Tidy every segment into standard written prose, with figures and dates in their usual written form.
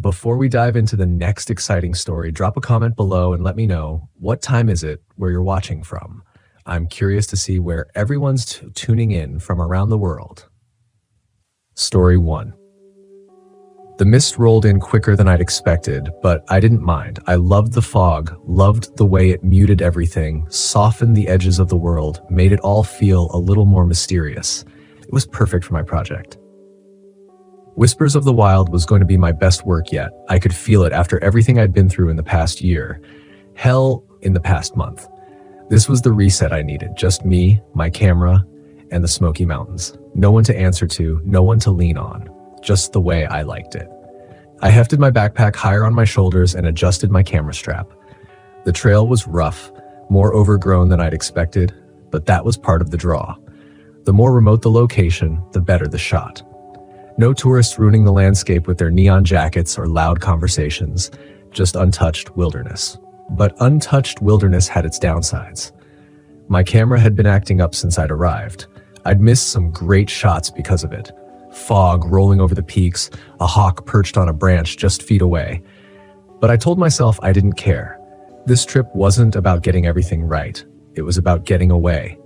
Before we dive into the next exciting story, drop a comment below and let me know, what time is it where you're watching from? I'm curious to see where everyone's tuning in from around the world. Story 1. The mist rolled in quicker than I'd expected, but I didn't mind. I loved the fog, loved the way it muted everything, softened the edges of the world, made it all feel a little more mysterious. It was perfect for my project. Whispers of the Wild was going to be my best work yet. I could feel it after everything I'd been through in the past year. Hell, in the past month. This was the reset I needed. Just me, my camera, and the Smoky Mountains. No one to answer to, no one to lean on. Just the way I liked it. I hefted my backpack higher on my shoulders and adjusted my camera strap. The trail was rough, more overgrown than I'd expected, but that was part of the draw. The more remote the location, the better the shot. No tourists ruining the landscape with their neon jackets or loud conversations, just untouched wilderness. But untouched wilderness had its downsides. My camera had been acting up since I'd arrived. I'd missed some great shots because of it. Fog rolling over the peaks, a hawk perched on a branch just feet away. But I told myself I didn't care. This trip wasn't about getting everything right. It was about getting away.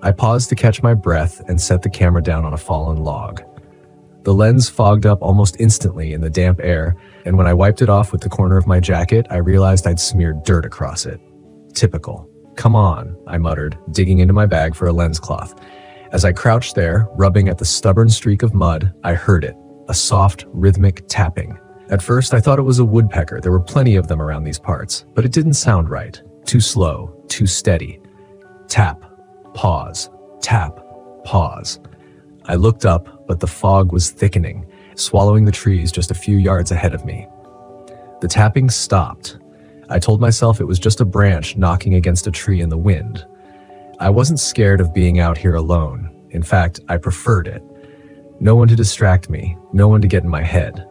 I paused to catch my breath and set the camera down on a fallen log. The lens fogged up almost instantly in the damp air, and when I wiped it off with the corner of my jacket, I realized I'd smeared dirt across it. Typical. "Come on," I muttered, digging into my bag for a lens cloth. As I crouched there, rubbing at the stubborn streak of mud, I heard it, a soft, rhythmic tapping. At first, I thought it was a woodpecker. There were plenty of them around these parts, but it didn't sound right. Too slow, too steady. Tap, pause, tap, pause. I looked up, but the fog was thickening, swallowing the trees just a few yards ahead of me. The tapping stopped. I told myself it was just a branch knocking against a tree in the wind. I wasn't scared of being out here alone. In fact, I preferred it. No one to distract me, no one to get in my head.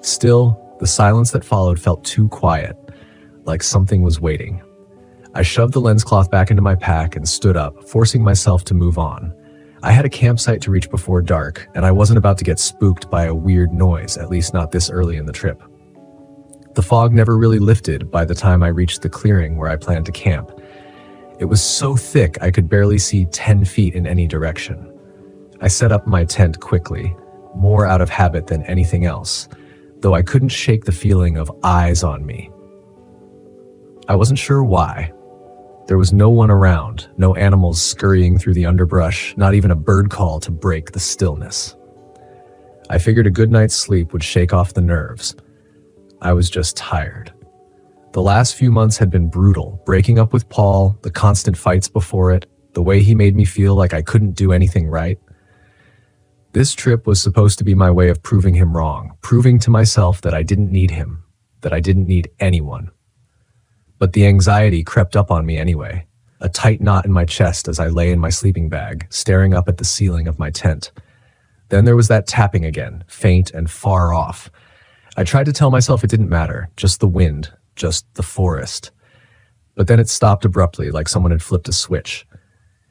Still, the silence that followed felt too quiet, like something was waiting. I shoved the lens cloth back into my pack and stood up, forcing myself to move on. I had a campsite to reach before dark, and I wasn't about to get spooked by a weird noise, at least not this early in the trip. The fog never really lifted by the time I reached the clearing where I planned to camp. It was so thick I could barely see 10 feet in any direction. I set up my tent quickly, more out of habit than anything else, though I couldn't shake the feeling of eyes on me. I wasn't sure why. There was no one around, no animals scurrying through the underbrush, not even a bird call to break the stillness. I figured a good night's sleep would shake off the nerves. I was just tired. The last few months had been brutal, breaking up with Paul, the constant fights before it, the way he made me feel like I couldn't do anything right. This trip was supposed to be my way of proving him wrong, proving to myself that I didn't need him, that I didn't need anyone. But the anxiety crept up on me anyway, a tight knot in my chest as I lay in my sleeping bag, staring up at the ceiling of my tent. Then there was that tapping again, faint and far off. I tried to tell myself it didn't matter, just the wind, just the forest. But then it stopped abruptly, like someone had flipped a switch.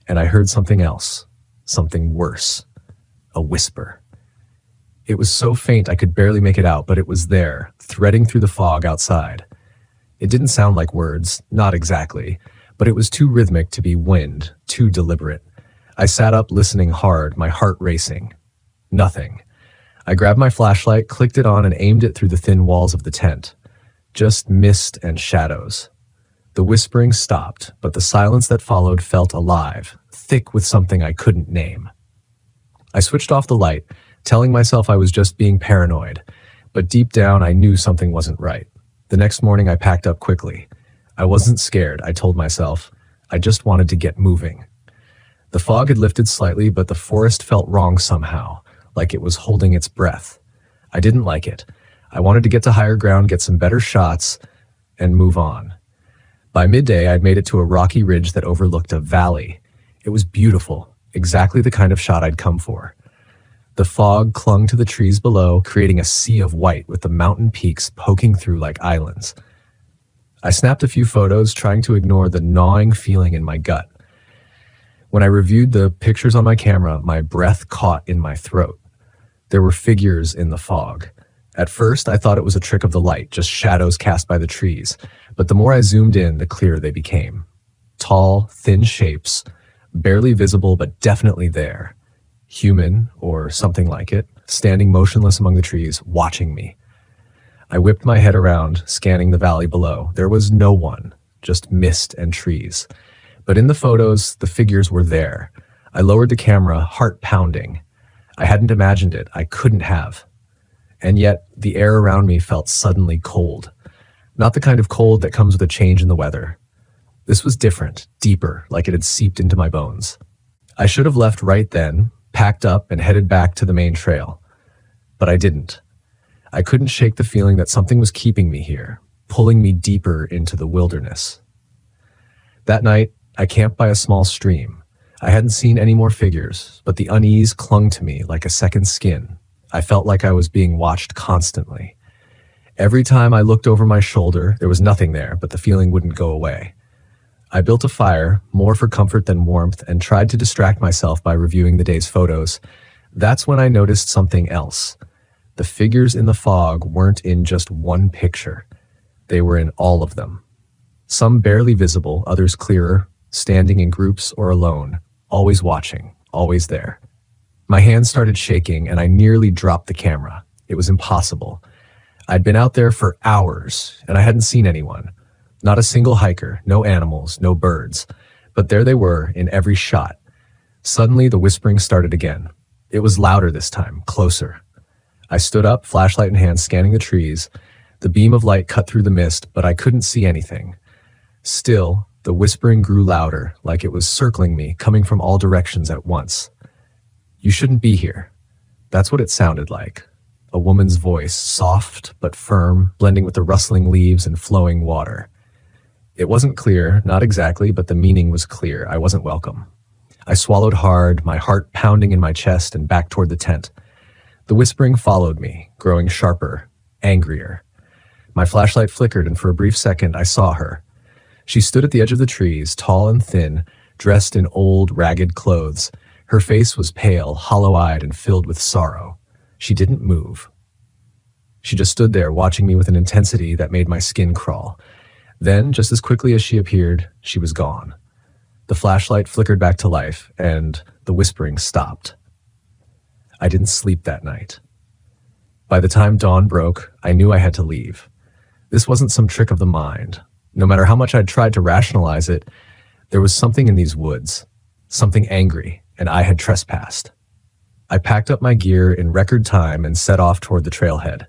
And I heard something else, something worse, a whisper. It was so faint I could barely make it out, but it was there, threading through the fog outside. It didn't sound like words, not exactly, but it was too rhythmic to be wind, too deliberate. I sat up listening hard, my heart racing. Nothing. I grabbed my flashlight, clicked it on, and aimed it through the thin walls of the tent. Just mist and shadows. The whispering stopped, but the silence that followed felt alive, thick with something I couldn't name. I switched off the light, telling myself I was just being paranoid, but deep down I knew something wasn't right. The next morning I packed up quickly. I wasn't scared, I told myself. I just wanted to get moving. The fog had lifted slightly, but the forest felt wrong somehow, like it was holding its breath. I didn't like it. I wanted to get to higher ground, get some better shots, and move on. By midday, I'd made it to a rocky ridge that overlooked a valley. It was beautiful, exactly the kind of shot I'd come for. The fog clung to the trees below, creating a sea of white with the mountain peaks poking through like islands. I snapped a few photos, trying to ignore the gnawing feeling in my gut. When I reviewed the pictures on my camera, my breath caught in my throat. There were figures in the fog, At first, I thought it was a trick of the light, just shadows cast by the trees, but the more I zoomed in, the clearer they became. Tall, thin shapes, barely visible but definitely there. Human, or something like it, standing motionless among the trees, watching me. I whipped my head around, scanning the valley below. There was no one, just mist and trees. But in the photos, the figures were there. I lowered the camera, heart pounding. I hadn't imagined it. I couldn't have. And yet, the air around me felt suddenly cold. Not the kind of cold that comes with a change in the weather. This was different, deeper, like it had seeped into my bones. I should have left right then, packed up and headed back to the main trail. But I didn't. I couldn't shake the feeling that something was keeping me here, pulling me deeper into the wilderness. That night, I camped by a small stream. I hadn't seen any more figures, but the unease clung to me like a second skin. I felt like I was being watched constantly. Every time I looked over my shoulder, there was nothing there, but the feeling wouldn't go away. I built a fire, more for comfort than warmth, and tried to distract myself by reviewing the day's photos. That's when I noticed something else. The figures in the fog weren't in just one picture. They were in all of them. Some barely visible, others clearer, standing in groups or alone, always watching, always there. My hands started shaking and I nearly dropped the camera. It was impossible. I'd been out there for hours and I hadn't seen anyone. Not a single hiker, no animals, no birds. But there they were in every shot. Suddenly the whispering started again. It was louder this time, closer. I stood up, flashlight in hand, scanning the trees. The beam of light cut through the mist, but I couldn't see anything. Still, the whispering grew louder, like it was circling me, coming from all directions at once. You shouldn't be here. That's what it sounded like. A woman's voice, soft but firm, blending with the rustling leaves and flowing water. It wasn't clear, not exactly, but the meaning was clear. I wasn't welcome. I swallowed hard, my heart pounding in my chest, and back toward the tent. The whispering followed me, growing sharper, angrier. My flashlight flickered, and for a brief second, I saw her. She stood at the edge of the trees, tall and thin, dressed in old, ragged clothes. Her face was pale, hollow-eyed, and filled with sorrow. She didn't move. She just stood there, watching me with an intensity that made my skin crawl. Then, just as quickly as she appeared, she was gone. The flashlight flickered back to life, and the whispering stopped. I didn't sleep that night. By the time dawn broke, I knew I had to leave. This wasn't some trick of the mind. No matter how much I'd tried to rationalize it, there was something in these woods, something angry, and I had trespassed. I packed up my gear in record time and set off toward the trailhead.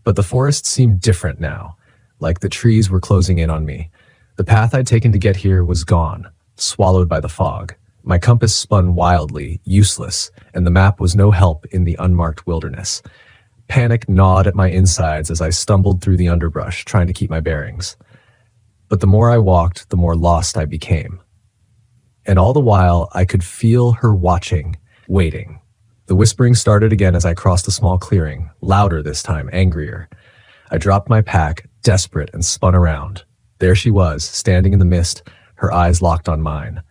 But the forest seemed different now, like the trees were closing in on me. The path I'd taken to get here was gone, swallowed by the fog. My compass spun wildly, useless, and the map was no help in the unmarked wilderness. Panic gnawed at my insides as I stumbled through the underbrush, trying to keep my bearings. But the more I walked, the more lost I became. And all the while, I could feel her watching, waiting. The whispering started again as I crossed a small clearing, louder this time, angrier. I dropped my pack, desperate, and spun around. There she was, standing in the mist, her eyes locked on mine.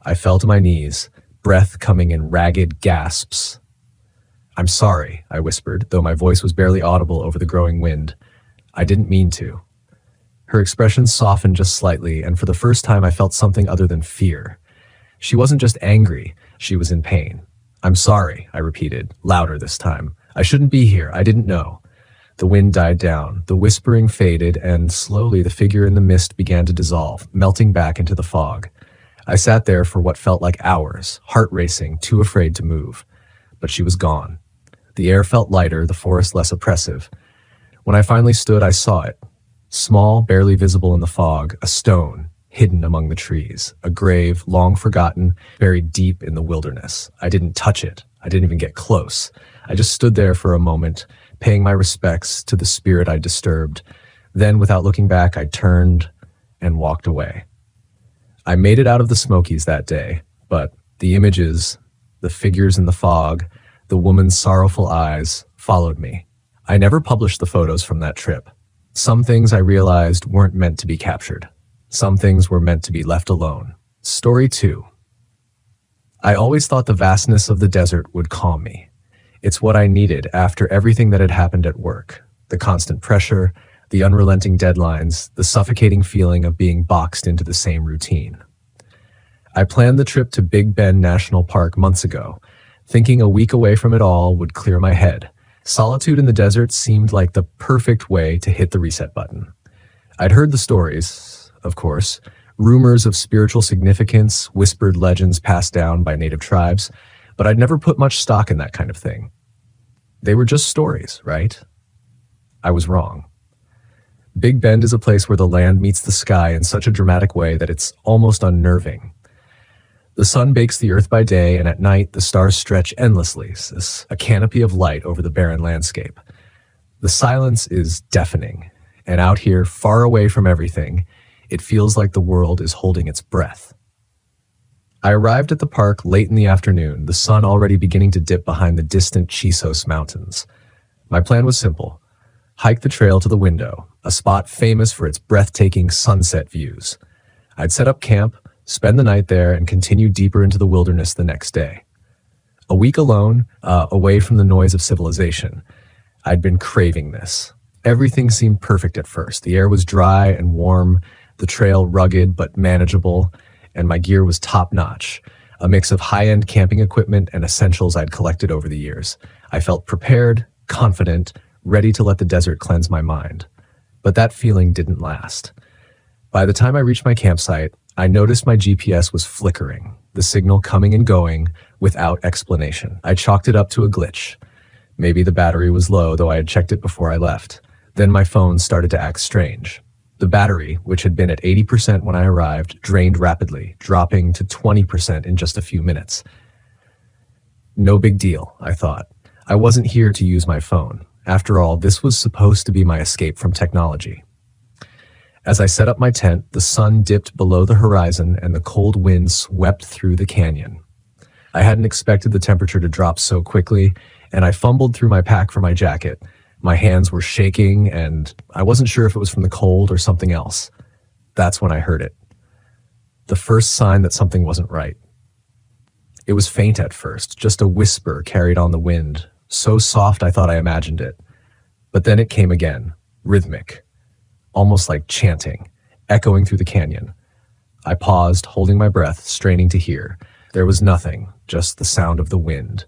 I fell to my knees, breath coming in ragged gasps. "I'm sorry," I whispered, though my voice was barely audible over the growing wind. "I didn't mean to." Her expression softened just slightly, and for the first time I felt something other than fear. She wasn't just angry, she was in pain. "I'm sorry," I repeated, louder this time. "I shouldn't be here, I didn't know." The wind died down, the whispering faded, and slowly the figure in the mist began to dissolve, melting back into the fog. I sat there for what felt like hours, heart racing, too afraid to move. But she was gone. The air felt lighter, the forest less oppressive. When I finally stood, I saw it. Small, barely visible in the fog, a stone, hidden among the trees, a grave, long forgotten, buried deep in the wilderness. I didn't touch it. I didn't even get close. I just stood there for a moment, paying my respects to the spirit I'd disturbed. Then, without looking back, I turned and walked away. I made it out of the Smokies that day, but the images, the figures in the fog, the woman's sorrowful eyes followed me. I never published the photos from that trip. Some things I realized weren't meant to be captured. Some things were meant to be left alone. Story 2. I always thought the vastness of the desert would calm me. It's what I needed after everything that had happened at work. The constant pressure, the unrelenting deadlines, the suffocating feeling of being boxed into the same routine. I planned the trip to Big Bend National Park months ago, thinking a week away from it all would clear my head. Solitude in the desert seemed like the perfect way to hit the reset button. I'd heard the stories, of course, rumors of spiritual significance, whispered legends passed down by native tribes, but I'd never put much stock in that kind of thing. They were just stories, right? I was wrong. Big Bend is a place where the land meets the sky in such a dramatic way that it's almost unnerving. The sun bakes the earth by day, and at night the stars stretch endlessly, a canopy of light over the barren landscape. The silence is deafening, and out here, far away from everything, it feels like the world is holding its breath. I arrived at the park late in the afternoon, the sun already beginning to dip behind the distant Chisos Mountains. My plan was simple: hike the trail to the window, a spot famous for its breathtaking sunset views. I'd set up camp, spend the night there, and continue deeper into the wilderness the next day. A week alone, away from the noise of civilization. I'd been craving this. Everything seemed perfect at first. The air was dry and warm, the trail rugged but manageable, and my gear was top-notch, a mix of high-end camping equipment and essentials I'd collected over the years. I felt prepared, confident, ready to let the desert cleanse my mind. But that feeling didn't last. By the time I reached my campsite, I noticed my GPS was flickering, the signal coming and going without explanation. I chalked it up to a glitch. Maybe the battery was low, though I had checked it before I left. Then my phone started to act strange. The battery, which had been at 80% when I arrived, drained rapidly, dropping to 20% in just a few minutes. No big deal, I thought. I wasn't here to use my phone. After all, this was supposed to be my escape from technology. As I set up my tent, the sun dipped below the horizon and the cold wind swept through the canyon. I hadn't expected the temperature to drop so quickly, and I fumbled through my pack for my jacket. My hands were shaking, and I wasn't sure if it was from the cold or something else. That's when I heard it. The first sign that something wasn't right. It was faint at first, just a whisper carried on the wind, so soft I thought I imagined it. But then it came again, rhythmic, almost like chanting, echoing through the canyon. I paused, holding my breath, straining to hear. There was nothing, just the sound of the wind.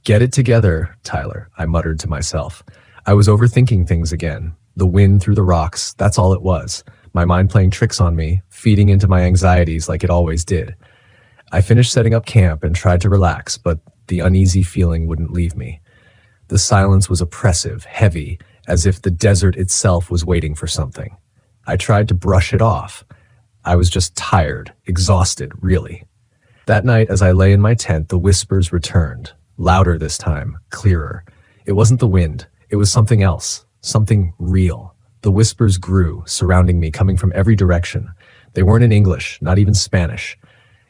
"Get it together, Tyler," I muttered to myself. I was overthinking things again. The wind through the rocks, that's all it was. My mind playing tricks on me, feeding into my anxieties like it always did. I finished setting up camp and tried to relax, but the uneasy feeling wouldn't leave me. The silence was oppressive, heavy, as if the desert itself was waiting for something. I tried to brush it off. I was just tired, exhausted, really. That night, as I lay in my tent, the whispers returned, louder this time, clearer. It wasn't the wind. It was something else, something real. The whispers grew, surrounding me, coming from every direction. They weren't in English, not even Spanish.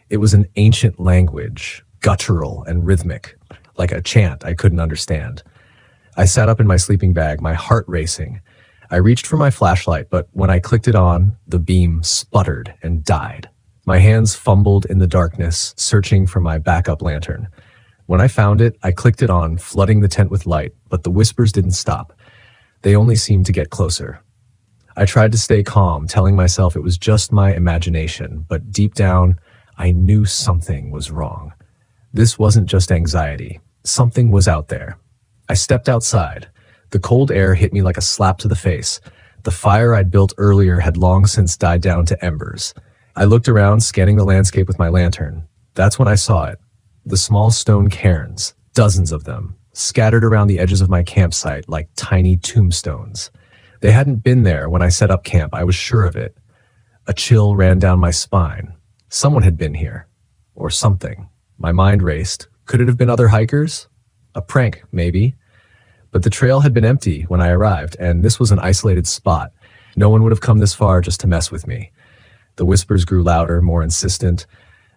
It was an ancient language, guttural and rhythmic, like a chant I couldn't understand. I sat up in my sleeping bag, my heart racing. I reached for my flashlight, but when I clicked it on, the beam sputtered and died. My hands fumbled in the darkness, searching for my backup lantern. When I found it, I clicked it on, flooding the tent with light, but the whispers didn't stop. They only seemed to get closer. I tried to stay calm, telling myself it was just my imagination, but deep down, I knew something was wrong. This wasn't just anxiety. Something was out there. I stepped outside. The cold air hit me like a slap to the face. The fire I'd built earlier had long since died down to embers. I looked around, scanning the landscape with my lantern. That's when I saw it. The small stone cairns, dozens of them, scattered around the edges of my campsite like tiny tombstones. They hadn't been there when I set up camp, I was sure of it. A chill ran down my spine. Someone had been here. Or something. My mind raced. Could it have been other hikers? A prank, maybe. But the trail had been empty when I arrived, and this was an isolated spot. No one would have come this far just to mess with me. The whispers grew louder, more insistent.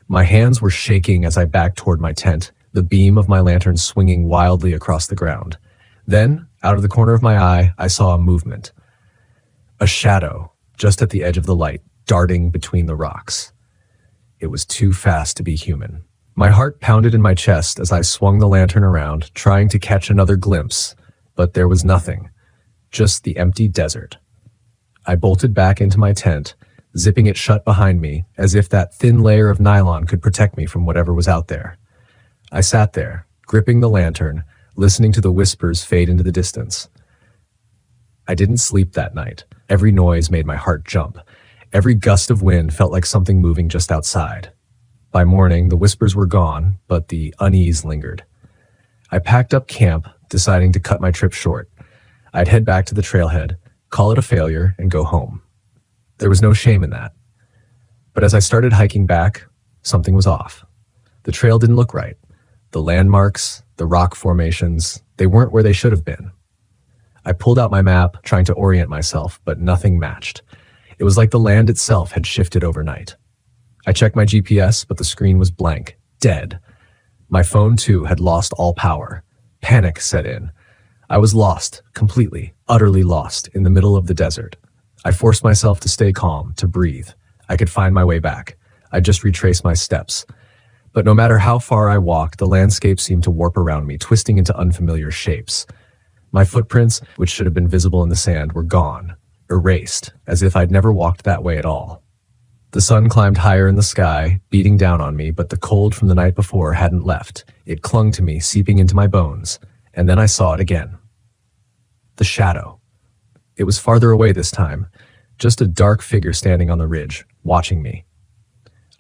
My hands were shaking as I backed toward my tent, the beam of my lantern swinging wildly across the ground. Then, out of the corner of my eye, I saw a movement. A shadow, just at the edge of the light, darting between the rocks. It was too fast to be human. My heart pounded in my chest as I swung the lantern around, trying to catch another glimpse, but there was nothing, just the empty desert. I bolted back into my tent, zipping it shut behind me, as if that thin layer of nylon could protect me from whatever was out there. I sat there, gripping the lantern, listening to the whispers fade into the distance. I didn't sleep that night. Every noise made my heart jump. Every gust of wind felt like something moving just outside. By morning, the whispers were gone, but the unease lingered. I packed up camp, deciding to cut my trip short. I'd head back to the trailhead, call it a failure, and go home. There was no shame in that. But as I started hiking back, something was off. The trail didn't look right. The landmarks, the rock formations, they weren't where they should have been. I pulled out my map, trying to orient myself, but nothing matched. It was like the land itself had shifted overnight. I checked my GPS, but the screen was blank, dead. My phone, too, had lost all power. Panic set in. I was lost, completely, utterly lost, in the middle of the desert. I forced myself to stay calm, to breathe. I could find my way back. I just retraced my steps. But no matter how far I walked, the landscape seemed to warp around me, twisting into unfamiliar shapes. My footprints, which should have been visible in the sand, were gone, erased, as if I'd never walked that way at all. The sun climbed higher in the sky, beating down on me, but the cold from the night before hadn't left. It clung to me, seeping into my bones, and then I saw it again. The shadow. It was farther away this time, just a dark figure standing on the ridge, watching me.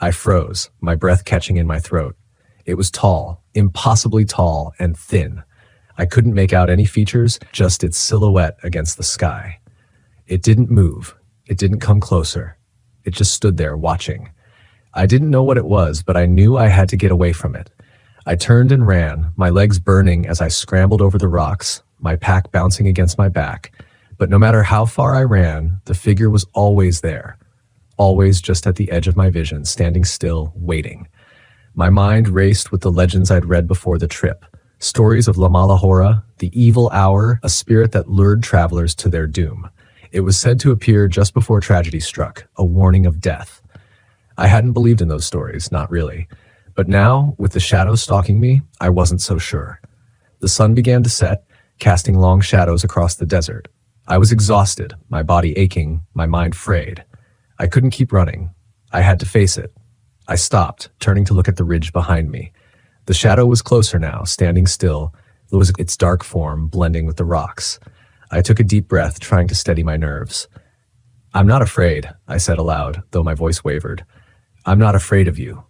I froze, my breath catching in my throat. It was tall, impossibly tall and thin. I couldn't make out any features, just its silhouette against the sky. It didn't move. It didn't come closer. It just stood there, watching. I didn't know what it was, but I knew I had to get away from it. I turned and ran, my legs burning as I scrambled over the rocks, my pack bouncing against my back. But no matter how far I ran, the figure was always there. Always just at the edge of my vision, standing still, waiting. My mind raced with the legends I'd read before the trip. Stories of La Malahora, the evil hour, a spirit that lured travelers to their doom. It was said to appear just before tragedy struck, a warning of death. I hadn't believed in those stories, not really. But now, with the shadows stalking me, I wasn't so sure. The sun began to set, casting long shadows across the desert. I was exhausted, my body aching, my mind frayed. I couldn't keep running. I had to face it. I stopped, turning to look at the ridge behind me. The shadow was closer now, standing still. It was its dark form blending with the rocks. I took a deep breath, trying to steady my nerves. "I'm not afraid," I said aloud, though my voice wavered. "I'm not afraid of you."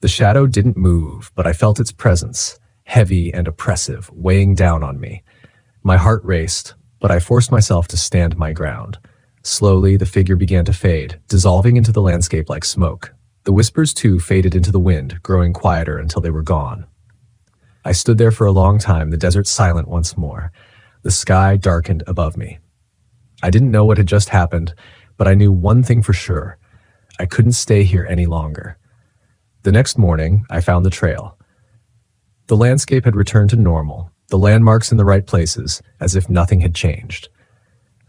The shadow didn't move, but I felt its presence, heavy and oppressive, weighing down on me. My heart raced, but I forced myself to stand my ground. Slowly, the figure began to fade, dissolving into the landscape like smoke. The whispers, too, faded into the wind, growing quieter until they were gone. I stood there for a long time, the desert silent once more. The sky darkened above me. I didn't know what had just happened, but I knew one thing for sure. I couldn't stay here any longer. The next morning, I found the trail. The landscape had returned to normal, the landmarks in the right places, as if nothing had changed.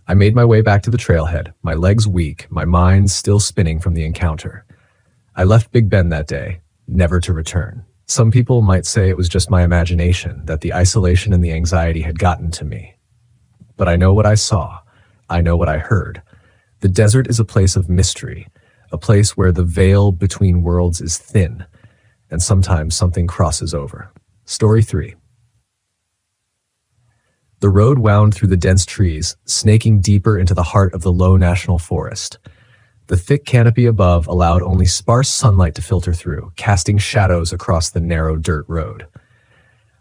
I made my way back to the trailhead, my legs weak, my mind still spinning from the encounter. I left Big Bend that day, never to return. Some people might say it was just my imagination, that the isolation and the anxiety had gotten to me. But I know what I saw. I know what I heard. The desert is a place of mystery, a place where the veil between worlds is thin, and sometimes something crosses over. Story 3. The road wound through the dense trees, snaking deeper into the heart of the low national forest. The thick canopy above allowed only sparse sunlight to filter through, casting shadows across the narrow dirt road.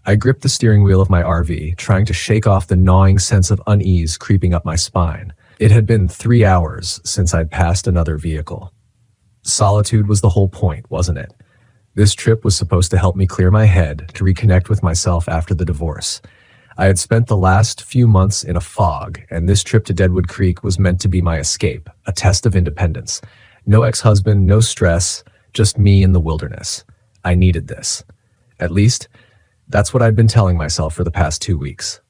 I gripped the steering wheel of my RV, trying to shake off the gnawing sense of unease creeping up my spine. It had been 3 hours since I'd passed another vehicle. Solitude was the whole point, wasn't it? This trip was supposed to help me clear my head, to reconnect with myself after the divorce. I had spent the last few months in a fog, and this trip to Deadwood Creek was meant to be my escape, a test of independence. No ex-husband, no stress, just me in the wilderness. I needed this. At least, that's what I'd been telling myself for the past 2 weeks.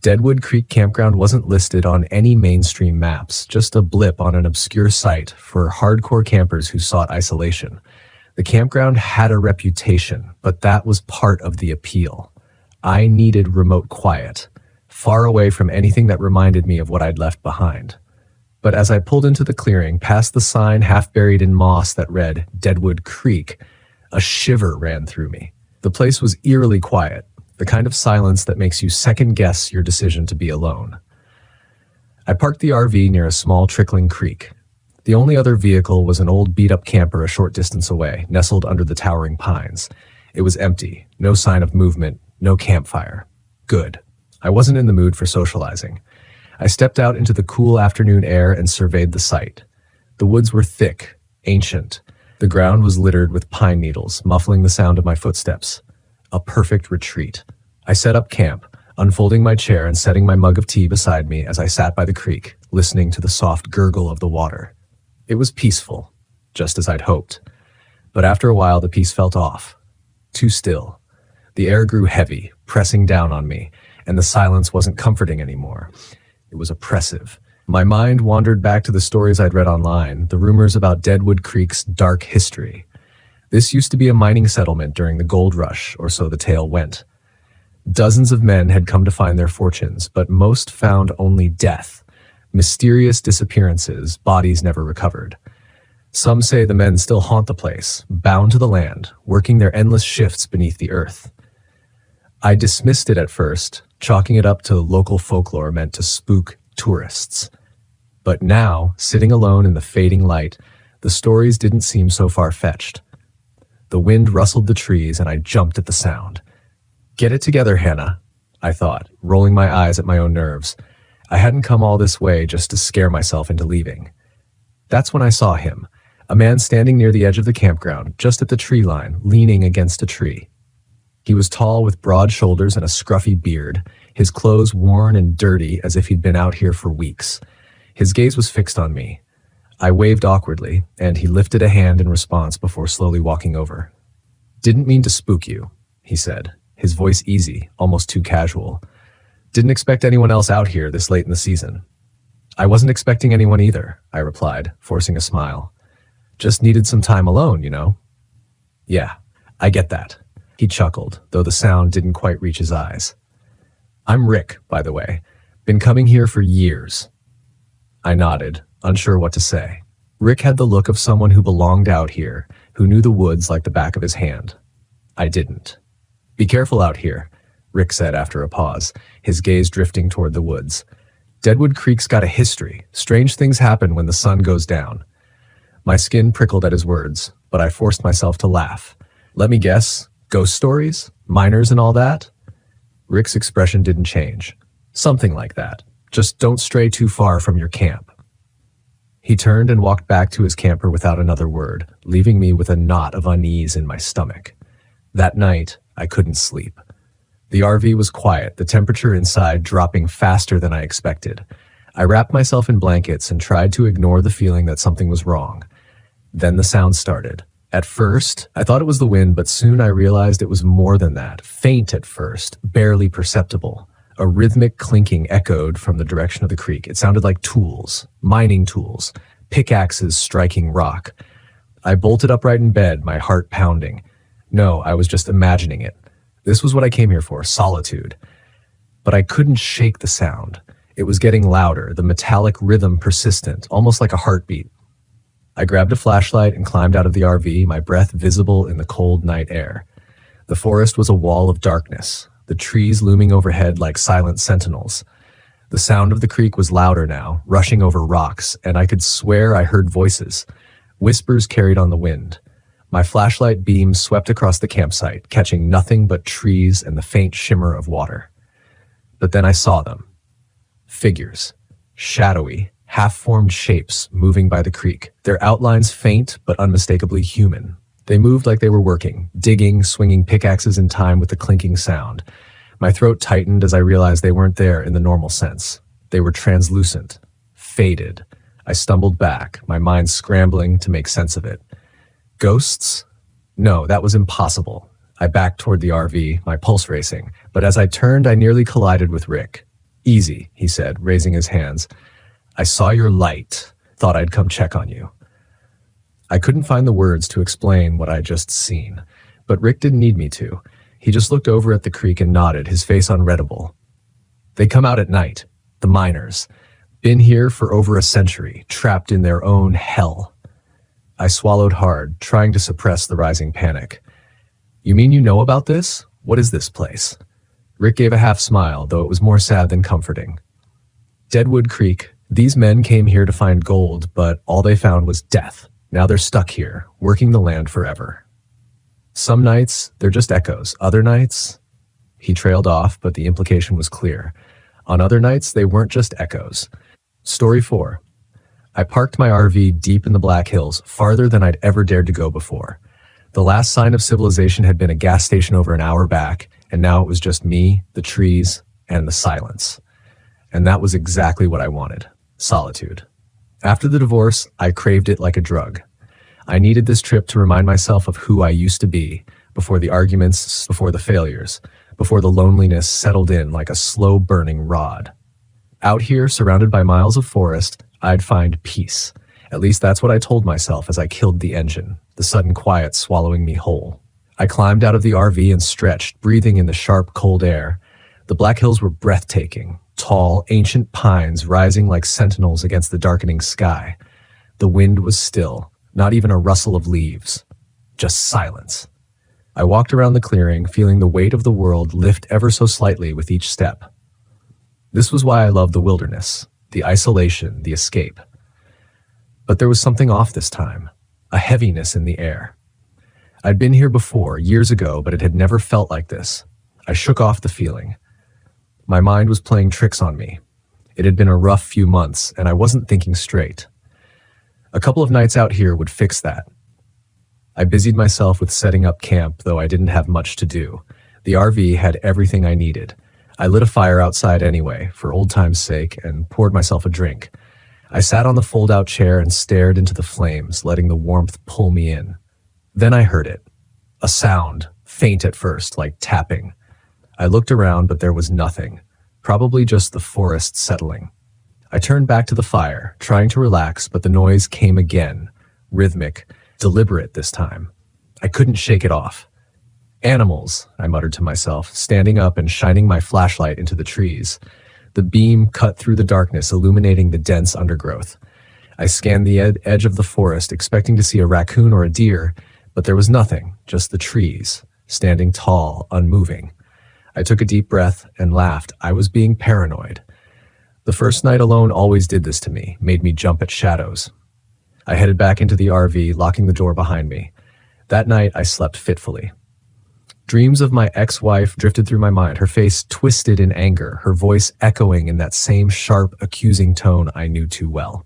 Deadwood Creek Campground wasn't listed on any mainstream maps, just a blip on an obscure site for hardcore campers who sought isolation. The campground had a reputation, but that was part of the appeal. I needed remote quiet, far away from anything that reminded me of what I'd left behind. But as I pulled into the clearing, past the sign half buried in moss that read Deadwood Creek, a shiver ran through me. The place was eerily quiet, the kind of silence that makes you second-guess your decision to be alone. I parked the RV near a small trickling creek. The only other vehicle was an old beat-up camper a short distance away, nestled under the towering pines. It was empty, no sign of movement, no campfire. Good. I wasn't in the mood for socializing. I stepped out into the cool afternoon air and surveyed the site. The woods were thick, ancient. The ground was littered with pine needles, muffling the sound of my footsteps. A perfect retreat. I set up camp, unfolding my chair and setting my mug of tea beside me as I sat by the creek, listening to the soft gurgle of the water. It was peaceful, just as I'd hoped. But after a while, the peace felt off. Too still. The air grew heavy, pressing down on me, and the silence wasn't comforting anymore. It was oppressive. My mind wandered back to the stories I'd read online, the rumors about Deadwood Creek's dark history. This used to be a mining settlement during the gold rush, or so the tale went. Dozens of men had come to find their fortunes, but most found only death. Mysterious disappearances, bodies never recovered. Some say the men still haunt the place, bound to the land, working their endless shifts beneath the earth. I dismissed it at first, chalking it up to local folklore meant to spook tourists. But now, sitting alone in the fading light, the stories didn't seem so far-fetched. The wind rustled the trees and I jumped at the sound. Get it together, Hannah, I thought, rolling my eyes at my own nerves. I hadn't come all this way just to scare myself into leaving. That's when I saw him, a man standing near the edge of the campground, just at the tree line, leaning against a tree. He was tall with broad shoulders and a scruffy beard, his clothes worn and dirty as if he'd been out here for weeks. His gaze was fixed on me. I waved awkwardly, and he lifted a hand in response before slowly walking over. "Didn't mean to spook you," he said, his voice easy, almost too casual. "Didn't expect anyone else out here this late in the season." "I wasn't expecting anyone either," I replied, forcing a smile. "Just needed some time alone, you know." "Yeah, I get that." He chuckled, though the sound didn't quite reach his eyes. "I'm Rick, by the way. Been coming here for years." I nodded, unsure what to say. Rick had the look of someone who belonged out here, who knew the woods like the back of his hand. I didn't. "Be careful out here," Rick said after a pause, his gaze drifting toward the woods. "Deadwood Creek's got a history. Strange things happen when the sun goes down." My skin prickled at his words, but I forced myself to laugh. "Let me guess, ghost stories? Miners and all that?" Rick's expression didn't change. "Something like that. Just don't stray too far from your camp." He turned and walked back to his camper without another word, leaving me with a knot of unease in my stomach. That night, I couldn't sleep. The RV was quiet, the temperature inside dropping faster than I expected. I wrapped myself in blankets and tried to ignore the feeling that something was wrong. Then the sound started. At first, I thought it was the wind, but soon I realized it was more than that. Faint at first, barely perceptible. A rhythmic clinking echoed from the direction of the creek. It sounded like tools, mining tools, pickaxes striking rock. I bolted upright in bed, my heart pounding. No, I was just imagining it. This was what I came here for, solitude. But I couldn't shake the sound. It was getting louder, the metallic rhythm persistent, almost like a heartbeat. I grabbed a flashlight and climbed out of the RV, my breath visible in the cold night air. The forest was a wall of darkness, the trees looming overhead like silent sentinels. The sound of the creek was louder now, rushing over rocks, and I could swear I heard voices. Whispers carried on the wind. My flashlight beam swept across the campsite, catching nothing but trees and the faint shimmer of water. But then I saw them. Figures. Shadowy, half-formed shapes moving by the creek, their outlines faint but unmistakably human. They moved like they were working, digging, swinging pickaxes in time with the clinking sound. My throat tightened as I realized they weren't there in the normal sense. They were translucent, faded. I stumbled back, my mind scrambling to make sense of it. Ghosts? No, that was impossible. I backed toward the RV, my pulse racing, but as I turned, I nearly collided with Rick. "Easy," he said, raising his hands. "I saw your light. Thought I'd come check on you." I couldn't find the words to explain what I'd just seen, but Rick didn't need me to. He just looked over at the creek and nodded, his face unreadable. They come out at night, the miners. Been here for over a century, trapped in their own hell. I swallowed hard, trying to suppress the rising panic. You mean you know about this? What is this place? Rick gave a half smile, though it was more sad than comforting. Deadwood Creek. These men came here to find gold, but all they found was death. Now they're stuck here, working the land forever. Some nights, they're just echoes. Other nights... He trailed off, but the implication was clear. On other nights, they weren't just echoes. Story 4. I parked my RV deep in the Black Hills, farther than I'd ever dared to go before. The last sign of civilization had been a gas station over an hour back, and now it was just me, the trees, and the silence. And that was exactly what I wanted. Solitude. After the divorce, I craved it like a drug. I needed this trip to remind myself of who I used to be, before the arguments, before the failures, before the loneliness settled in like a slow-burning rod. Out here, surrounded by miles of forest, I'd find peace. At least that's what I told myself as I killed the engine, the sudden quiet swallowing me whole. I climbed out of the RV and stretched, breathing in the sharp, cold air. The Black Hills were breathtaking, tall, ancient pines rising like sentinels against the darkening sky. The wind was still, not even a rustle of leaves, just silence. I walked around the clearing, feeling the weight of the world lift ever so slightly with each step. This was why I loved the wilderness, the isolation, the escape. But there was something off this time, a heaviness in the air. I'd been here before, years ago, but it had never felt like this. I shook off the feeling. My mind was playing tricks on me. It had been a rough few months, and I wasn't thinking straight. A couple of nights out here would fix that. I busied myself with setting up camp, though I didn't have much to do. The RV had everything I needed. I lit a fire outside anyway, for old time's sake, and poured myself a drink. I sat on the fold-out chair and stared into the flames, letting the warmth pull me in. Then I heard it. A sound, faint at first, like tapping. I looked around, but there was nothing. Probably just the forest settling. I turned back to the fire, trying to relax, but the noise came again. Rhythmic, deliberate this time. I couldn't shake it off. Animals, I muttered to myself, standing up and shining my flashlight into the trees. The beam cut through the darkness, illuminating the dense undergrowth. I scanned the edge of the forest, expecting to see a raccoon or a deer, but there was nothing, just the trees, standing tall, unmoving. I took a deep breath and laughed. I was being paranoid. The first night alone always did this to me, made me jump at shadows. I headed back into the RV, locking the door behind me. That night, I slept fitfully. Dreams of my ex-wife drifted through my mind, her face twisted in anger, her voice echoing in that same sharp, accusing tone I knew too well.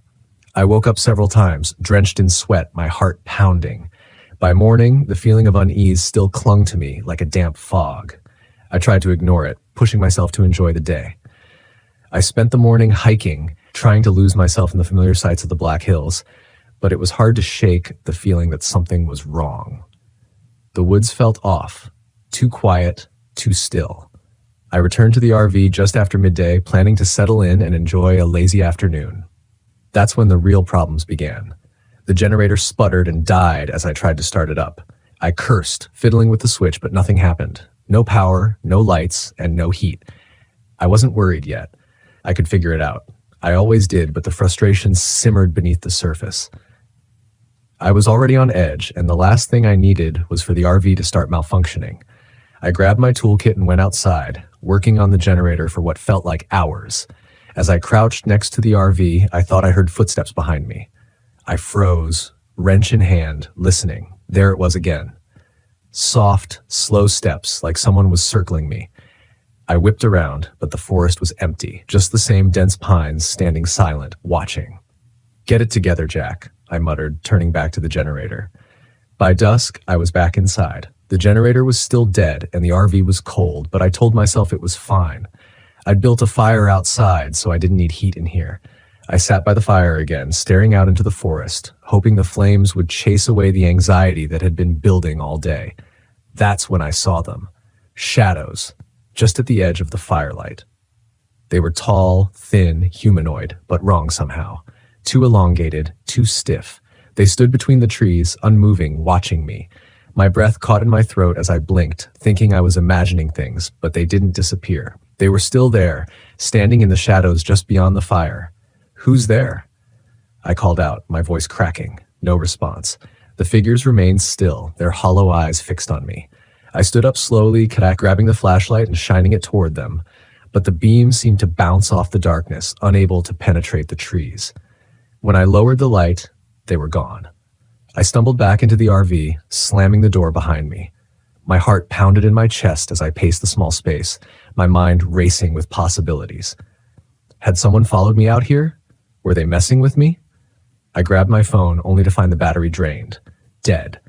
I woke up several times, drenched in sweat, my heart pounding. By morning, the feeling of unease still clung to me like a damp fog. I tried to ignore it, pushing myself to enjoy the day. I spent the morning hiking, trying to lose myself in the familiar sights of the Black Hills, but it was hard to shake the feeling that something was wrong. The woods felt off, too quiet, too still. I returned to the RV just after midday, planning to settle in and enjoy a lazy afternoon. That's when the real problems began. The generator sputtered and died as I tried to start it up. I cursed, fiddling with the switch, but nothing happened. No power, no lights, and no heat. I wasn't worried yet. I could figure it out. I always did, but the frustration simmered beneath the surface. I was already on edge, and the last thing I needed was for the RV to start malfunctioning. I grabbed my toolkit and went outside, working on the generator for what felt like hours. As I crouched next to the RV, I thought I heard footsteps behind me. I froze, wrench in hand, listening. There it was again. Soft, slow steps, like someone was circling me. I whipped around, but the forest was empty, just the same dense pines standing silent, watching. "Get it together, Jack," I muttered, turning back to the generator. By dusk, I was back inside. The generator was still dead, and the RV was cold, but I told myself it was fine. I'd built a fire outside, so I didn't need heat in here. I sat by the fire again, staring out into the forest, hoping the flames would chase away the anxiety that had been building all day. That's when I saw them. Shadows, just at the edge of the firelight. They were tall, thin, humanoid, but wrong somehow. Too elongated, too stiff. They stood between the trees, unmoving, watching me. My breath caught in my throat as I blinked, thinking I was imagining things, but they didn't disappear. They were still there, standing in the shadows just beyond the fire. "Who's there?" I called out, my voice cracking. No response. The figures remained still, their hollow eyes fixed on me. I stood up slowly, grabbing the flashlight and shining it toward them, but the beam seemed to bounce off the darkness, unable to penetrate the trees. When I lowered the light, they were gone. I stumbled back into the RV, slamming the door behind me. My heart pounded in my chest as I paced the small space, my mind racing with possibilities. Had someone followed me out here? Were they messing with me? I grabbed my phone only to find the battery drained, dead.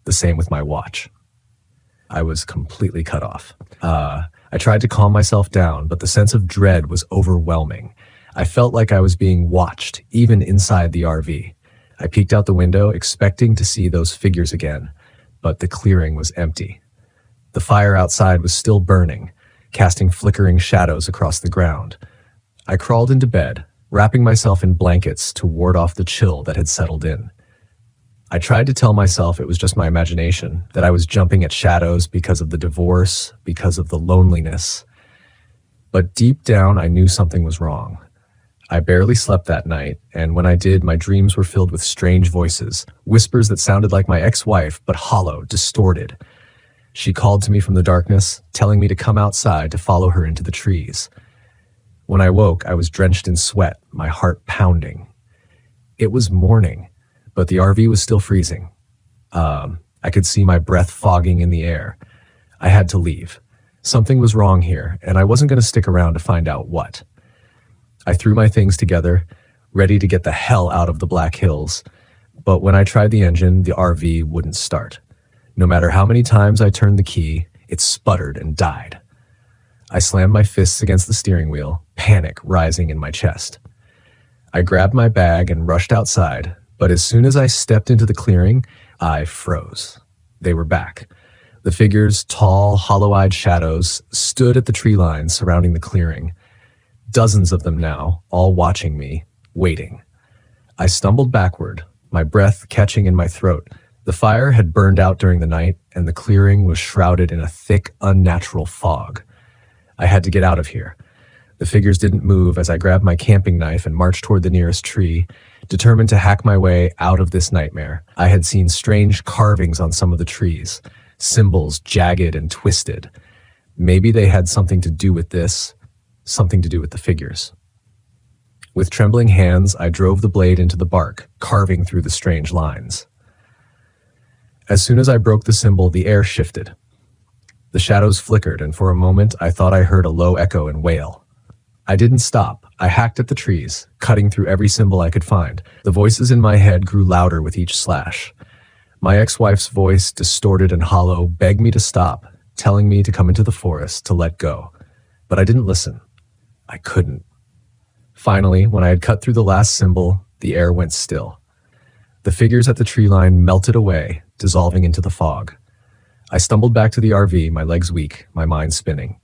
The same with my watch. I was completely cut off. I tried to calm myself down, but the sense of dread was overwhelming. I felt like I was being watched, even inside the RV. I peeked out the window, expecting to see those figures again, but the clearing was empty. The fire outside was still burning, casting flickering shadows across the ground. I crawled into bed, wrapping myself in blankets to ward off the chill that had settled in. I tried to tell myself it was just my imagination, that I was jumping at shadows because of the divorce, because of the loneliness. But deep down, I knew something was wrong. I barely slept that night, and when I did, my dreams were filled with strange voices, whispers that sounded like my ex-wife, but hollow, distorted. She called to me from the darkness, telling me to come outside to follow her into the trees. When I woke, I was drenched in sweat, my heart pounding. It was morning, but the RV was still freezing. I could see my breath fogging in the air. I had to leave. Something was wrong here, and I wasn't going to stick around to find out what. I threw my things together, ready to get the hell out of the Black Hills, but when I tried the engine, the RV wouldn't start. No matter how many times I turned the key, it sputtered and died. I slammed my fists against the steering wheel, panic rising in my chest. I grabbed my bag and rushed outside, but as soon as I stepped into the clearing, I froze. They were back. The figures, tall, hollow-eyed shadows, stood at the tree lines surrounding the clearing. Dozens of them now, all watching me, waiting. I stumbled backward, my breath catching in my throat. The fire had burned out during the night, and the clearing was shrouded in a thick, unnatural fog. I had to get out of here. The figures didn't move as I grabbed my camping knife and marched toward the nearest tree, determined to hack my way out of this nightmare. I had seen strange carvings on some of the trees, symbols jagged and twisted. Maybe they had something to do with this, something to do with the figures. With trembling hands, I drove the blade into the bark, carving through the strange lines. As soon as I broke the symbol, the air shifted. The shadows flickered, and for a moment, I thought I heard a low echo and wail. I didn't stop. I hacked at the trees, cutting through every symbol I could find. The voices in my head grew louder with each slash. My ex-wife's voice, distorted and hollow, begged me to stop, telling me to come into the forest, to let go. But I didn't listen. I couldn't. Finally, when I had cut through the last symbol, the air went still. The figures at the tree line melted away, dissolving into the fog. I stumbled back to the RV, my legs weak, my mind spinning.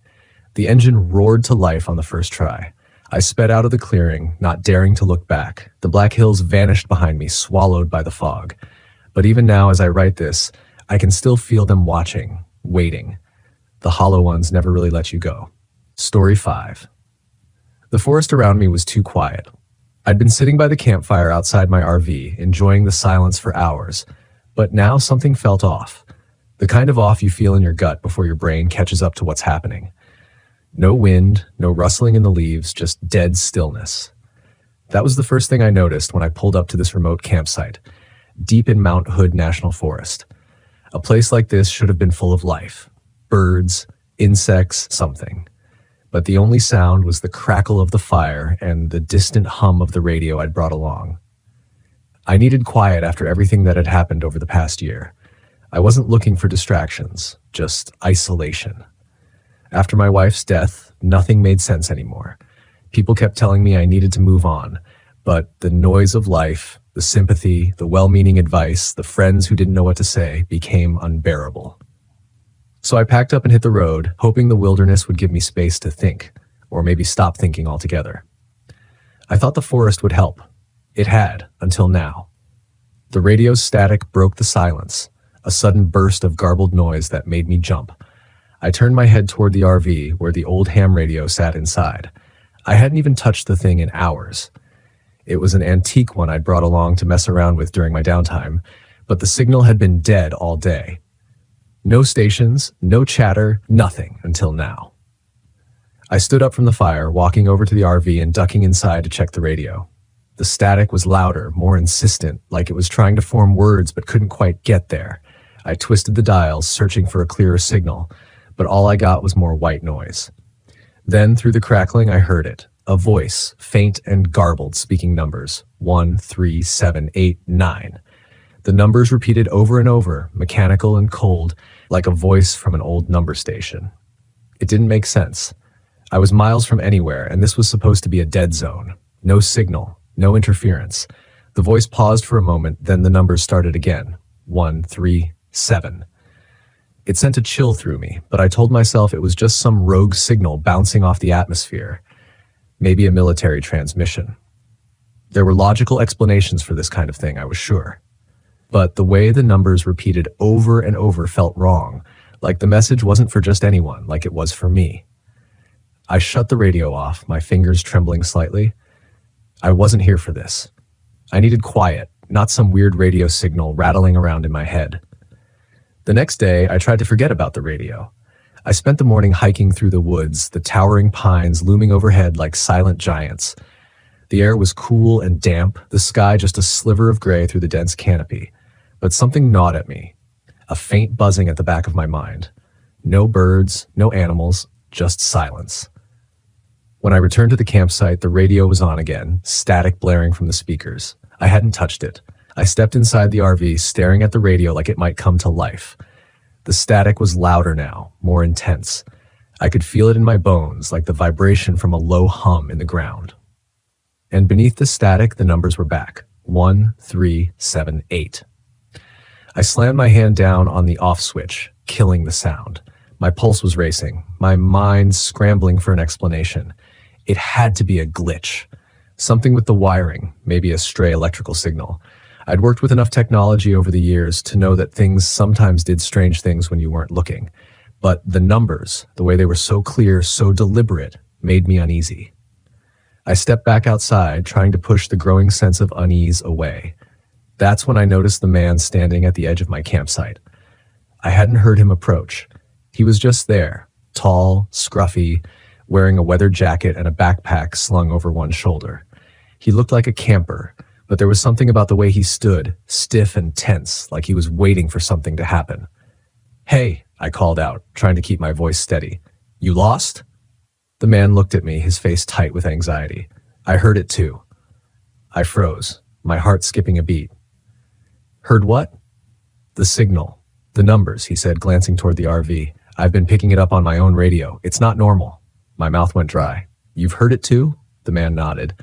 The engine roared to life on the first try. I sped out of the clearing, not daring to look back. The Black Hills vanished behind me, swallowed by the fog. But even now, as I write this, I can still feel them watching, waiting. The hollow ones never really let you go. Story 5. The forest around me was too quiet. I'd been sitting by the campfire outside my RV, enjoying the silence for hours, but now something felt off. The kind of off you feel in your gut before your brain catches up to what's happening. No wind, no rustling in the leaves, just dead stillness. That was the first thing I noticed when I pulled up to this remote campsite, deep in Mount Hood National Forest. A place like this should have been full of life. Birds, insects, something. But the only sound was the crackle of the fire and the distant hum of the radio I'd brought along. I needed quiet after everything that had happened over the past year. I wasn't looking for distractions, just isolation. After my wife's death, nothing made sense anymore. People kept telling me I needed to move on, but the noise of life, the sympathy, the well-meaning advice, the friends who didn't know what to say became unbearable. So I packed up and hit the road, hoping the wilderness would give me space to think, or maybe stop thinking altogether. I thought the forest would help. It had, until now. The radio's static broke the silence, a sudden burst of garbled noise that made me jump. I turned my head toward the RV where the old ham radio sat inside. I hadn't even touched the thing in hours. It was an antique one I'd brought along to mess around with during my downtime, but the signal had been dead all day. No stations, no chatter, nothing until now. I stood up from the fire, walking over to the RV and ducking inside to check the radio. The static was louder, more insistent, like it was trying to form words but couldn't quite get there. I twisted the dials, searching for a clearer signal, but all I got was more white noise. Then, through the crackling, I heard it. A voice, faint and garbled, speaking numbers. 1, 3, 7, 8, 9. The numbers repeated over and over, mechanical and cold, like a voice from an old number station. It didn't make sense. I was miles from anywhere, and this was supposed to be a dead zone. No signal, no interference. The voice paused for a moment, then the numbers started again. 1, 3, 7. It sent a chill through me, but I told myself it was just some rogue signal bouncing off the atmosphere. Maybe a military transmission. There were logical explanations for this kind of thing, I was sure. But the way the numbers repeated over and over felt wrong, like the message wasn't for just anyone, like it was for me. I shut the radio off, my fingers trembling slightly. I wasn't here for this. I needed quiet, not some weird radio signal rattling around in my head. The next day, I tried to forget about the radio. I spent the morning hiking through the woods, the towering pines looming overhead like silent giants. The air was cool and damp, the sky just a sliver of gray through the dense canopy. But something gnawed at me, a faint buzzing at the back of my mind. No birds, no animals, just silence. When I returned to the campsite, the radio was on again, static blaring from the speakers. I hadn't touched it. I stepped inside the RV, staring at the radio like it might come to life. The static was louder now, more intense. I could feel it in my bones, like the vibration from a low hum in the ground. And beneath the static, the numbers were back. 1, 3, 7, 8. I slammed my hand down on the off switch, killing the sound. My pulse was racing, my mind scrambling for an explanation. It had to be a glitch. Something with the wiring, maybe a stray electrical signal. I'd worked with enough technology over the years to know that things sometimes did strange things when you weren't looking. But the numbers, the way they were so clear, so deliberate, made me uneasy. I stepped back outside, trying to push the growing sense of unease away. That's when I noticed the man standing at the edge of my campsite. I hadn't heard him approach. He was just there, tall, scruffy, wearing a weather jacket and a backpack slung over one shoulder. He looked like a camper, but there was something about the way he stood, stiff and tense, like he was waiting for something to happen. "Hey," I called out, trying to keep my voice steady. "You lost?" The man looked at me, his face tight with anxiety. I heard it too. I froze, my heart skipping a beat. "Heard what?" "The signal. The numbers," he said, glancing toward the RV. "I've been picking it up on my own radio. It's not normal." My mouth went dry. "You've heard it too?" The man nodded.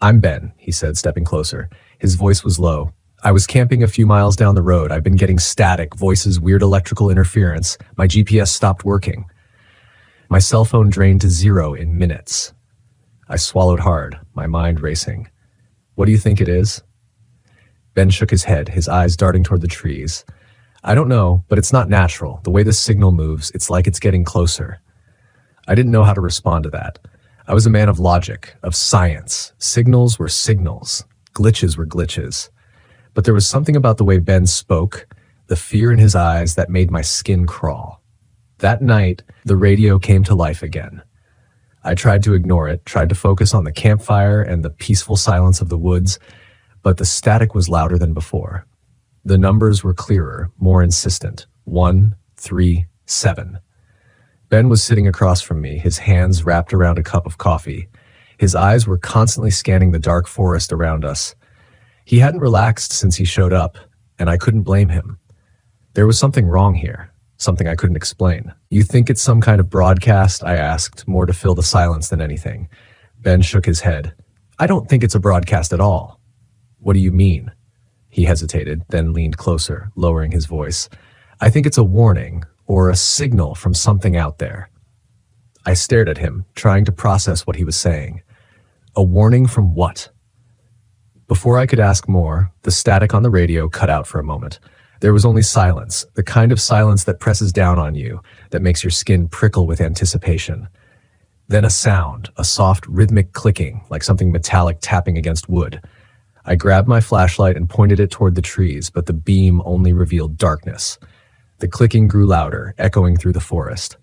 "I'm Ben," he said, stepping closer. His voice was low. "I was camping a few miles down the road. I've been getting static, voices, weird electrical interference. My GPS stopped working. My cell phone drained to 0 in minutes." I swallowed hard, my mind racing. "What do you think it is?" Ben shook his head, his eyes darting toward the trees. "I don't know, but it's not natural. The way the signal moves, it's like it's getting closer." I didn't know how to respond to that. I was a man of logic, of science. Signals were signals. Glitches were glitches. But there was something about the way Ben spoke, the fear in his eyes, that made my skin crawl. That night, the radio came to life again. I tried to ignore it, tried to focus on the campfire and the peaceful silence of the woods, but the static was louder than before. The numbers were clearer, more insistent. 1, 3, 7. Ben was sitting across from me, his hands wrapped around a cup of coffee. His eyes were constantly scanning the dark forest around us. He hadn't relaxed since he showed up, and I couldn't blame him. There was something wrong here, something I couldn't explain. "You think it's some kind of broadcast?" I asked, more to fill the silence than anything. Ben shook his head. "I don't think it's a broadcast at all." "What do you mean?" He hesitated, then leaned closer, lowering his voice. "I think it's a warning, or a signal from something out there." I stared at him, trying to process what he was saying. A warning from what? Before I could ask more, the static on the radio cut out for a moment. There was only silence, the kind of silence that presses down on you, that makes your skin prickle with anticipation. Then a sound, a soft, rhythmic clicking, like something metallic tapping against wood. I grabbed my flashlight and pointed it toward the trees, but the beam only revealed darkness. The clicking grew louder, echoing through the forest.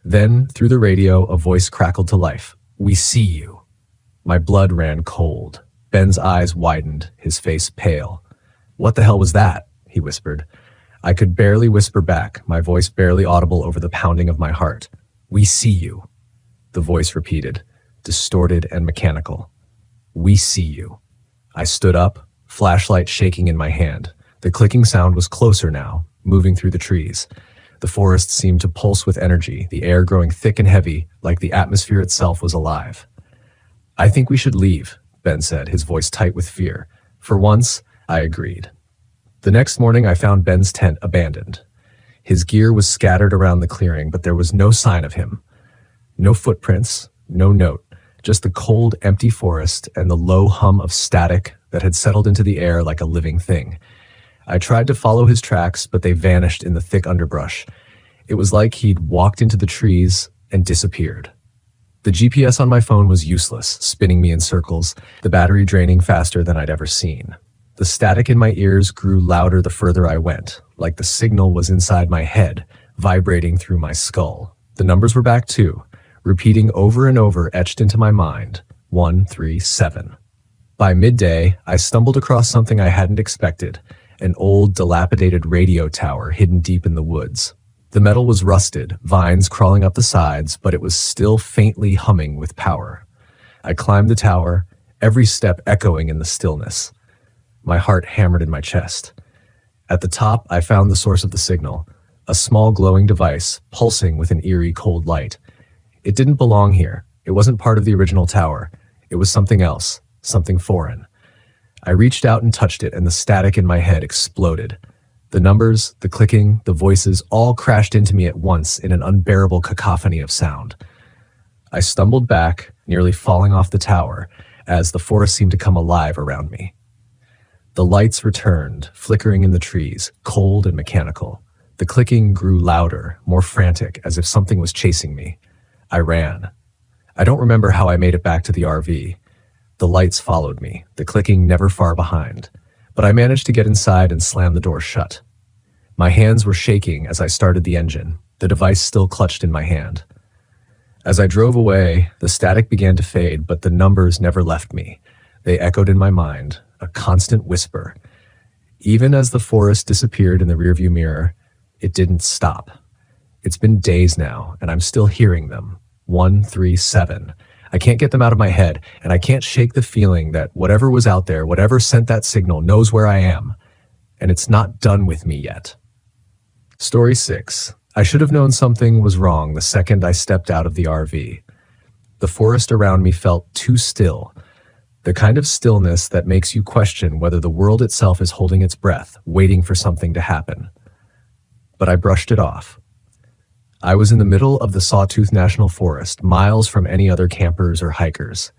Then, through the radio, a voice crackled to life. "We see you." My blood ran cold. Ben's eyes widened, his face pale. "What the hell was that?" he whispered. I could barely whisper back, my voice barely audible over the pounding of my heart. "We see you," the voice repeated, distorted and mechanical. "We see you." I stood up, flashlight shaking in my hand. The clicking sound was closer now, moving through the trees. The forest seemed to pulse with energy, the air growing thick and heavy, like the atmosphere itself was alive. "I think we should leave," Ben said, his voice tight with fear. For once, I agreed. The next morning, I found Ben's tent abandoned. His gear was scattered around the clearing, but there was no sign of him. No footprints, no note, just the cold, empty forest and the low hum of static that had settled into the air like a living thing. I tried to follow his tracks, but they vanished in the thick underbrush. It was like he'd walked into the trees and disappeared. The GPS on my phone was useless, spinning me in circles, the battery draining faster than I'd ever seen. The static in my ears grew louder the further I went, like the signal was inside my head, vibrating through my skull. The numbers were back too, repeating over and over, etched into my mind. 137. By midday, I stumbled across something I hadn't expected, an old, dilapidated radio tower hidden deep in the woods. The metal was rusted, vines crawling up the sides, but it was still faintly humming with power. I climbed the tower, every step echoing in the stillness. My heart hammered in my chest. At the top, I found the source of the signal, a small glowing device, pulsing with an eerie cold light. It didn't belong here. It wasn't part of the original tower. It was something else, something foreign. I reached out and touched it, and the static in my head exploded. The numbers, the clicking, the voices all crashed into me at once in an unbearable cacophony of sound. I stumbled back, nearly falling off the tower, as the forest seemed to come alive around me. The lights returned, flickering in the trees, cold and mechanical. The clicking grew louder, more frantic, as if something was chasing me. I ran. I don't remember how I made it back to the RV. The lights followed me, the clicking never far behind. But I managed to get inside and slam the door shut. My hands were shaking as I started the engine, the device still clutched in my hand. As I drove away, the static began to fade, but the numbers never left me. They echoed in my mind, a constant whisper. Even as the forest disappeared in the rearview mirror, it didn't stop. It's been days now, and I'm still hearing them. 137. I can't get them out of my head, and I can't shake the feeling that whatever was out there, whatever sent that signal, knows where I am. And it's not done with me yet. Story 6. I should have known something was wrong the second I stepped out of the RV. The forest around me felt too still. The kind of stillness that makes you question whether the world itself is holding its breath, waiting for something to happen. But I brushed it off. I was in the middle of the Sawtooth National Forest, miles from any other campers or hikers.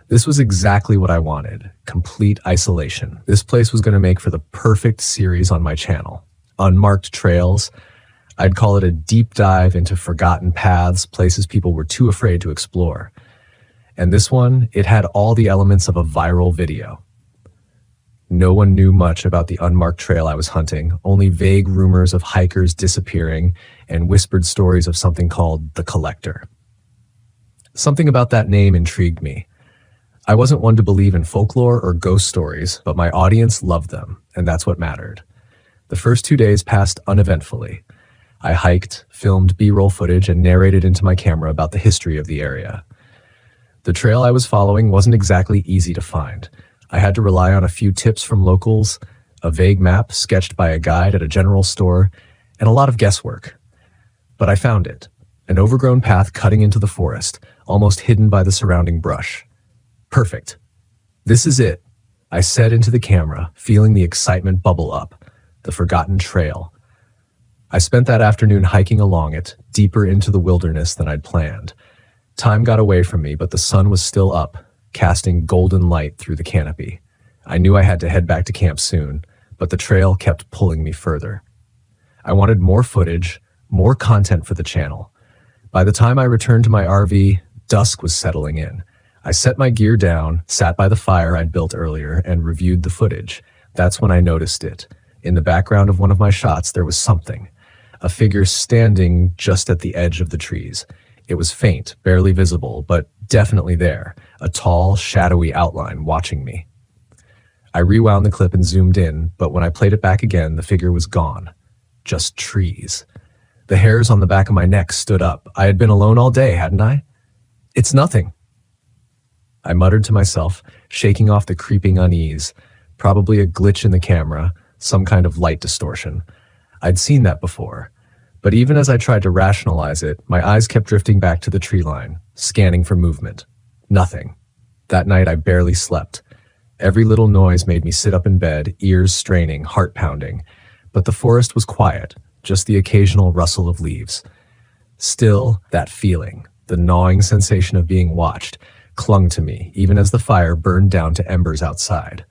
This was exactly what I wanted, complete isolation. This place was going to make for the perfect series on my channel. Unmarked trails. I'd call it a deep dive into forgotten paths, places people were too afraid to explore. And this one, it had all the elements of a viral video. No one knew much about the unmarked trail I was hunting, only vague rumors of hikers disappearing and whispered stories of something called the Collector. Something about that name intrigued me. I wasn't one to believe in folklore or ghost stories, but my audience loved them, and that's what mattered. The first 2 days passed uneventfully. I hiked, filmed B-roll footage, and narrated into my camera about the history of the area. The trail I was following wasn't exactly easy to find. I had to rely on a few tips from locals, a vague map sketched by a guide at a general store, and a lot of guesswork. But I found it, an overgrown path cutting into the forest, almost hidden by the surrounding brush. Perfect. This is it, I said into the camera, feeling the excitement bubble up, the forgotten trail. I spent that afternoon hiking along it, deeper into the wilderness than I'd planned. Time got away from me, but the sun was still up, casting golden light through the canopy. I knew I had to head back to camp soon, but the trail kept pulling me further. I wanted more footage, more content for the channel. By the time I returned to my RV, dusk was settling in. I set my gear down, sat by the fire I'd built earlier, and reviewed the footage. That's when I noticed it. In the background of one of my shots, there was something. A figure standing just at the edge of the trees. It was faint, barely visible, but definitely there. A tall, shadowy outline watching me. I rewound the clip and zoomed in, but when I played it back again, the figure was gone. Just trees. The hairs on the back of my neck stood up. I had been alone all day, hadn't I? It's nothing, I muttered to myself, shaking off the creeping unease. Probably a glitch in the camera, some kind of light distortion. I'd seen that before. But even as I tried to rationalize it, my eyes kept drifting back to the tree line, scanning for movement. Nothing. That night I barely slept. Every little noise made me sit up in bed, ears straining, heart pounding. But the forest was quiet, just the occasional rustle of leaves. Still, that feeling, the gnawing sensation of being watched, clung to me, even as the fire burned down to embers outside.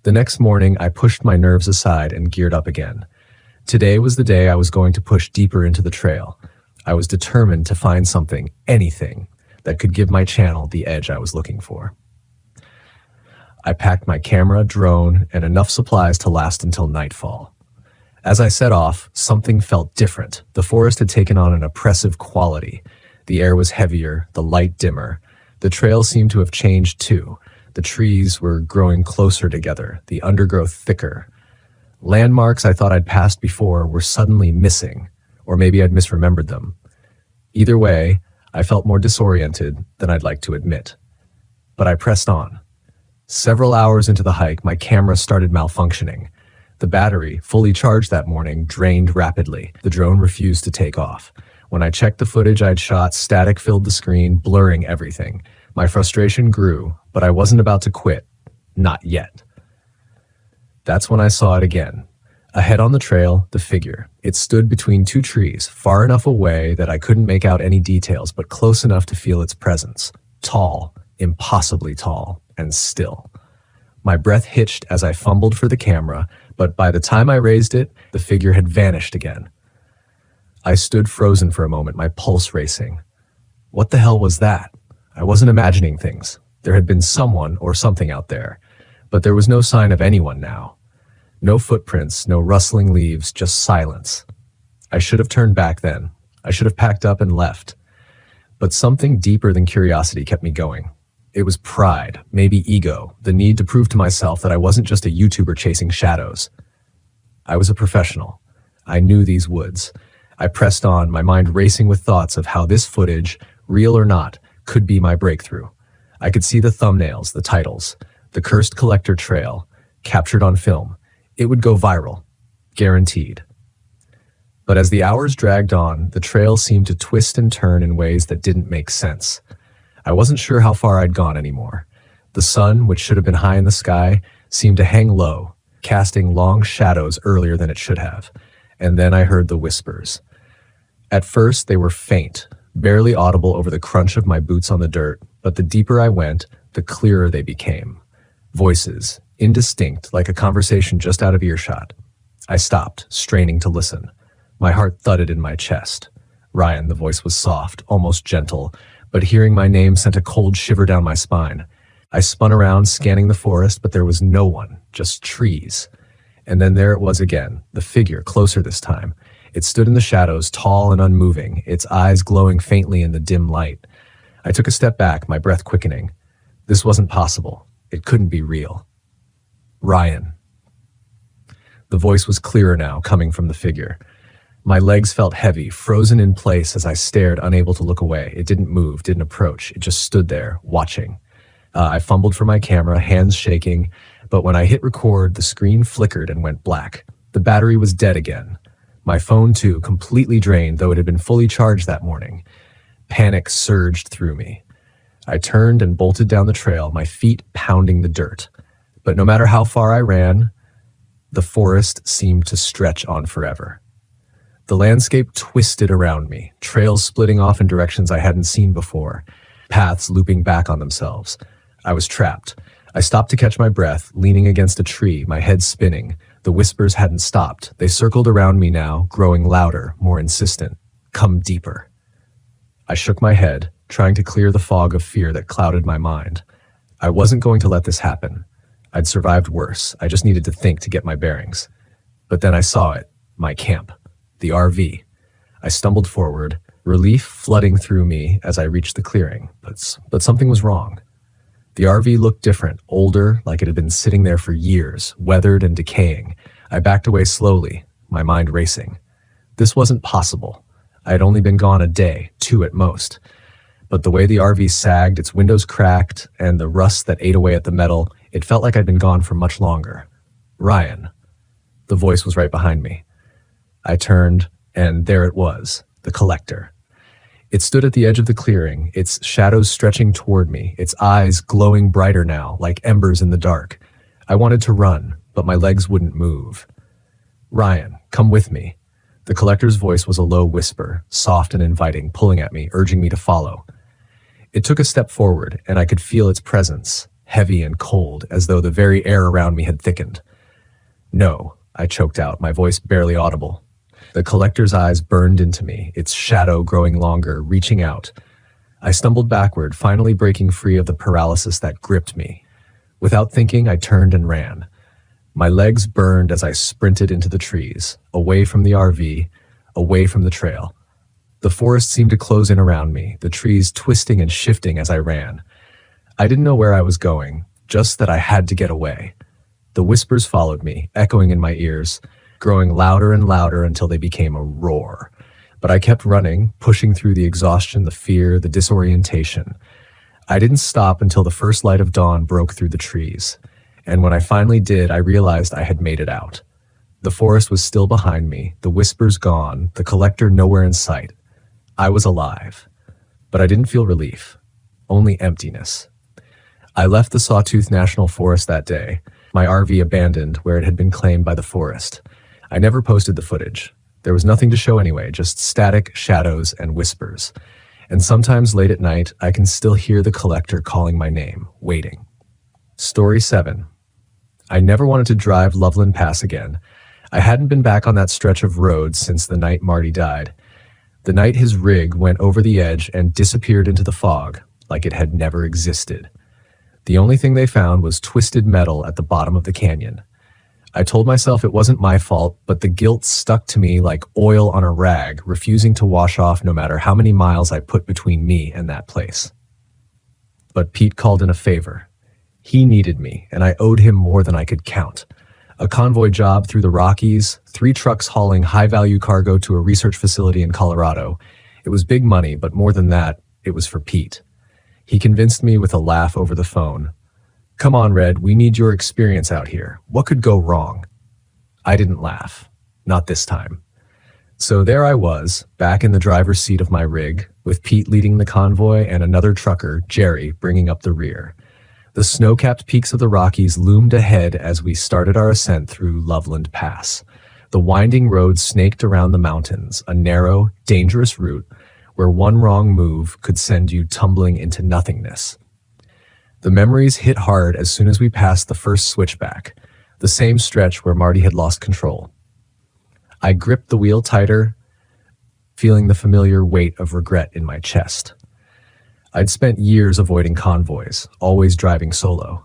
The next morning, I pushed my nerves aside and geared up again. Today was the day I was going to push deeper into the trail. I was determined to find something, anything, that could give my channel the edge I was looking for. I packed my camera, drone, and enough supplies to last until nightfall. As I set off, something felt different. The forest had taken on an oppressive quality. The air was heavier, the light dimmer. The trail seemed to have changed too. The trees were growing closer together, the undergrowth thicker. Landmarks I thought I'd passed before were suddenly missing, or maybe I'd misremembered them. Either way, I felt more disoriented than I'd like to admit. But I pressed on. Several hours into the hike, my camera started malfunctioning. The battery, fully charged that morning, drained rapidly. The drone refused to take off. When I checked the footage I'd shot, static filled the screen, blurring everything. My frustration grew, but I wasn't about to quit. Not yet. That's when I saw it again. Ahead on the trail, the figure. It stood between two trees, far enough away that I couldn't make out any details, but close enough to feel its presence. Tall, impossibly tall, and still. My breath hitched as I fumbled for the camera, but by the time I raised it, the figure had vanished again. I stood frozen for a moment, my pulse racing. What the hell was that? I wasn't imagining things. There had been someone or something out there, but there was no sign of anyone now. No footprints, no rustling leaves, just silence. I should have turned back then. I should have packed up and left. But something deeper than curiosity kept me going. It was pride, maybe ego, the need to prove to myself that I wasn't just a YouTuber chasing shadows. I was a professional. I knew these woods. I pressed on, my mind racing with thoughts of how this footage, real or not, could be my breakthrough. I could see the thumbnails, the titles, the Cursed Collector Trail, captured on film. It would go viral, guaranteed. But as the hours dragged on, the trail seemed to twist and turn in ways that didn't make sense. I wasn't sure how far I'd gone anymore. The sun, which should have been high in the sky, seemed to hang low, casting long shadows earlier than it should have. And then I heard the whispers. At first, they were faint, barely audible over the crunch of my boots on the dirt, but the deeper I went, the clearer they became. Voices, indistinct, like a conversation just out of earshot. I stopped, straining to listen. My heart thudded in my chest. Ryan, the voice was soft, almost gentle, but hearing my name sent a cold shiver down my spine. I spun around, scanning the forest, but there was no one, just trees. And then there it was again, the figure, closer this time. It stood in the shadows, tall and unmoving, its eyes glowing faintly in the dim light. I took a step back, my breath quickening. This wasn't possible. It couldn't be real. Ryan. The voice was clearer now, coming from the figure. My legs felt heavy, frozen in place as I stared, unable to look away. It didn't move, didn't approach. It just stood there, watching. I fumbled for my camera, hands shaking, but when I hit record, the screen flickered and went black. The battery was dead again. My phone, too, completely drained, though it had been fully charged that morning. Panic surged through me. I turned and bolted down the trail, my feet pounding the dirt. But no matter how far I ran, the forest seemed to stretch on forever. The landscape twisted around me, trails splitting off in directions I hadn't seen before, paths looping back on themselves. I was trapped. I stopped to catch my breath, leaning against a tree, my head spinning. The whispers hadn't stopped. They circled around me now, growing louder, more insistent. Come deeper. I shook my head, trying to clear the fog of fear that clouded my mind. I wasn't going to let this happen. I'd survived worse. I just needed to think to get my bearings. But then I saw it, my camp, the RV. I stumbled forward, relief flooding through me as I reached the clearing. But something was wrong. The RV looked different, older, like it had been sitting there for years, weathered and decaying. I backed away slowly, my mind racing. This wasn't possible. I had only been gone a day, 2 at most. But the way the RV sagged, its windows cracked, and the rust that ate away at the metal, it felt like I'd been gone for much longer. Ryan. The voice was right behind me. I turned, and there it was, the collector. It stood at the edge of the clearing, its shadows stretching toward me, its eyes glowing brighter now, like embers in the dark. I wanted to run, but my legs wouldn't move. Ryan, come with me. The collector's voice was a low whisper, soft and inviting, pulling at me, urging me to follow. It took a step forward, and I could feel its presence, heavy and cold, as though the very air around me had thickened. No, I choked out, my voice barely audible. The collector's eyes burned into me, its shadow growing longer, reaching out. I stumbled backward, finally breaking free of the paralysis that gripped me. Without thinking, I turned and ran. My legs burned as I sprinted into the trees, away from the RV, away from the trail. The forest seemed to close in around me, the trees twisting and shifting as I ran. I didn't know where I was going, just that I had to get away. The whispers followed me, echoing in my ears, growing louder and louder until they became a roar. But I kept running, pushing through the exhaustion, the fear, the disorientation. I didn't stop until the first light of dawn broke through the trees. And when I finally did, I realized I had made it out. The forest was still behind me, the whispers gone, the collector nowhere in sight. I was alive. But I didn't feel relief, only emptiness. I left the Sawtooth National Forest that day, my RV abandoned where it had been claimed by the forest. I never posted the footage. There was nothing to show anyway, just static shadows and whispers. And sometimes late at night, I can still hear the collector calling my name, waiting. Story 7. I never wanted to drive Loveland Pass again. I hadn't been back on that stretch of road since the night Marty died. The night his rig went over the edge and disappeared into the fog, like it had never existed. The only thing they found was twisted metal at the bottom of the canyon. I told myself it wasn't my fault, but the guilt stuck to me like oil on a rag, refusing to wash off no matter how many miles I put between me and that place. But Pete called in a favor. He needed me, and I owed him more than I could count. A convoy job through the Rockies, 3 trucks hauling high-value cargo to a research facility in Colorado. It was big money, but more than that, it was for Pete. He convinced me with a laugh over the phone. Come on, Red, we need your experience out here. What could go wrong? I didn't laugh. Not this time. So there I was, back in the driver's seat of my rig, with Pete leading the convoy and another trucker, Jerry, bringing up the rear. The snow-capped peaks of the Rockies loomed ahead as we started our ascent through Loveland Pass. The winding road snaked around the mountains, a narrow, dangerous route where one wrong move could send you tumbling into nothingness. The memories hit hard as soon as we passed the first switchback, the same stretch where Marty had lost control. I gripped the wheel tighter, feeling the familiar weight of regret in my chest. I'd spent years avoiding convoys, always driving solo.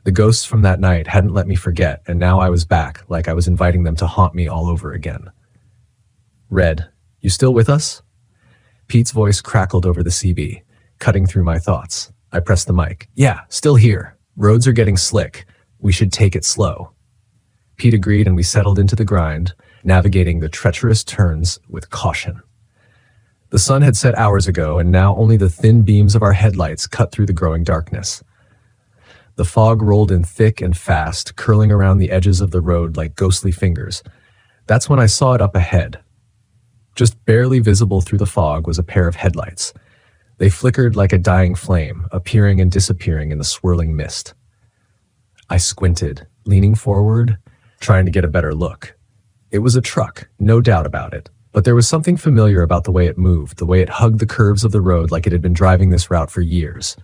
The ghosts from that night hadn't let me forget, and now I was back, like I was inviting them to haunt me all over again. Red, you still with us? Pete's voice crackled over the CB, cutting through my thoughts. I pressed the mic. Yeah, still here. Roads are getting slick. We should take it slow. Pete agreed, and we settled into the grind, navigating the treacherous turns with caution. The sun had set hours ago, and now only the thin beams of our headlights cut through the growing darkness. The fog rolled in thick and fast, curling around the edges of the road like ghostly fingers. That's when I saw it up ahead. Just barely visible through the fog was a pair of headlights. They flickered like a dying flame, appearing and disappearing in the swirling mist. I squinted, leaning forward, trying to get a better look. It was a truck, no doubt about it, but there was something familiar about the way it moved, the way it hugged the curves of the road like it had been driving this route for years.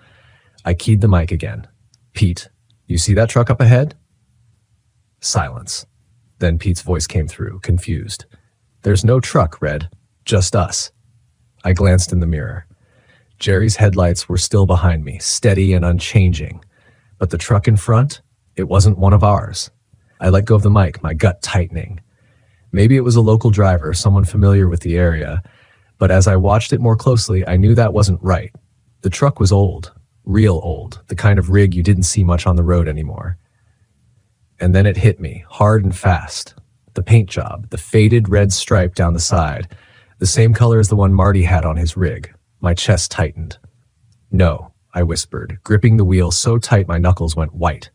I keyed the mic again. Pete, You see that truck up ahead? Silence. Then Pete's voice came through, confused. There's no truck, Red. Just us. I glanced in the mirror. Jerry's headlights were still behind me, steady and unchanging. But the truck in front, it wasn't one of ours. I let go of the mic, my gut tightening. Maybe it was a local driver, someone familiar with the area, but as I watched it more closely, I knew that wasn't right. The truck was old, real old, the kind of rig you didn't see much on the road anymore. And then it hit me, hard and fast. The paint job, the faded red stripe down the side, the same color as the one Marty had on his rig. My chest tightened. No, I whispered, gripping the wheel so tight my knuckles went white.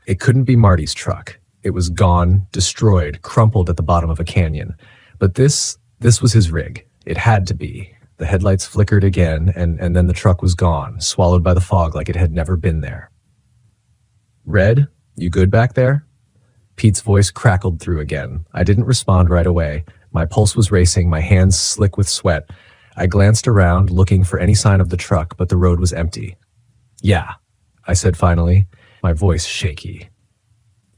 It couldn't be Marty's truck. It was gone, destroyed, crumpled at the bottom of a canyon. But this was his rig. It had to be. The headlights flickered again, and then the truck was gone, swallowed by the fog like it had never been there. Red, you good back there? Pete's voice crackled through again. I didn't respond right away. My pulse was racing, my hands slick with sweat. I glanced around, looking for any sign of the truck, but the road was empty. Yeah, I said finally, my voice shaky.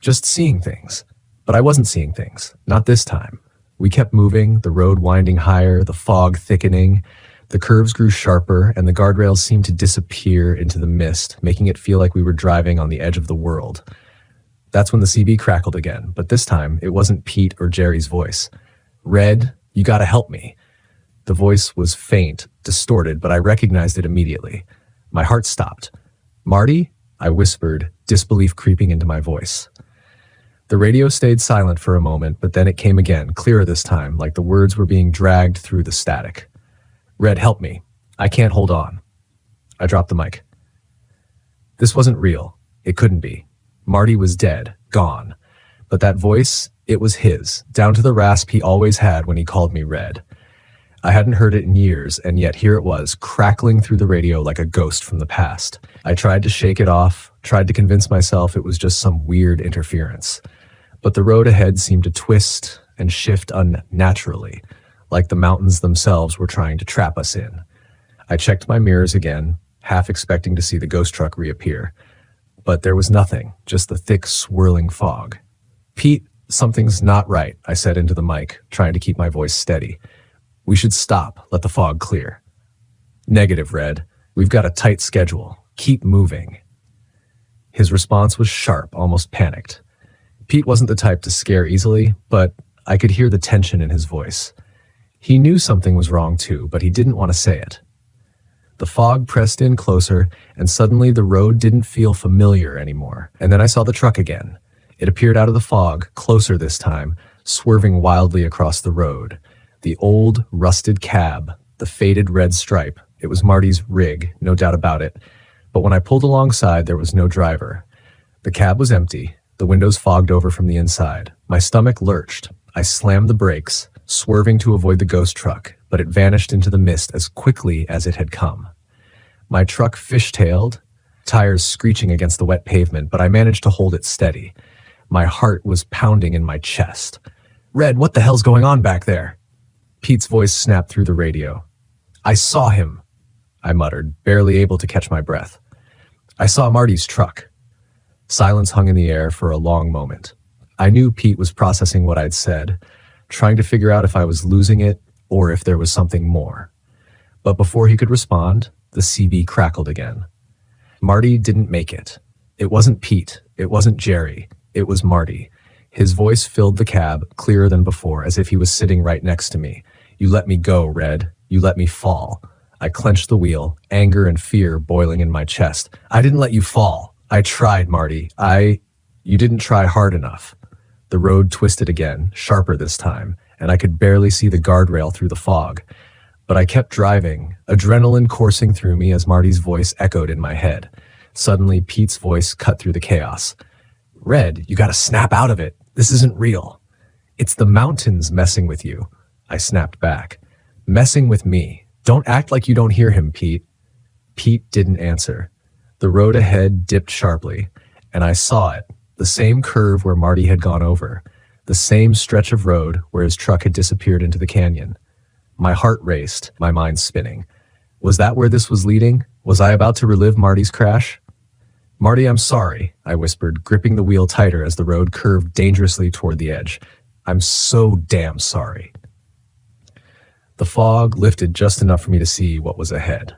Just seeing things. But I wasn't seeing things. Not this time. We kept moving, the road winding higher, the fog thickening. The curves grew sharper, and the guardrails seemed to disappear into the mist, making it feel like we were driving on the edge of the world. That's when the CB crackled again, but this time it wasn't Pete or Jerry's voice. Red, you gotta help me. The voice was faint, distorted, but I recognized it immediately. My heart stopped. Marty? I whispered, disbelief creeping into my voice. The radio stayed silent for a moment, but then it came again, clearer this time, like the words were being dragged through the static. Red, help me. I can't hold on. I dropped the mic. This wasn't real. It couldn't be. Marty was dead, gone. But that voice, it was his, down to the rasp he always had when he called me Red. I hadn't heard it in years, and yet here it was, crackling through the radio like a ghost from the past. I tried to shake it off, tried to convince myself it was just some weird interference. But the road ahead seemed to twist and shift unnaturally, like the mountains themselves were trying to trap us in. I checked my mirrors again, half expecting to see the ghost truck reappear. But there was nothing, just the thick, swirling fog. Pete, something's not right, I said into the mic, trying to keep my voice steady. We should stop, let the fog clear. Negative, Red. We've got a tight schedule. Keep moving. His response was sharp, almost panicked. Pete wasn't the type to scare easily, but I could hear the tension in his voice. He knew something was wrong too, but he didn't want to say it. The fog pressed in closer, and suddenly the road didn't feel familiar anymore. And then I saw the truck again. It appeared out of the fog, closer this time, swerving wildly across the road. The old, rusted cab, the faded red stripe. It was Marty's rig, no doubt about it. But when I pulled alongside, there was no driver. The cab was empty, the windows fogged over from the inside. My stomach lurched. I slammed the brakes, swerving to avoid the ghost truck, but it vanished into the mist as quickly as it had come. My truck fishtailed, tires screeching against the wet pavement, but I managed to hold it steady. My heart was pounding in my chest. Red, what the hell's going on back there? Pete's voice snapped through the radio. I saw him, I muttered, barely able to catch my breath. I saw Marty's truck. Silence hung in the air for a long moment. I knew Pete was processing what I'd said, trying to figure out if I was losing it or if there was something more. But before he could respond, the CB crackled again. Marty didn't make it. It wasn't Pete. It wasn't Jerry. It was Marty. His voice filled the cab, clearer than before, as if he was sitting right next to me. You let me go, Red. You let me fall. I clenched the wheel, anger and fear boiling in my chest. I didn't let you fall. I tried, Marty. You didn't try hard enough. The road twisted again, sharper this time, and I could barely see the guardrail through the fog. But I kept driving, adrenaline coursing through me as Marty's voice echoed in my head. Suddenly, Pete's voice cut through the chaos. Red, you gotta snap out of it. This isn't real. It's the mountains messing with you. I snapped back. Messing with me. Don't act like you don't hear him, Pete. Pete didn't answer. The road ahead dipped sharply, and I saw it, the same curve where Marty had gone over, the same stretch of road where his truck had disappeared into the canyon. My heart raced, my mind spinning. Was that where this was leading? Was I about to relive Marty's crash? Marty, I'm sorry, I whispered, gripping the wheel tighter as the road curved dangerously toward the edge. I'm so damn sorry. The fog lifted just enough for me to see what was ahead.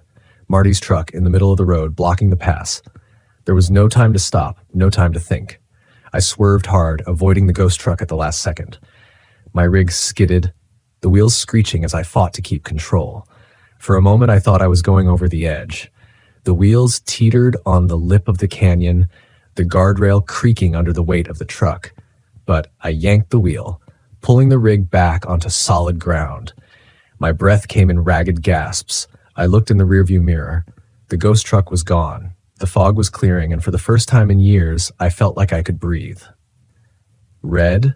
Marty's truck in the middle of the road, blocking the pass. There was no time to stop, no time to think. I swerved hard, avoiding the ghost truck at the last second. My rig skidded, the wheels screeching as I fought to keep control. For a moment, I thought I was going over the edge. The wheels teetered on the lip of the canyon, the guardrail creaking under the weight of the truck. But I yanked the wheel, pulling the rig back onto solid ground. My breath came in ragged gasps. I looked in the rearview mirror. The ghost truck was gone. The fog was clearing, and for the first time in years, I felt like I could breathe. Red?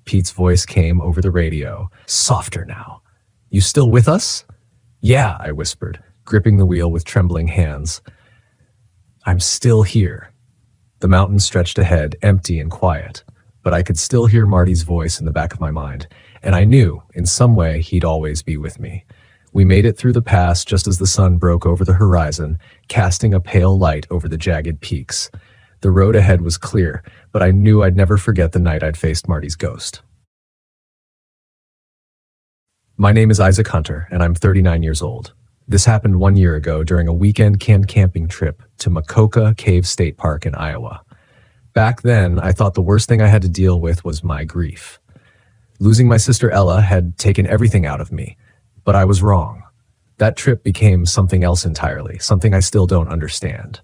Pete's voice came over the radio. Softer now. You still with us? Yeah, I whispered, gripping the wheel with trembling hands. I'm still here. The mountain stretched ahead, empty and quiet, but I could still hear Marty's voice in the back of my mind, and I knew, in some way, he'd always be with me. We made it through the pass just as the sun broke over the horizon, casting a pale light over the jagged peaks. The road ahead was clear, but I knew I'd never forget the night I'd faced Marty's ghost. My name is Isaac Hunter, and I'm 39 years old. This happened 1 year ago during a weekend camping trip to Dakota Cave State Park in Iowa. Back then, I thought the worst thing I had to deal with was my grief. Losing my sister Ella had taken everything out of me. But I was wrong. That trip became something else entirely, something I still don't understand.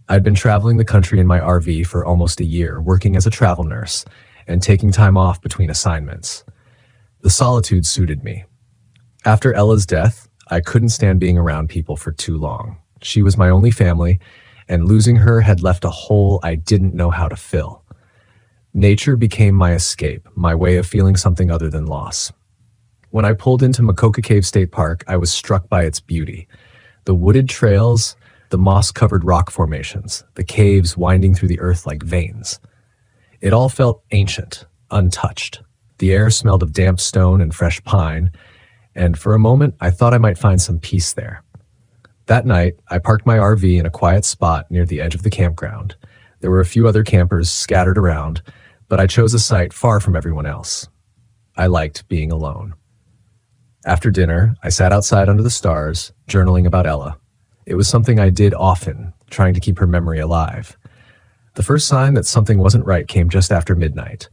I'd been traveling the country in my RV for almost a year, working as a travel nurse, and taking time off between assignments. The solitude suited me. After Ella's death, I couldn't stand being around people for too long. She was my only family, and losing her had left a hole I didn't know how to fill. Nature became my escape, my way of feeling something other than loss. When I pulled into Dakota Cave State Park, I was struck by its beauty. The wooded trails, the moss-covered rock formations, the caves winding through the earth like veins. It all felt ancient, untouched. The air smelled of damp stone and fresh pine, and for a moment, I thought I might find some peace there. That night, I parked my RV in a quiet spot near the edge of the campground. There were a few other campers scattered around, but I chose a site far from everyone else. I liked being alone. After dinner, I sat outside under the stars, journaling about Ella. It was something I did often, trying to keep her memory alive. The first sign that something wasn't right came just after midnight.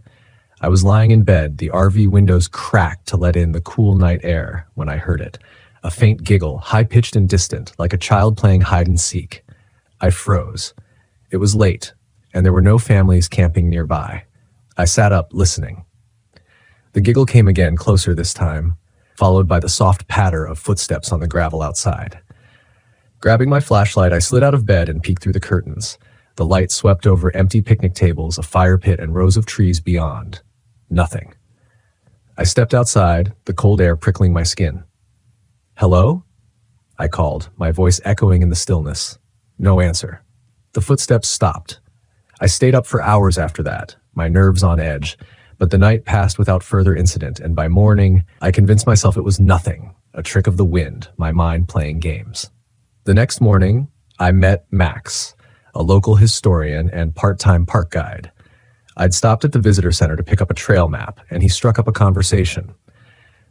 I was lying in bed, the RV windows cracked to let in the cool night air, when I heard it. A faint giggle, high-pitched and distant, like a child playing hide-and-seek. I froze. It was late, and there were no families camping nearby. I sat up, listening. The giggle came again, closer this time, followed by the soft patter of footsteps on the gravel outside. Grabbing my flashlight, I slid out of bed and peeked through the curtains. The light swept over empty picnic tables, a fire pit, and rows of trees beyond. Nothing. I stepped outside, the cold air prickling my skin. "Hello?" I called, my voice echoing in the stillness. No answer. The footsteps stopped. I stayed up for hours after that, my nerves on edge, but the night passed without further incident, and by morning, I convinced myself it was nothing, a trick of the wind, my mind playing games. The next morning, I met Max, a local historian and part-time park guide. I'd stopped at the visitor center to pick up a trail map, and he struck up a conversation.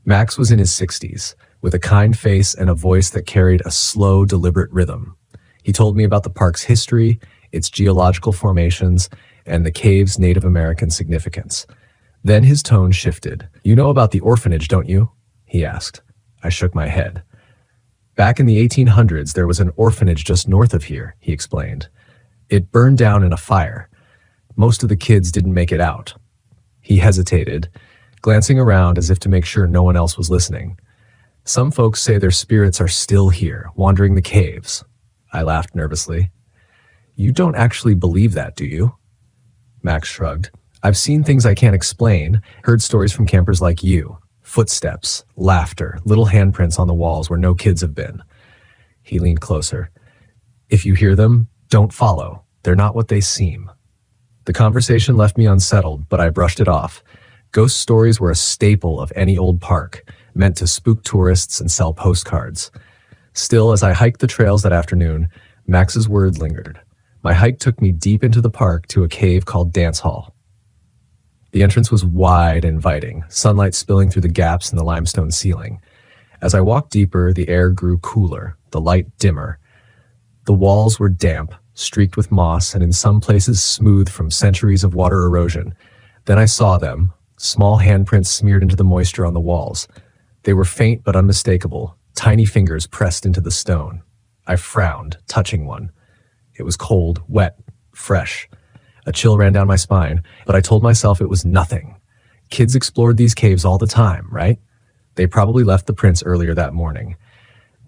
Max was in his 60s, with a kind face and a voice that carried a slow, deliberate rhythm. He told me about the park's history, its geological formations, and the cave's Native American significance. Then his tone shifted. "You know about the orphanage, don't you?" he asked. I shook my head. "Back in the 1800s, there was an orphanage just north of here," he explained. "It burned down in a fire. Most of the kids didn't make it out." He hesitated, glancing around as if to make sure no one else was listening. "Some folks say their spirits are still here, wandering the caves." I laughed nervously. "You don't actually believe that, do you?" Max shrugged. "I've seen things I can't explain, heard stories from campers like you. Footsteps, laughter, little handprints on the walls where no kids have been." He leaned closer. "If you hear them, don't follow. They're not what they seem." The conversation left me unsettled, but I brushed it off. Ghost stories were a staple of any old park, meant to spook tourists and sell postcards. Still, as I hiked the trails that afternoon, Max's word lingered. My hike took me deep into the park to a cave called Dance Hall. The entrance was wide and inviting, sunlight spilling through the gaps in the limestone ceiling. As I walked deeper, the air grew cooler, the light dimmer. The walls were damp, streaked with moss, and in some places smooth from centuries of water erosion. Then I saw them, small handprints smeared into the moisture on the walls. They were faint but unmistakable, tiny fingers pressed into the stone. I frowned, touching one. It was cold, wet, fresh. A chill ran down my spine, but I told myself it was nothing. Kids explored these caves all the time, right? They probably left the prints earlier that morning.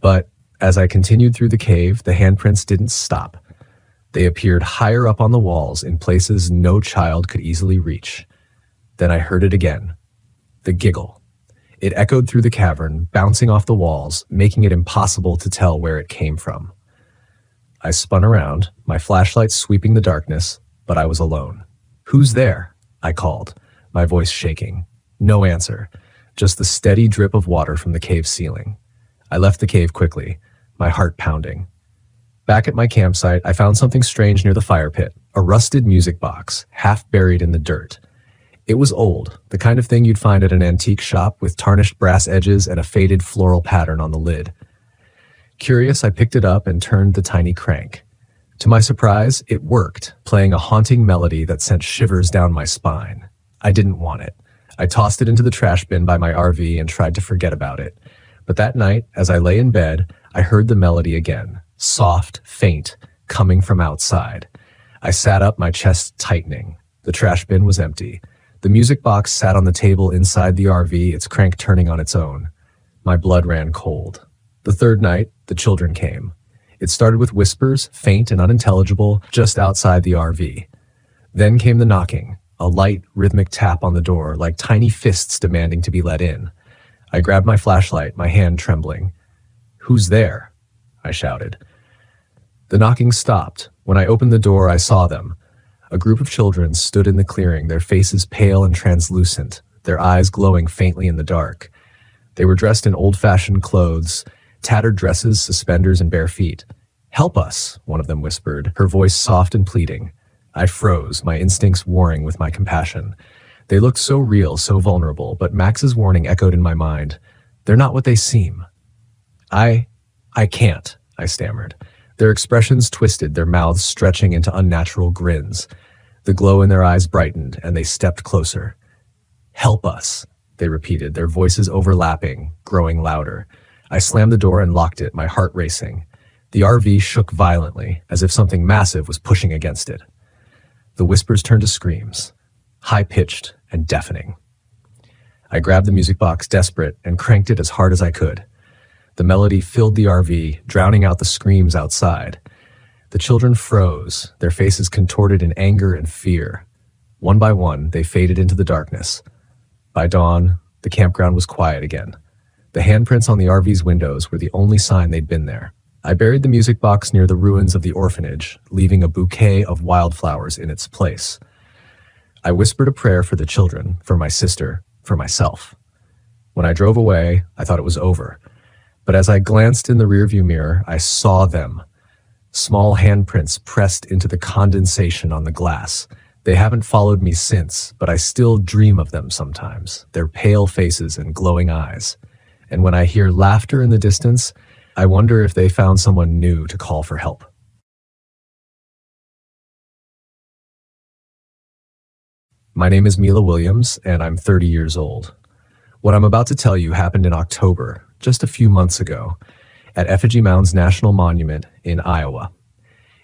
But as I continued through the cave, the handprints didn't stop. They appeared higher up on the walls in places no child could easily reach. Then I heard it again. The giggle. It echoed through the cavern, bouncing off the walls, making it impossible to tell where it came from. I spun around, my flashlight sweeping the darkness, but I was alone. "Who's there?" I called, my voice shaking. No answer, just the steady drip of water from the cave ceiling. I left the cave quickly, my heart pounding. Back at my campsite, I found something strange near the fire pit, a rusted music box, half buried in the dirt. It was old, the kind of thing you'd find at an antique shop with tarnished brass edges and a faded floral pattern on the lid. Curious, I picked it up and turned the tiny crank. To my surprise, it worked, playing a haunting melody that sent shivers down my spine. I didn't want it. I tossed it into the trash bin by my RV and tried to forget about it. But that night, as I lay in bed, I heard the melody again, soft, faint, coming from outside. I sat up, my chest tightening. The trash bin was empty. The music box sat on the table inside the RV, its crank turning on its own. My blood ran cold. The third night, the children came. It started with whispers, faint and unintelligible, just outside the RV. Then came the knocking, a light, rhythmic tap on the door, like tiny fists demanding to be let in. I grabbed my flashlight, my hand trembling. "Who's there?" I shouted. The knocking stopped. When I opened the door, I saw them. A group of children stood in the clearing, their faces pale and translucent, their eyes glowing faintly in the dark. They were dressed in old-fashioned clothes, tattered dresses, suspenders, and bare feet. "Help us," one of them whispered, her voice soft and pleading. I froze, my instincts warring with my compassion. They looked so real, so vulnerable, but Max's warning echoed in my mind. "They're not what they seem." I can't," I stammered. Their expressions twisted, their mouths stretching into unnatural grins. The glow in their eyes brightened, and they stepped closer. "Help us," they repeated, their voices overlapping, growing louder. I slammed the door and locked it, my heart racing. The RV shook violently, as if something massive was pushing against it. The whispers turned to screams, high-pitched and deafening. I grabbed the music box, desperate, and cranked it as hard as I could. The melody filled the RV, drowning out the screams outside. The children froze, their faces contorted in anger and fear. One by one, they faded into the darkness. By dawn, the campground was quiet again. The handprints on the RV's windows were the only sign they'd been there. I buried the music box near the ruins of the orphanage, leaving a bouquet of wildflowers in its place. I whispered a prayer for the children, for my sister, for myself. When I drove away, I thought it was over. But as I glanced in the rearview mirror, I saw them. Small handprints pressed into the condensation on the glass. They haven't followed me since, but I still dream of them sometimes, their pale faces and glowing eyes. And when I hear laughter in the distance, I wonder if they found someone new to call for help. My name is Mila Williams, and I'm 30 years old. What I'm about to tell you happened in October, just a few months ago, at Effigy Mounds National Monument in Iowa.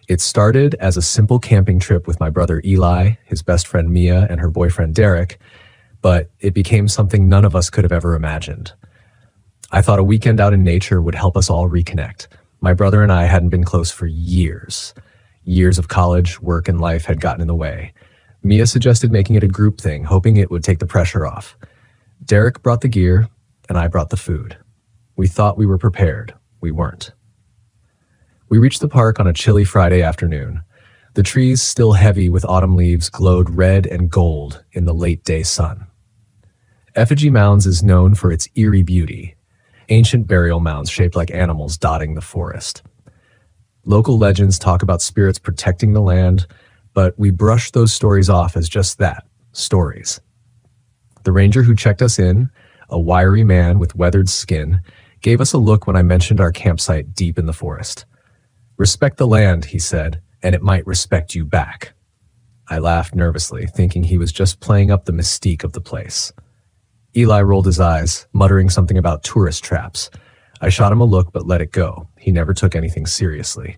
It started as a simple camping trip with my brother Eli, his best friend Mia, and her boyfriend Derek, but it became something none of us could have ever imagined. I thought a weekend out in nature would help us all reconnect. My brother and I hadn't been close for years. Years of college, work, and life had gotten in the way. Mia suggested making it a group thing, hoping it would take the pressure off. Derek brought the gear, and I brought the food. We thought we were prepared. We weren't. We reached the park on a chilly Friday afternoon. The trees, still heavy with autumn leaves, glowed red and gold in the late-day sun. Effigy Mounds is known for its eerie beauty, ancient burial mounds shaped like animals dotting the forest. Local legends talk about spirits protecting the land, but we brush those stories off as just that, stories. The ranger who checked us in, a wiry man with weathered skin, gave us a look when I mentioned our campsite deep in the forest. "Respect the land," he said, "and it might respect you back." I laughed nervously, thinking he was just playing up the mystique of the place. Eli rolled his eyes, muttering something about tourist traps. I shot him a look but let it go. He never took anything seriously.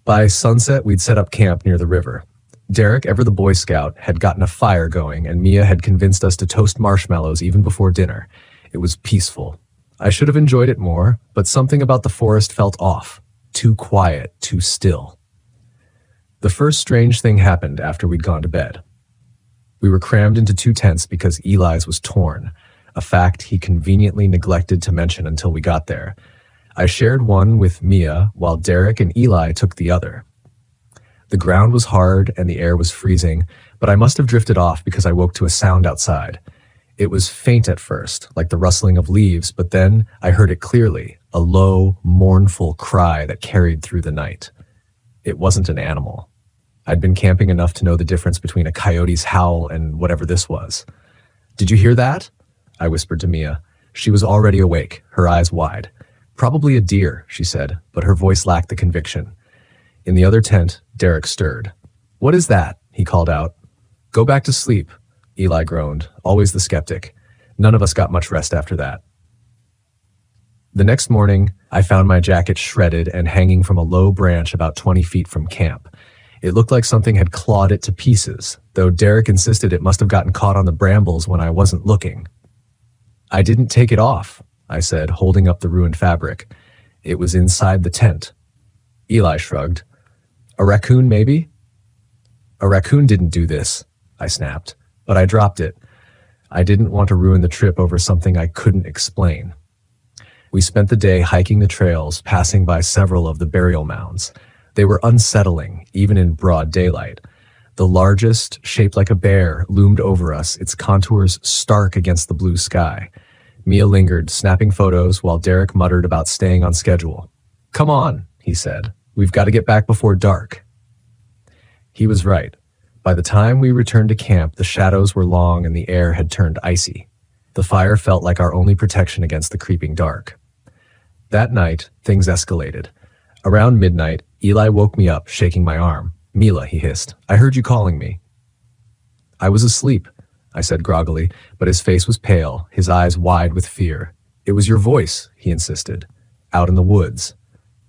By sunset, we'd set up camp near the river. Derek, ever the Boy Scout, had gotten a fire going, and Mia had convinced us to toast marshmallows even before dinner. It was peaceful. I should have enjoyed it more, but something about the forest felt off. Too quiet, too still. The first strange thing happened after we'd gone to bed. We were crammed into 2 tents because Eli's was torn, a fact he conveniently neglected to mention until we got there. I shared one with Mia, while Derek and Eli took the other. The ground was hard and the air was freezing, but I must have drifted off because I woke to a sound outside. It was faint at first, like the rustling of leaves, but then I heard it clearly, a low, mournful cry that carried through the night. It wasn't an animal. I'd been camping enough to know the difference between a coyote's howl and whatever this was. "Did you hear that?" I whispered to Mia. She was already awake, her eyes wide. "Probably a deer," she said, but her voice lacked the conviction. In the other tent, Derek stirred. "What is that?" he called out. "Go back to sleep," Eli groaned, always the skeptic. None of us got much rest after that. The next morning, I found my jacket shredded and hanging from a low branch about 20 feet from camp. It looked like something had clawed it to pieces, though Derek insisted it must have gotten caught on the brambles when I wasn't looking. "I didn't take it off," I said, holding up the ruined fabric. "It was inside the tent." Eli shrugged. "A raccoon, maybe?" "A raccoon didn't do this," I snapped, but I dropped it. I didn't want to ruin the trip over something I couldn't explain. We spent the day hiking the trails, passing by several of the burial mounds. They were unsettling, even in broad daylight. The largest, shaped like a bear, loomed over us, its contours stark against the blue sky. Mia lingered, snapping photos, while Derek muttered about staying on schedule. "Come on," he said. "We've got to get back before dark." He was right. By the time we returned to camp, the shadows were long and the air had turned icy. The fire felt like our only protection against the creeping dark. That night, things escalated. Around midnight, Eli woke me up, shaking my arm. "Mila," he hissed, "I heard you calling me." "I was asleep," I said groggily, but his face was pale, his eyes wide with fear. "It was your voice," he insisted. "Out in the woods."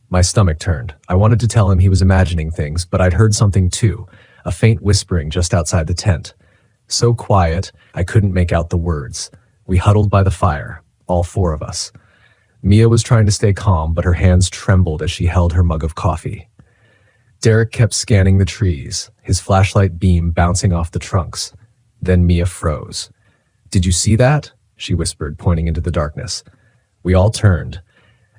My stomach turned. I wanted to tell him he was imagining things, but I'd heard something too, a faint whispering just outside the tent. So quiet, I couldn't make out the words. We huddled by the fire, all 4 of us. Mia was trying to stay calm, but her hands trembled as she held her mug of coffee. Derek kept scanning the trees, his flashlight beam bouncing off the trunks. Then Mia froze. "Did you see that?" she whispered, pointing into the darkness. We all turned.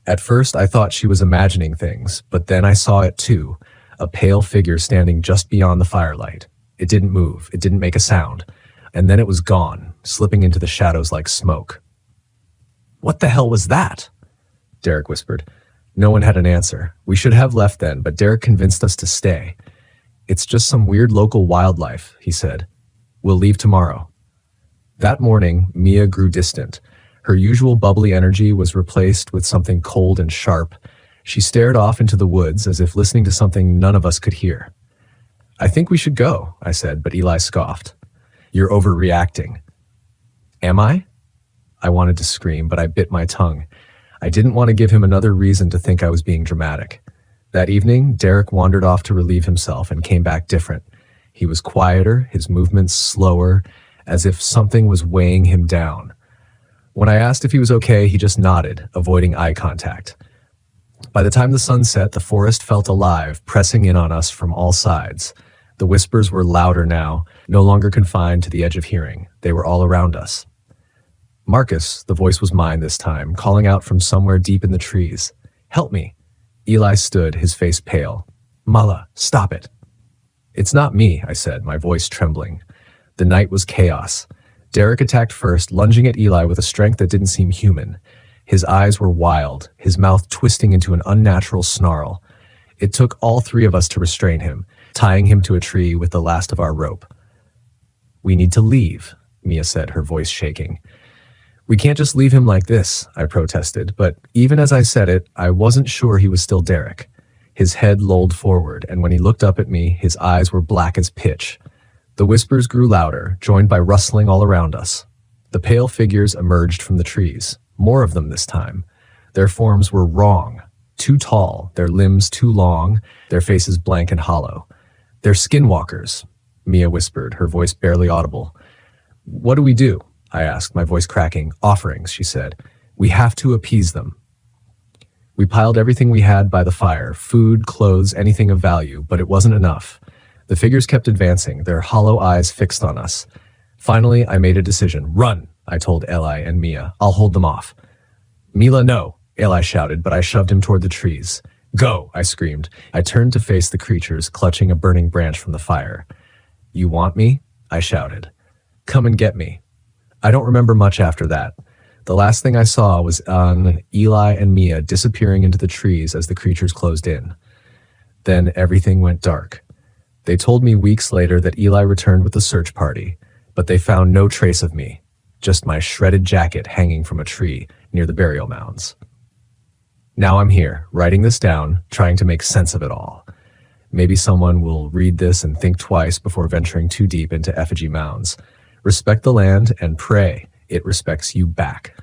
At first, I thought she was imagining things, but then I saw it too, a pale figure standing just beyond the firelight. It didn't move, it didn't make a sound, and then it was gone, slipping into the shadows like smoke. "What the hell was that?" Derek whispered. No one had an answer. We should have left then, but Derek convinced us to stay. "It's just some weird local wildlife," he said. "We'll leave tomorrow." That morning, Mia grew distant. Her usual bubbly energy was replaced with something cold and sharp. She stared off into the woods as if listening to something none of us could hear. "I think we should go," I said, but Eli scoffed. "You're overreacting." "Am I?" I wanted to scream, but I bit my tongue. I didn't want to give him another reason to think I was being dramatic. That evening, Derek wandered off to relieve himself and came back different. He was quieter, his movements slower, as if something was weighing him down. When I asked if he was okay, he just nodded, avoiding eye contact. By the time the sun set, the forest felt alive, pressing in on us from all sides. The whispers were louder now, no longer confined to the edge of hearing. They were all around us. "Marcus," the voice was mine this time, calling out from somewhere deep in the trees. "Help me." Eli stood, his face pale. "Mala, stop it." "It's not me," I said, my voice trembling. The night was chaos. Derek attacked first, lunging at Eli with a strength that didn't seem human. His eyes were wild, his mouth twisting into an unnatural snarl. It took all three of us to restrain him, tying him to a tree with the last of our rope. "We need to leave," Mia said, her voice shaking. "We can't just leave him like this," I protested, but even as I said it, I wasn't sure he was still Derek. His head lolled forward, and when he looked up at me, his eyes were black as pitch. The whispers grew louder, joined by rustling all around us. The pale figures emerged from the trees, more of them this time. Their forms were wrong, too tall, their limbs too long, their faces blank and hollow. "They're skinwalkers," Mia whispered, her voice barely audible. "What do we do?" I asked, my voice cracking. "Offerings," she said. "We have to appease them." We piled everything we had by the fire, food, clothes, anything of value, but it wasn't enough. The figures kept advancing, their hollow eyes fixed on us. Finally, I made a decision. "Run," I told Eli and Mia. "I'll hold them off." "Mila, no," Eli shouted, but I shoved him toward the trees. "Go," I screamed. I turned to face the creatures, clutching a burning branch from the fire. "You want me?" I shouted. "Come and get me." I don't remember much after that. The last thing I saw was Eli and Mia disappearing into the trees as the creatures closed in. Then everything went dark. They told me weeks later that Eli returned with the search party, but they found no trace of me, just my shredded jacket hanging from a tree near the burial mounds. Now I'm here, writing this down, trying to make sense of it all. Maybe someone will read this and think twice before venturing too deep into effigy mounds. Respect the land and pray it respects you back.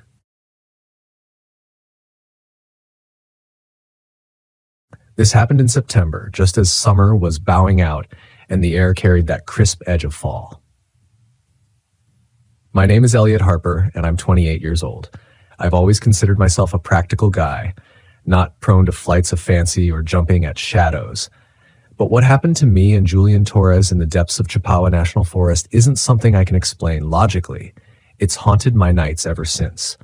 This happened in September, just as summer was bowing out and the air carried that crisp edge of fall. My name is Elliot Harper, and I'm 28 years old. I've always considered myself a practical guy, not prone to flights of fancy or jumping at shadows. But what happened to me and Julian Torres in the depths of Chippewa National Forest isn't something I can explain logically. It's haunted my nights ever since.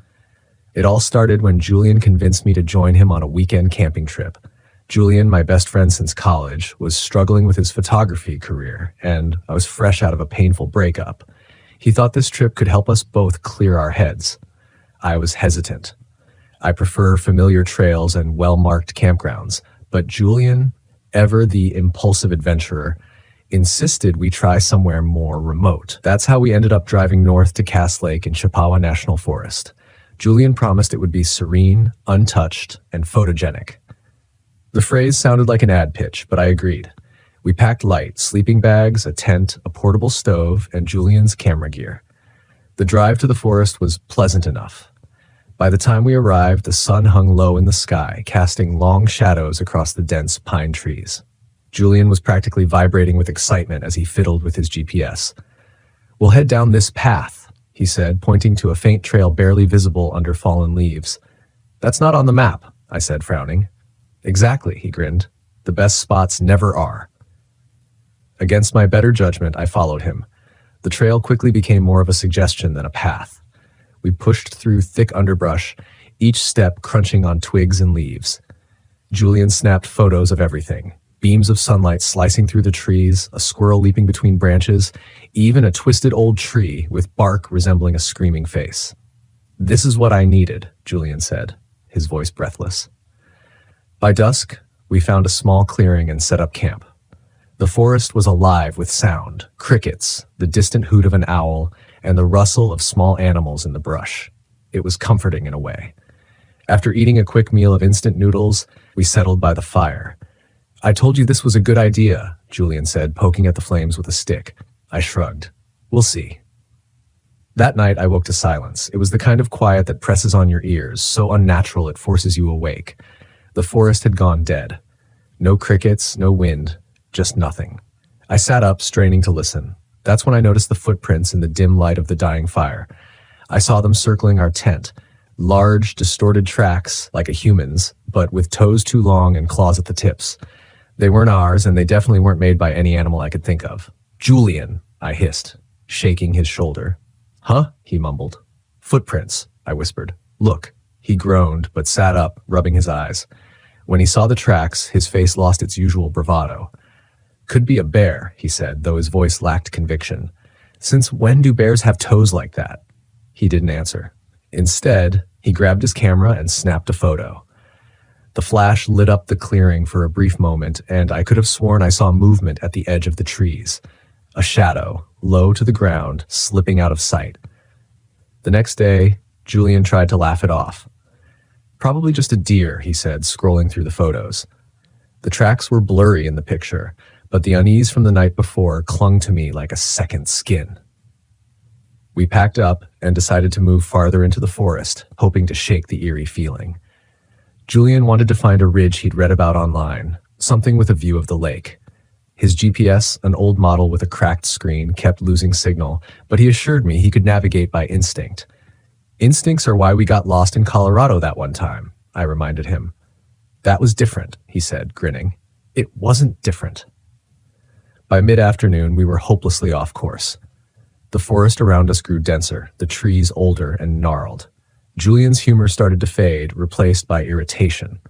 It all started when Julian convinced me to join him on a weekend camping trip. Julian, my best friend since college, was struggling with his photography career, and I was fresh out of a painful breakup. He thought this trip could help us both clear our heads. I was hesitant. I prefer familiar trails and well-marked campgrounds, but Julian, ever the impulsive adventurer, insisted we try somewhere more remote. That's how we ended up driving north to Cass Lake in Chippewa National Forest. Julian promised it would be serene, untouched, and photogenic. The phrase sounded like an ad pitch, but I agreed. We packed light, sleeping bags, a tent, a portable stove, and Julian's camera gear. The drive to the forest was pleasant enough. By the time we arrived, the sun hung low in the sky, casting long shadows across the dense pine trees. Julian was practically vibrating with excitement as he fiddled with his GPS. "We'll head down this path," he said, pointing to a faint trail barely visible under fallen leaves. "That's not on the map," I said, frowning. "Exactly," he grinned. "The best spots never are." Against my better judgment, I followed him. The trail quickly became more of a suggestion than a path. We pushed through thick underbrush, each step crunching on twigs and leaves. Julian snapped photos of everything. Beams of sunlight slicing through the trees, a squirrel leaping between branches, even a twisted old tree with bark resembling a screaming face. "This is what I needed," Julian said, his voice breathless. By dusk, we found a small clearing and set up camp. The forest was alive with sound, crickets, the distant hoot of an owl, and the rustle of small animals in the brush. It was comforting in a way. After eating a quick meal of instant noodles, we settled by the fire. "I told you this was a good idea," Julian said, poking at the flames with a stick. I shrugged. "We'll see." That night, I woke to silence. It was the kind of quiet that presses on your ears, so unnatural it forces you awake. The forest had gone dead. No crickets, no wind, just nothing. I sat up, straining to listen. That's when I noticed the footprints in the dim light of the dying fire. I saw them circling our tent. Large, distorted tracks, like a human's, but with toes too long and claws at the tips. They weren't ours, and they definitely weren't made by any animal I could think of. "Julian," I hissed, shaking his shoulder. "Huh?" he mumbled. "Footprints," I whispered. "Look." He groaned, but sat up, rubbing his eyes. When he saw the tracks, his face lost its usual bravado. "Could be a bear," he said, though his voice lacked conviction. "Since when do bears have toes like that?" He didn't answer. Instead, He grabbed his camera and snapped a photo. The flash lit up the clearing for a brief moment, and I could have sworn I saw movement at the edge of the trees. A shadow, low to the ground, slipping out of sight. The next day, Julian tried to laugh it off. "Probably just a deer," he said, scrolling through the photos. The tracks were blurry in the picture, but the unease from the night before clung to me like a second skin. We packed up and decided to move farther into the forest, hoping to shake the eerie feeling. Julian wanted to find a ridge he'd read about online, something with a view of the lake. His GPS, an old model with a cracked screen, kept losing signal, but he assured me he could navigate by instinct. "Instincts are why we got lost in Colorado that one time," I reminded him. "That was different," he said, grinning. "It wasn't different." By mid-afternoon, we were hopelessly off course. The forest around us grew denser, the trees older and gnarled. Julian's humor started to fade, replaced by irritation.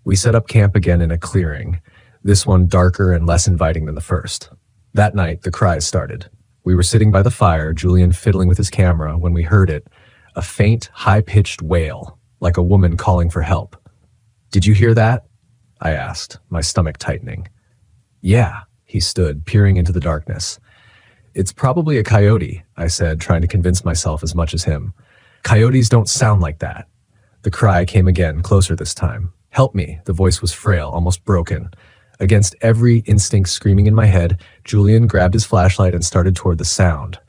We set up camp again in a clearing, this one darker and less inviting than the first. That night, the cries started. We were sitting by the fire, Julian fiddling with his camera, when we heard it, a faint, high-pitched wail, like a woman calling for help. "Did you hear that?" I asked, my stomach tightening. "Yeah," he stood, peering into the darkness. "It's probably a coyote," I said, trying to convince myself as much as him. "Coyotes don't sound like that." The cry came again, closer this time. "Help me." The voice was frail, almost broken. Against every instinct screaming in my head, Julian grabbed his flashlight and started toward the sound.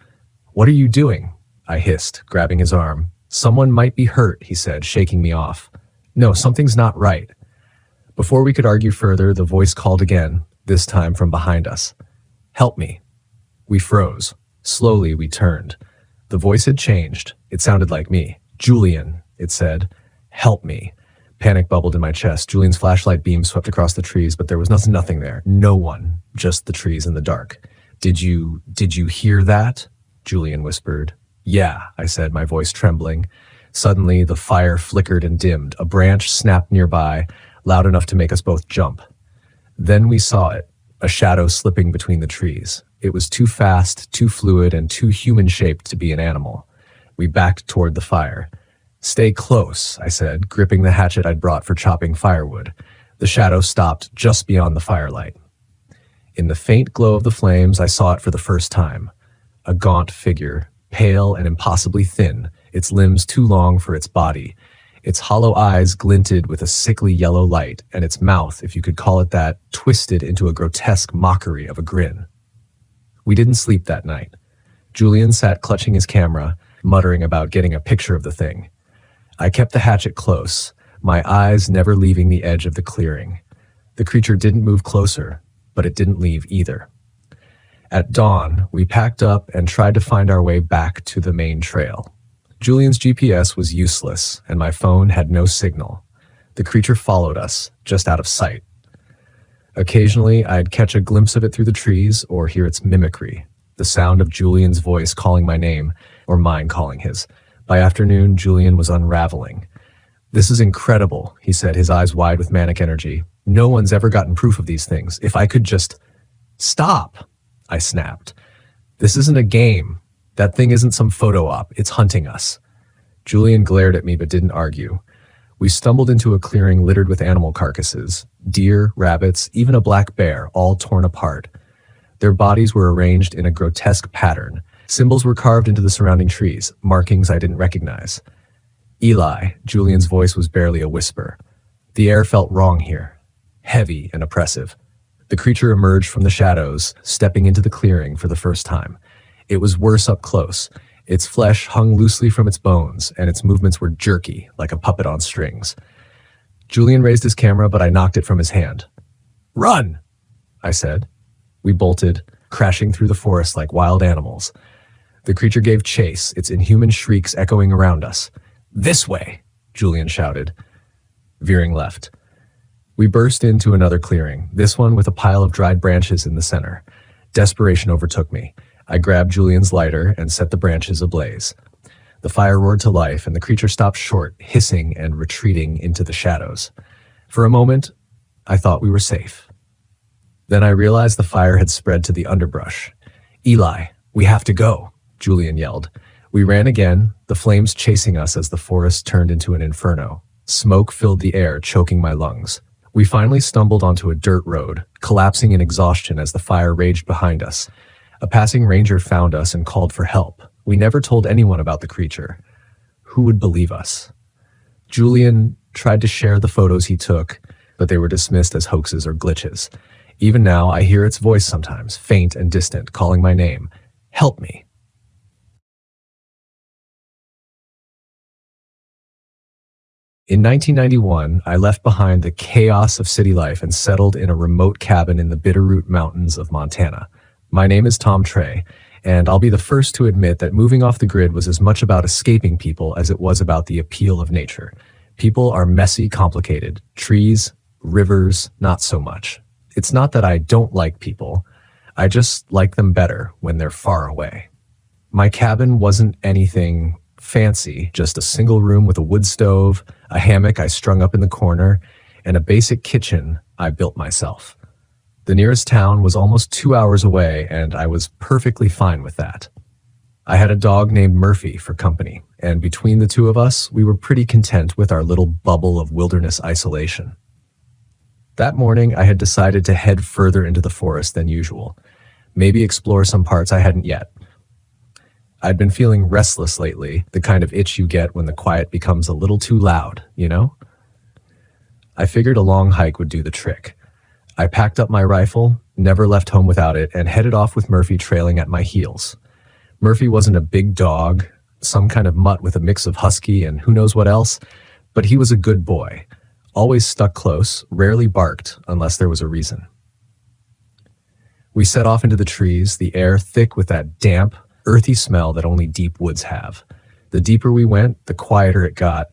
"What are you doing?" I hissed, grabbing his arm. "Someone might be hurt," he said, shaking me off. "No, something's not right." Before we could argue further, the voice called again, this time from behind us. "Help me." We froze. Slowly, we turned. The voice had changed. It sounded like me. "Julian," it said. "Help me." Panic bubbled in my chest. Julian's flashlight beam swept across the trees, but there was nothing there. No one. Just the trees in the dark. Did you hear that?" Julian whispered. "Yeah," I said, my voice trembling. Suddenly, the fire flickered and dimmed. A branch snapped nearby, loud enough to make us both jump. Then we saw it, a shadow slipping between the trees. It was too fast, too fluid, and too human-shaped to be an animal. We backed toward the fire. "Stay close," I said, gripping the hatchet I'd brought for chopping firewood. The shadow stopped just beyond the firelight. In the faint glow of the flames, I saw it for the first time. A gaunt figure, pale and impossibly thin, its limbs too long for its body. Its hollow eyes glinted with a sickly yellow light, and its mouth, if you could call it that, twisted into a grotesque mockery of a grin. We didn't sleep that night. Julian sat clutching his camera, muttering about getting a picture of the thing. I kept the hatchet close, my eyes never leaving the edge of the clearing. The creature didn't move closer, but it didn't leave either. At dawn, we packed up and tried to find our way back to the main trail. Julian's GPS was useless, and my phone had no signal. The creature followed us, just out of sight. Occasionally, I'd catch a glimpse of it through the trees or hear its mimicry, the sound of Julian's voice calling my name, or mine calling his. By afternoon, Julian was unraveling. "This is incredible," he said, his eyes wide with manic energy. "No one's ever gotten proof of these things. If I could just—" "Stop!" I snapped. "This isn't a game. That thing isn't some photo op. It's hunting us." Julian glared at me but didn't argue. We stumbled into a clearing littered with animal carcasses, deer, rabbits, even a black bear, all torn apart. Their bodies were arranged in a grotesque pattern. Symbols were carved into the surrounding trees, markings I didn't recognize. "Eli," Julian's voice was barely a whisper. The air felt wrong here, heavy and oppressive. The creature emerged from the shadows, stepping into the clearing for the first time. It was worse up close. Its flesh hung loosely from its bones, and its movements were jerky, like a puppet on strings. Julian raised his camera, but I knocked it from his hand. "Run!" I said. We bolted, crashing through the forest like wild animals. The creature gave chase, its inhuman shrieks echoing around us. "This way!" Julian shouted, veering left. We burst into another clearing, this one with a pile of dried branches in the center. Desperation overtook me. I grabbed Julian's lighter and set the branches ablaze. The fire roared to life, and the creature stopped short, hissing and retreating into the shadows. For a moment, I thought we were safe. Then I realized the fire had spread to the underbrush. "Eli, we have to go," Julian yelled. We ran again, the flames chasing us as the forest turned into an inferno. Smoke filled the air, choking my lungs. We finally stumbled onto a dirt road, collapsing in exhaustion as the fire raged behind us. A passing ranger found us and called for help. We never told anyone about the creature. Who would believe us? Julian tried to share the photos he took, but they were dismissed as hoaxes or glitches. Even now, I hear its voice sometimes, faint and distant, calling my name. Help me. In 1991, I left behind the chaos of city life and settled in a remote cabin in the Bitterroot Mountains of Montana. My name is Tom Trey, and I'll be the first to admit that moving off the grid was as much about escaping people as it was about the appeal of nature. People are messy, complicated. Trees, rivers, not so much. It's not that I don't like people. I just like them better when they're far away. My cabin wasn't anything fancy, just a single room with a wood stove, a hammock I strung up in the corner, and a basic kitchen I built myself. The nearest town was almost 2 hours away, and I was perfectly fine with that. I had a dog named Murphy for company, and between the two of us, we were pretty content with our little bubble of wilderness isolation. That morning, I had decided to head further into the forest than usual, maybe explore some parts I hadn't yet. I'd been feeling restless lately, the kind of itch you get when the quiet becomes a little too loud, you know? I figured a long hike would do the trick. I packed up my rifle, never left home without it, and headed off with Murphy trailing at my heels. Murphy wasn't a big dog, some kind of mutt with a mix of husky and who knows what else, but he was a good boy. Always stuck close, rarely barked unless there was a reason. We set off into the trees, the air thick with that damp, earthy smell that only deep woods have. The deeper we went, the quieter it got,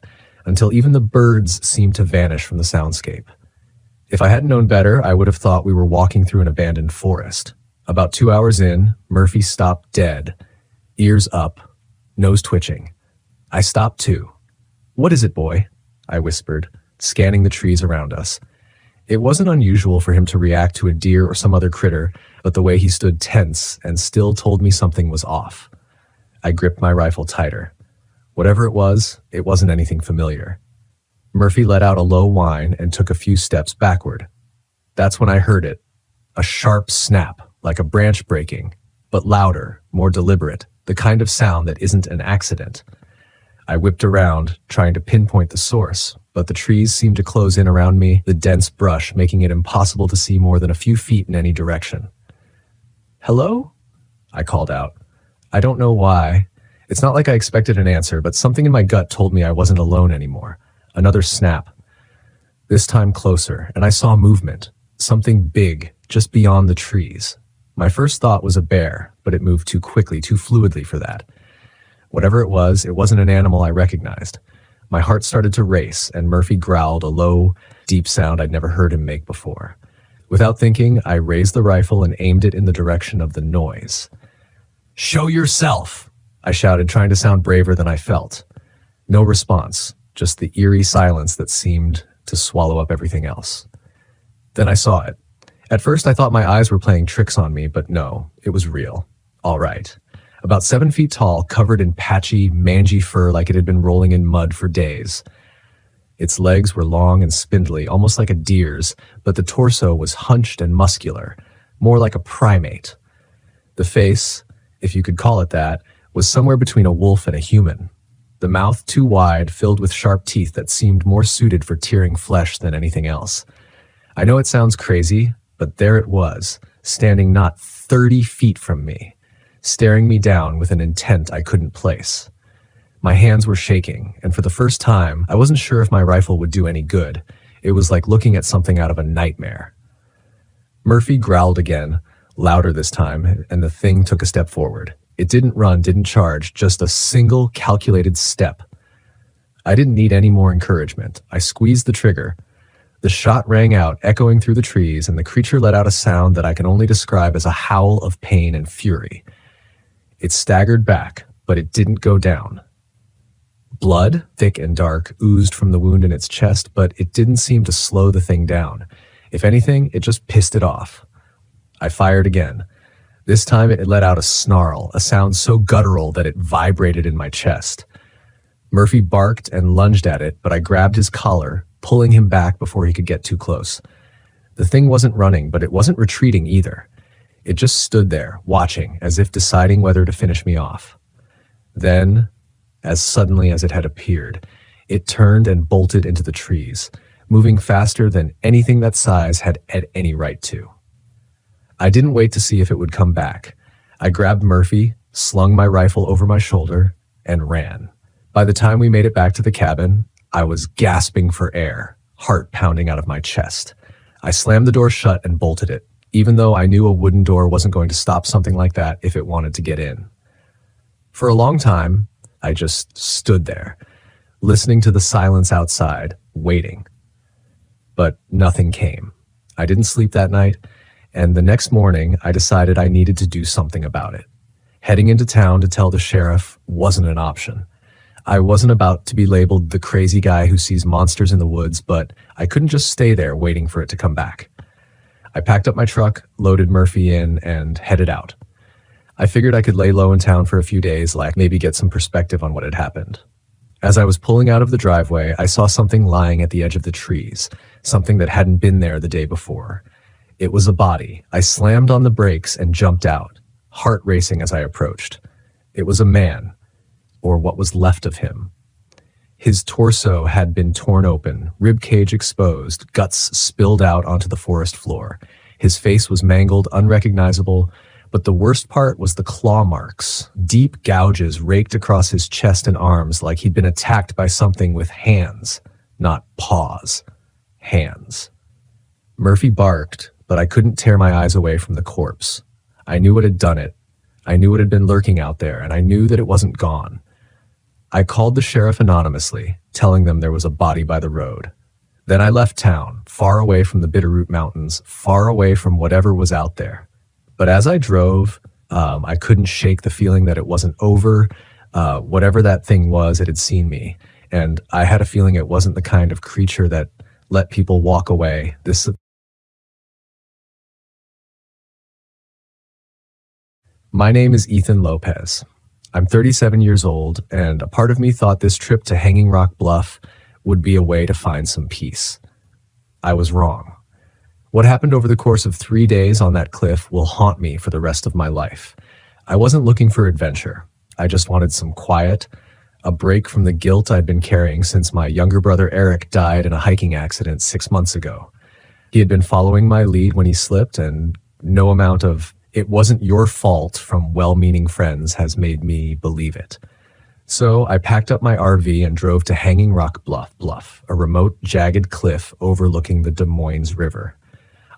until even the birds seemed to vanish from the soundscape. If I hadn't known better, I would have thought we were walking through an abandoned forest. About 2 hours in, Murphy stopped dead, ears up, nose twitching. I stopped too. "What is it, boy?" I whispered, scanning the trees around us. It wasn't unusual for him to react to a deer or some other critter, but the way he stood tense and still told me something was off. I gripped my rifle tighter. Whatever it wasn't anything familiar. Murphy let out a low whine and took a few steps backward. That's when I heard it. A sharp snap, like a branch breaking, but louder, more deliberate, the kind of sound that isn't an accident. I whipped around, trying to pinpoint the source, but the trees seemed to close in around me, the dense brush making it impossible to see more than a few feet in any direction. "Hello?" I called out. I don't know why. It's not like I expected an answer, but something in my gut told me I wasn't alone anymore. Another snap. This time closer, and I saw movement. Something big, just beyond the trees. My first thought was a bear, but it moved too quickly, too fluidly for that. Whatever it wasn't an animal I recognized. My heart started to race, and Murphy growled a low, deep sound I'd never heard him make before. Without thinking, I raised the rifle and aimed it in the direction of the noise. "Show yourself!" I shouted, trying to sound braver than I felt. No response, just the eerie silence that seemed to swallow up everything else. Then I saw it. At first, I thought my eyes were playing tricks on me, but no, it was real. All right. About 7 feet tall, covered in patchy, mangy fur like it had been rolling in mud for days. Its legs were long and spindly, almost like a deer's, but the torso was hunched and muscular, more like a primate. The face, if you could call it that, was somewhere between a wolf and a human. The mouth too wide, filled with sharp teeth that seemed more suited for tearing flesh than anything else. I know it sounds crazy, but there it was, standing not 30 feet from me, staring me down with an intent I couldn't place. My hands were shaking, and for the first time, I wasn't sure if my rifle would do any good. It was like looking at something out of a nightmare. Murphy growled again, louder this time, and the thing took a step forward. It didn't run, didn't charge, just a single calculated step. I didn't need any more encouragement. I squeezed the trigger. The shot rang out, echoing through the trees, and the creature let out a sound that I can only describe as a howl of pain and fury. It staggered back, but it didn't go down. Blood, thick and dark, oozed from the wound in its chest, but it didn't seem to slow the thing down. If anything, it just pissed it off. I fired again. This time it let out a snarl, a sound so guttural that it vibrated in my chest. Murphy barked and lunged at it, but I grabbed his collar, pulling him back before he could get too close. The thing wasn't running, but it wasn't retreating either. It just stood there, watching, as if deciding whether to finish me off. Then, as suddenly as it had appeared, it turned and bolted into the trees, moving faster than anything that size had any right to. I didn't wait to see if it would come back. I grabbed Murphy, slung my rifle over my shoulder, and ran. By the time we made it back to the cabin, I was gasping for air, heart pounding out of my chest. I slammed the door shut and bolted it, even though I knew a wooden door wasn't going to stop something like that if it wanted to get in. For a long time, I just stood there, listening to the silence outside, waiting. But nothing came. I didn't sleep that night, and the next morning I decided I needed to do something about it. Heading into town to tell the sheriff wasn't an option. I wasn't about to be labeled the crazy guy who sees monsters in the woods, but I couldn't just stay there waiting for it to come back. I packed up my truck, loaded Murphy in, and headed out. I figured I could lay low in town for a few days, maybe get some perspective on what had happened. As I was pulling out of the driveway, I saw something lying at the edge of the trees, something that hadn't been there the day before. It was a body. I slammed on the brakes and jumped out, heart racing as I approached. It was a man, or what was left of him. His torso had been torn open, ribcage exposed, guts spilled out onto the forest floor. His face was mangled, unrecognizable, but the worst part was the claw marks. Deep gouges raked across his chest and arms like he'd been attacked by something with hands, not paws. Hands. Murphy barked, but I couldn't tear my eyes away from the corpse. I knew what had done it. I knew what had been lurking out there, and I knew that it wasn't gone. I called the sheriff anonymously, telling them there was a body by the road. Then I left town, far away from the Bitterroot Mountains, far away from whatever was out there. But as I drove, I couldn't shake the feeling that it wasn't over. Whatever that thing was, it had seen me. And I had a feeling it wasn't the kind of creature that let people walk away. My name is Ethan Lopez. I'm 37 years old, and a part of me thought this trip to Hanging Rock Bluff would be a way to find some peace. I was wrong. What happened over the course of 3 days on that cliff will haunt me for the rest of my life. I wasn't looking for adventure. I just wanted some quiet, a break from the guilt I'd been carrying since my younger brother Eric died in a hiking accident 6 months ago. He had been following my lead when he slipped, and no amount of "it wasn't your fault" from well-meaning friends has made me believe it. So I packed up my RV and drove to Hanging Rock Bluff, a remote, jagged cliff overlooking the Des Moines River.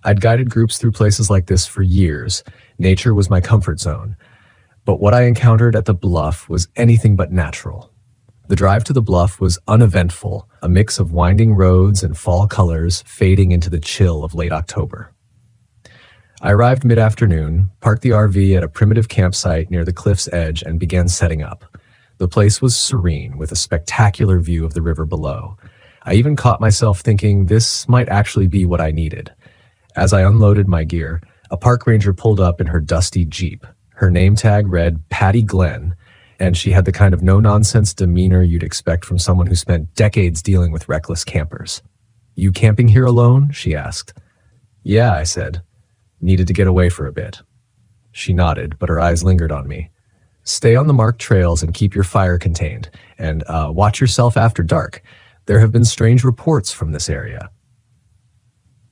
I'd guided groups through places like this for years. Nature was my comfort zone. But what I encountered at the bluff was anything but natural. The drive to the bluff was uneventful, a mix of winding roads and fall colors fading into the chill of late October. I arrived mid-afternoon, parked the RV at a primitive campsite near the cliff's edge, and began setting up. The place was serene, with a spectacular view of the river below. I even caught myself thinking this might actually be what I needed. As I unloaded my gear, a park ranger pulled up in her dusty Jeep. Her name tag read Patty Glenn, and she had the kind of no-nonsense demeanor you'd expect from someone who spent decades dealing with reckless campers. "You camping here alone?" she asked. "Yeah," I said. "Needed to get away for a bit." She nodded, but her eyes lingered on me. "Stay on the marked trails and keep your fire contained, and watch yourself after dark. There have been strange reports from this area."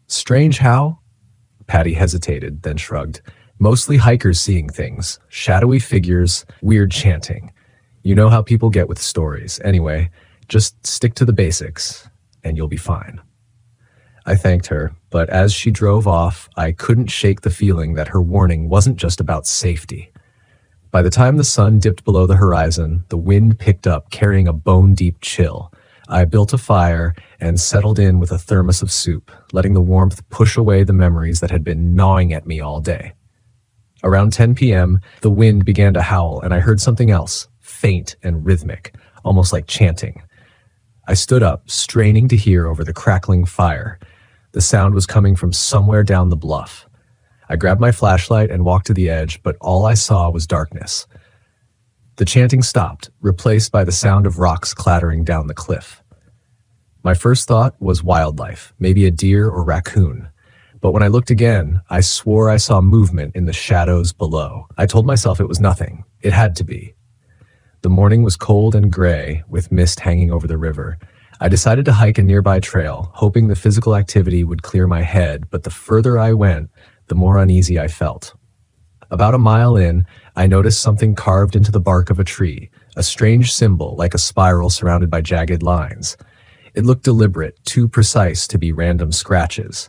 "Strange how?" Patty hesitated, then shrugged. "Mostly hikers seeing things, shadowy figures, weird chanting. You know how people get with stories. Anyway, just stick to the basics, and you'll be fine." I thanked her, but as she drove off, I couldn't shake the feeling that her warning wasn't just about safety. By the time the sun dipped below the horizon, the wind picked up, carrying a bone-deep chill. I built a fire and settled in with a thermos of soup, letting the warmth push away the memories that had been gnawing at me all day. Around 10 p.m., the wind began to howl, and I heard something else, faint and rhythmic, almost like chanting. I stood up, straining to hear over the crackling fire. The sound was coming from somewhere down the bluff. I grabbed my flashlight and walked to the edge, but all I saw was darkness. The chanting stopped, replaced by the sound of rocks clattering down the cliff. My first thought was wildlife, maybe a deer or raccoon. But when I looked again, I swore I saw movement in the shadows below. I told myself it was nothing. It had to be. The morning was cold and gray, with mist hanging over the river. I decided to hike a nearby trail, hoping the physical activity would clear my head, but the further I went, the more uneasy I felt. About a mile in, I noticed something carved into the bark of a tree, a strange symbol like a spiral surrounded by jagged lines. It looked deliberate, too precise to be random scratches.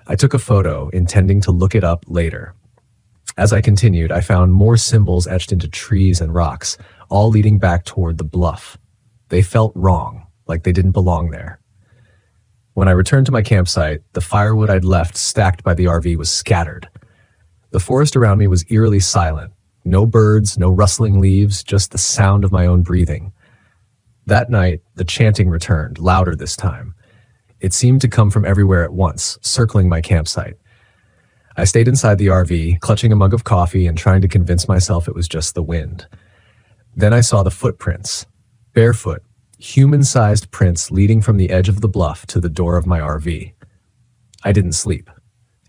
I took a photo, intending to look it up later. As I continued, I found more symbols etched into trees and rocks, all leading back toward the bluff. They felt wrong, like they didn't belong there. When I returned to my campsite, the firewood I'd left stacked by the RV was scattered. The forest around me was eerily silent. No birds, no rustling leaves, just the sound of my own breathing. That night, the chanting returned, louder this time. It seemed to come from everywhere at once, circling my campsite. I stayed inside the RV, clutching a mug of coffee and trying to convince myself it was just the wind. Then I saw the footprints. Barefoot, human-sized prints leading from the edge of the bluff to the door of my RV. I didn't sleep.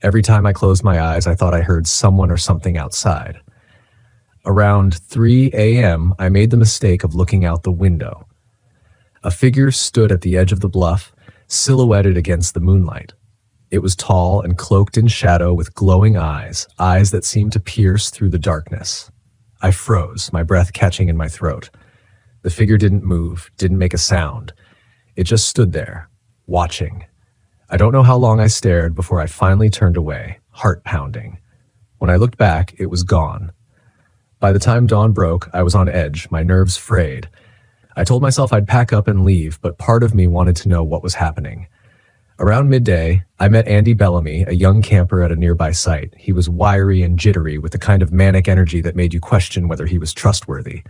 Every time I closed my eyes, I thought I heard someone or something outside. Around 3 a.m., I made the mistake of looking out the window. A figure stood at the edge of the bluff, silhouetted against the moonlight. It was tall and cloaked in shadow with glowing eyes, eyes that seemed to pierce through the darkness. I froze, my breath catching in my throat. The figure didn't move, didn't make a sound. It just stood there, watching. I don't know how long I stared before I finally turned away, heart pounding. When I looked back, it was gone. By the time dawn broke, I was on edge, my nerves frayed. I told myself I'd pack up and leave, but part of me wanted to know what was happening. Around midday, I met Andy Bellamy, a young camper at a nearby site. He was wiry and jittery with the kind of manic energy that made you question whether he was trustworthy.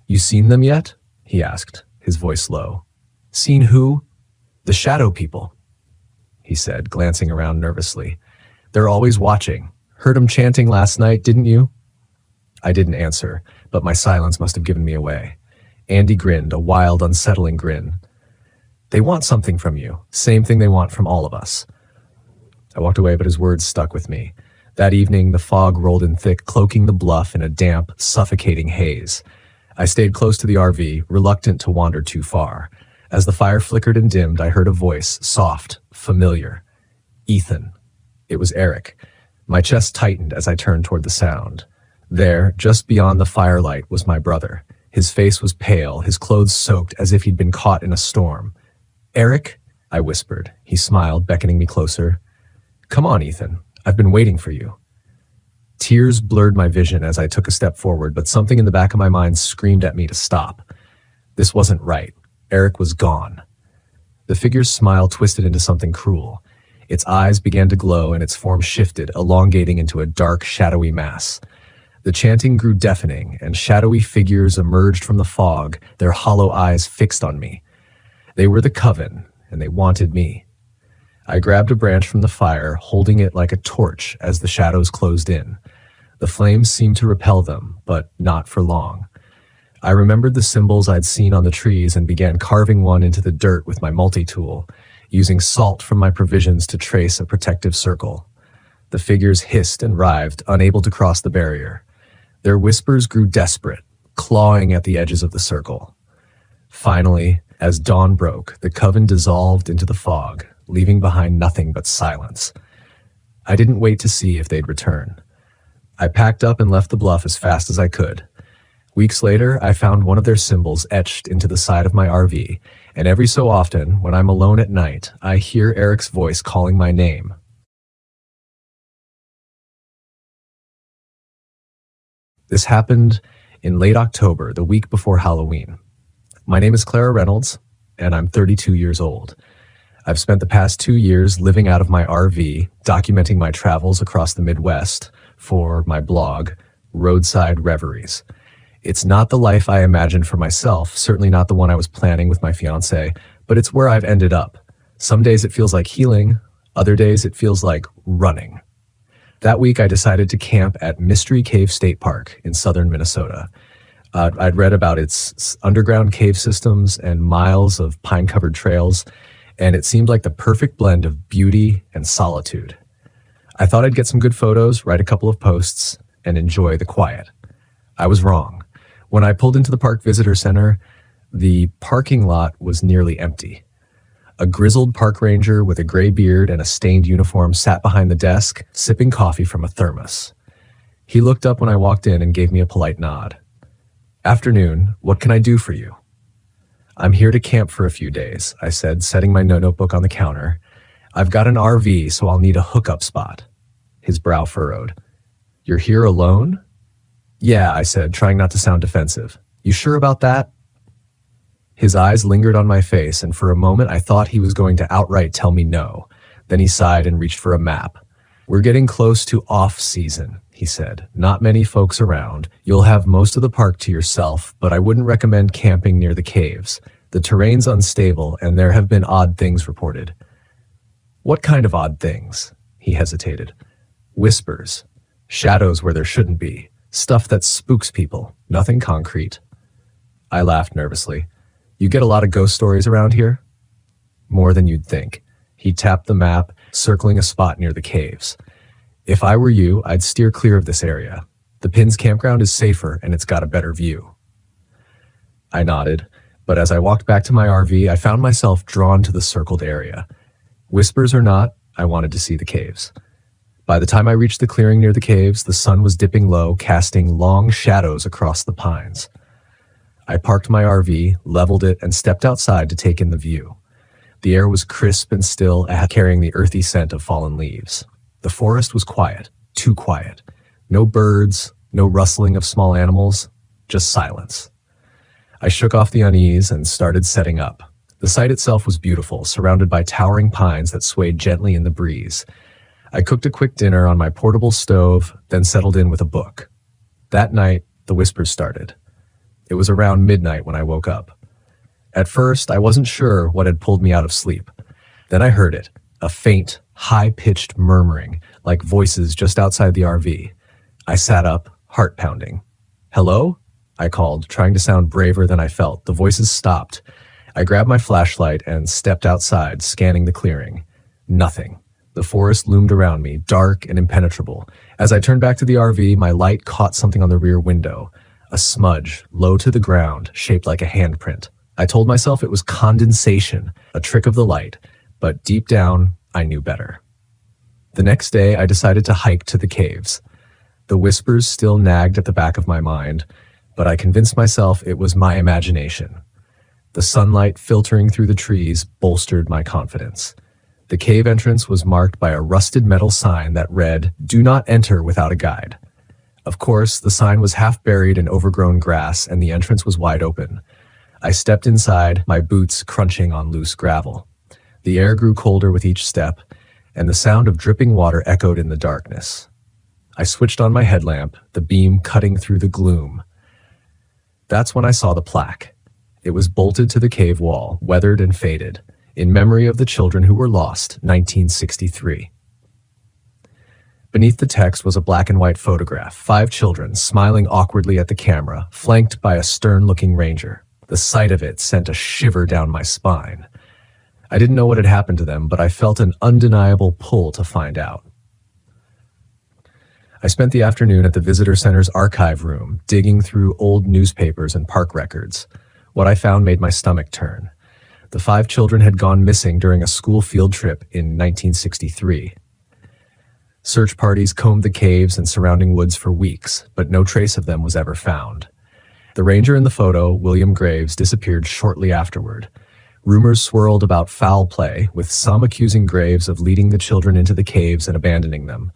"You seen them yet?" he asked, his voice low. "Seen who?" "The shadow people," he said, glancing around nervously. "They're always watching. Heard 'em chanting last night, didn't you?" I didn't answer, but my silence must have given me away. Andy grinned, a wild, unsettling grin. "They want something from you, same thing they want from all of us." I walked away, but his words stuck with me. That evening, the fog rolled in thick, cloaking the bluff in a damp, suffocating haze. I stayed close to the RV, reluctant to wander too far. As the fire flickered and dimmed, I heard a voice, soft, familiar. "Ethan." It was Eric. My chest tightened as I turned toward the sound. There, just beyond the firelight, was my brother. His face was pale, his clothes soaked as if he'd been caught in a storm. "Eric?" I whispered. He smiled, beckoning me closer. "Come on, Ethan. I've been waiting for you." Tears blurred my vision as I took a step forward, but something in the back of my mind screamed at me to stop. This wasn't right. Eric was gone. The figure's smile twisted into something cruel. Its eyes began to glow and its form shifted, elongating into a dark, shadowy mass. The chanting grew deafening, and shadowy figures emerged from the fog, their hollow eyes fixed on me. They were the coven, and they wanted me. I grabbed a branch from the fire, holding it like a torch as the shadows closed in. The flames seemed to repel them, but not for long. I remembered the symbols I'd seen on the trees and began carving one into the dirt with my multi-tool, using salt from my provisions to trace a protective circle. The figures hissed and writhed, unable to cross the barrier. Their whispers grew desperate, clawing at the edges of the circle. Finally, as dawn broke, the coven dissolved into the fog, leaving behind nothing but silence. I didn't wait to see if they'd return. I packed up and left the bluff as fast as I could. Weeks later, I found one of their symbols etched into the side of my RV, and every so often, when I'm alone at night, I hear Eric's voice calling my name. This happened in late October, the week before Halloween. My name is Clara Reynolds, and I'm 32 years old. I've spent the past 2 years living out of my RV, documenting my travels across the Midwest for my blog, Roadside Reveries. It's not the life I imagined for myself, certainly not the one I was planning with my fiance, but it's where I've ended up. Some days it feels like healing, other days it feels like running. That week, I decided to camp at Mystery Cave State Park in southern Minnesota. I'd read about its underground cave systems and miles of pine-covered trails, and it seemed like the perfect blend of beauty and solitude. I thought I'd get some good photos, write a couple of posts, and enjoy the quiet. I was wrong. When I pulled into the park visitor center, the parking lot was nearly empty. A grizzled park ranger with a gray beard and a stained uniform sat behind the desk, sipping coffee from a thermos. He looked up when I walked in and gave me a polite nod. "Afternoon, what can I do for you?" "I'm here to camp for a few days," I said, setting my notebook on the counter. "I've got an RV, so I'll need a hookup spot." His brow furrowed. "You're here alone?" "Yeah," I said, trying not to sound defensive. "You sure about that?" His eyes lingered on my face, and for a moment I thought he was going to outright tell me no. Then he sighed and reached for a map. "We're getting close to off-season," he said. "Not many folks around. You'll have most of the park to yourself, but I wouldn't recommend camping near the caves. The terrain's unstable, and there have been odd things reported." "What kind of odd things?" He hesitated. "Whispers. Shadows where there shouldn't be. Stuff that spooks people. Nothing concrete." I laughed nervously. "You get a lot of ghost stories around here?" "More than you'd think." He tapped the map, circling a spot near the caves. "If I were you, I'd steer clear of this area. The Pins campground is safer, and it's got a better view." I nodded, but as I walked back to my RV, I found myself drawn to the circled area. Whispers or not, I wanted to see the caves. By the time I reached the clearing near the caves, the sun was dipping low, casting long shadows across the pines. I parked my RV, leveled it, and stepped outside to take in the view. The air was crisp and still, carrying the earthy scent of fallen leaves. The forest was quiet, too quiet. No birds, no rustling of small animals, just silence. I shook off the unease and started setting up. The site itself was beautiful, surrounded by towering pines that swayed gently in the breeze. I cooked a quick dinner on my portable stove, then settled in with a book. That night, the whispers started. It was around midnight when I woke up. At first, I wasn't sure what had pulled me out of sleep. Then I heard it, a faint, high-pitched murmuring, like voices just outside the RV. I sat up, heart pounding. "Hello?" I called, trying to sound braver than I felt. The voices stopped. I grabbed my flashlight and stepped outside, scanning the clearing. Nothing. The forest loomed around me, dark and impenetrable. As I turned back to the RV, my light caught something on the rear window. A smudge, low to the ground, shaped like a handprint. I told myself it was condensation, a trick of the light, but deep down, I knew better. The next day, I decided to hike to the caves. The whispers still nagged at the back of my mind, but I convinced myself it was my imagination. The sunlight filtering through the trees bolstered my confidence. The cave entrance was marked by a rusted metal sign that read, "Do not enter without a guide." Of course, the sign was half buried in overgrown grass and the entrance was wide open. I stepped inside, my boots crunching on loose gravel. The air grew colder with each step, and the sound of dripping water echoed in the darkness. I switched on my headlamp, the beam cutting through the gloom. That's when I saw the plaque. It was bolted to the cave wall, weathered and faded, in memory of the children who were lost, 1963. Beneath the text was a black and white photograph, 5 children smiling awkwardly at the camera, flanked by a stern-looking ranger. The sight of it sent a shiver down my spine. I didn't know what had happened to them, but I felt an undeniable pull to find out. I spent the afternoon at the visitor center's archive room, digging through old newspapers and park records. What I found made my stomach turn. The 5 children had gone missing during a school field trip in 1963. Search parties combed the caves and surrounding woods for weeks, but no trace of them was ever found. The ranger in the photo, William Graves, disappeared shortly afterward. Rumors swirled about foul play, with some accusing Graves of leading the children into the caves and abandoning them.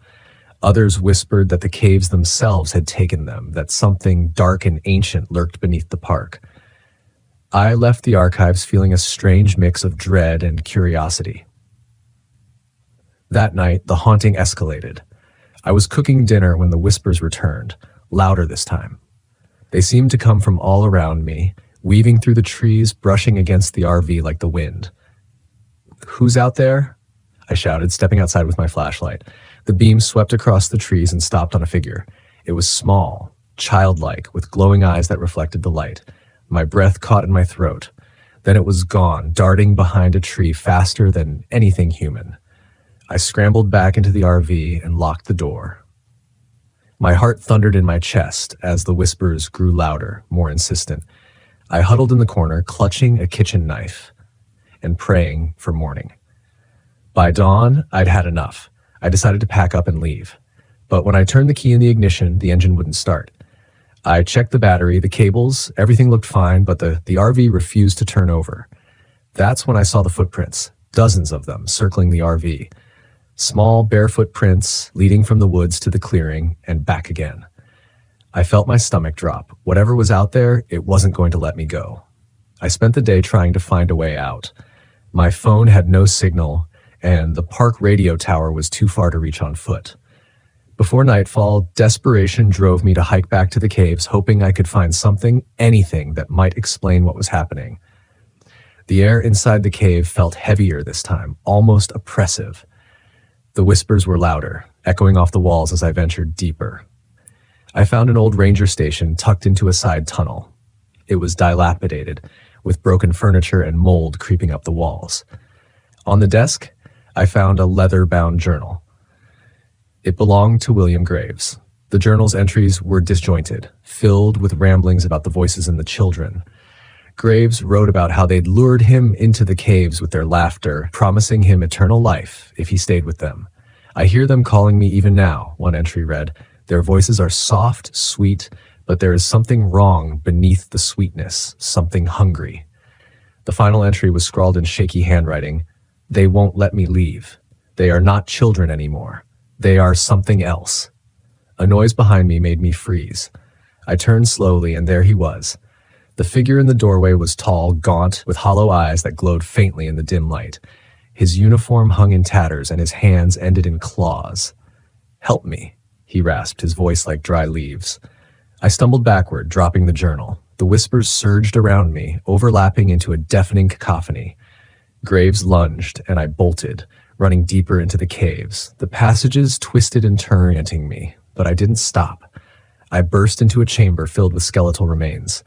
Others whispered that the caves themselves had taken them, that something dark and ancient lurked beneath the park. I left the archives feeling a strange mix of dread and curiosity. That night, the haunting escalated. I was cooking dinner when the whispers returned, louder this time. They seemed to come from all around me, weaving through the trees, brushing against the RV like the wind. "Who's out there?" I shouted, stepping outside with my flashlight. The beam swept across the trees and stopped on a figure. It was small, childlike, with glowing eyes that reflected the light. My breath caught in my throat. Then it was gone, darting behind a tree faster than anything human. I scrambled back into the RV and locked the door. My heart thundered in my chest as the whispers grew louder, more insistent. I huddled in the corner, clutching a kitchen knife and praying for morning. By dawn, I'd had enough. I decided to pack up and leave. But when I turned the key in the ignition, the engine wouldn't start. I checked the battery, the cables, everything looked fine, but the RV refused to turn over. That's when I saw the footprints, dozens of them circling the RV. Small, barefoot prints leading from the woods to the clearing and back again. I felt my stomach drop. Whatever was out there, it wasn't going to let me go. I spent the day trying to find a way out. My phone had no signal, and the park radio tower was too far to reach on foot. Before nightfall, desperation drove me to hike back to the caves, hoping I could find something, anything that might explain what was happening. The air inside the cave felt heavier this time, almost oppressive. The whispers were louder, echoing off the walls as I ventured deeper. I found an old ranger station tucked into a side tunnel. It was dilapidated, with broken furniture and mold creeping up the walls. On the desk, I found a leather-bound journal. It belonged to William Graves. The journal's entries were disjointed, filled with ramblings about the voices in the children. Graves wrote about how they'd lured him into the caves with their laughter, promising him eternal life if he stayed with them. I hear them calling me even now, one entry read. Their voices are soft, sweet, but there is something wrong beneath the sweetness, something hungry. The final entry was scrawled in shaky handwriting. They won't let me leave. They are not children anymore. They are something else. A noise behind me made me freeze. I turned slowly, and there he was. The figure in the doorway was tall, gaunt, with hollow eyes that glowed faintly in the dim light. His uniform hung in tatters, and his hands ended in claws. "Help me," he rasped, his voice like dry leaves. I stumbled backward, dropping the journal. The whispers surged around me, overlapping into a deafening cacophony. Graves lunged, and I bolted, running deeper into the caves. The passages twisted and tormenting me, but I didn't stop. I burst into a chamber filled with skeletal remains.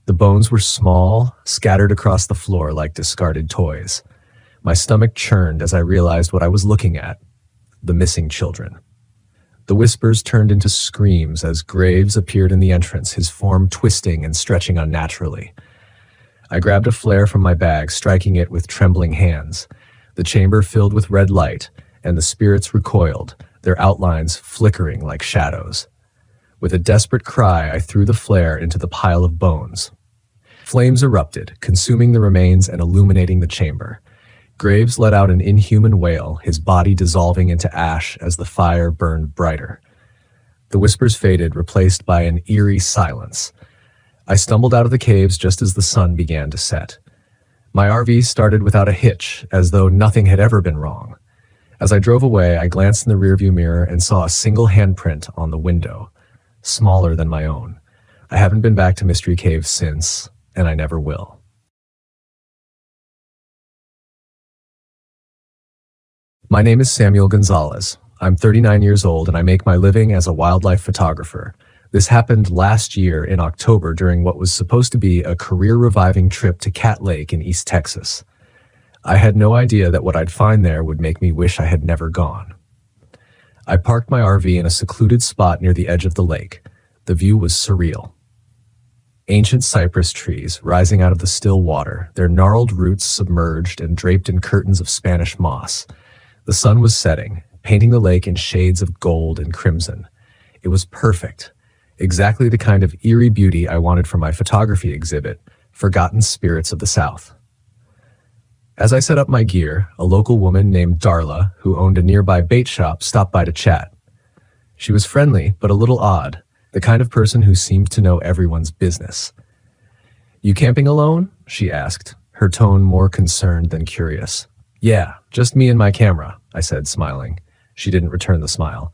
The bones were small, scattered across the floor like discarded toys. My stomach churned as I realized what I was looking at: the missing children. The whispers turned into screams as Graves appeared in the entrance, his form twisting and stretching unnaturally. I grabbed a flare from my bag, striking it with trembling hands. The chamber filled with red light, and the spirits recoiled, their outlines flickering like shadows. With a desperate cry, I threw the flare into the pile of bones. Flames erupted, consuming the remains and illuminating the chamber. Graves let out an inhuman wail, his body dissolving into ash as the fire burned brighter. The whispers faded, replaced by an eerie silence. I stumbled out of the caves just as the sun began to set. My RV started without a hitch, as though nothing had ever been wrong. As I drove away, I glanced in the rearview mirror and saw a single handprint on the window, smaller than my own. I haven't been back to Mystery Cave since, and I never will. My name is Samuel Gonzalez. I'm 39 years old, and I make my living as a wildlife photographer. This happened last year in October during what was supposed to be a career-reviving trip to Cat Lake in East Texas. I had no idea that what I'd find there would make me wish I had never gone. I parked my RV in a secluded spot near the edge of the lake. The view was surreal. Ancient cypress trees rising out of the still water, their gnarled roots submerged and draped in curtains of Spanish moss. The sun was setting, painting the lake in shades of gold and crimson. It was perfect. Exactly the kind of eerie beauty I wanted for my photography exhibit, Forgotten Spirits of the South. As I set up my gear, a local woman named Darla, who owned a nearby bait shop, stopped by to chat. She was friendly, but a little odd, the kind of person who seemed to know everyone's business. "You camping alone?" she asked, her tone more concerned than curious. "Yeah, just me and my camera," I said, smiling. She didn't return the smile.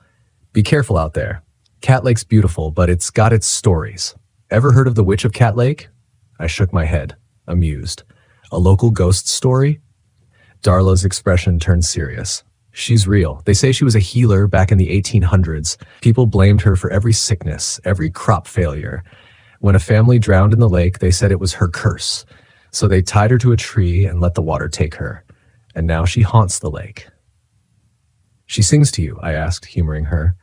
"Be careful out there. Cat Lake's beautiful, but it's got its stories. Ever heard of the Witch of Cat Lake?" I shook my head, amused. "A local ghost story?" Darla's expression turned serious. She's real. They say she was a healer back in the 1800s. People blamed her for every sickness, every crop failure. When a family drowned in the lake, they said it was her curse. So they tied her to a tree and let the water take her. And now she haunts the lake. She sings to you, I asked, humoring her.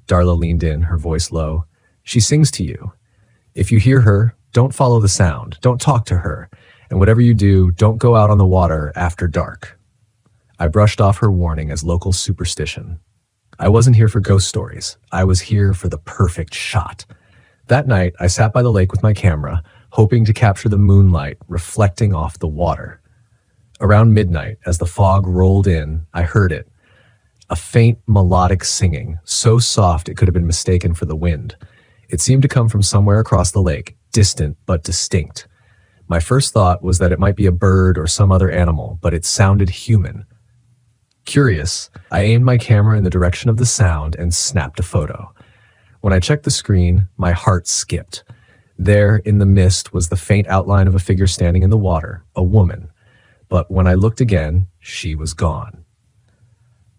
Darla leaned in, her voice low. She sings to you. If you hear her, don't follow the sound. Don't talk to her. And whatever you do, don't go out on the water after dark. I brushed off her warning as local superstition. I wasn't here for ghost stories. I was here for the perfect shot. That night, I sat by the lake with my camera, hoping to capture the moonlight reflecting off the water. Around midnight, as the fog rolled in, I heard it. A faint melodic singing, so soft it could have been mistaken for the wind. It seemed to come from somewhere across the lake, distant but distinct. My first thought was that it might be a bird or some other animal, but it sounded human. Curious, I aimed my camera in the direction of the sound and snapped a photo. When I checked the screen, my heart skipped. There, in the mist, was the faint outline of a figure standing in the water, a woman. But when I looked again, she was gone.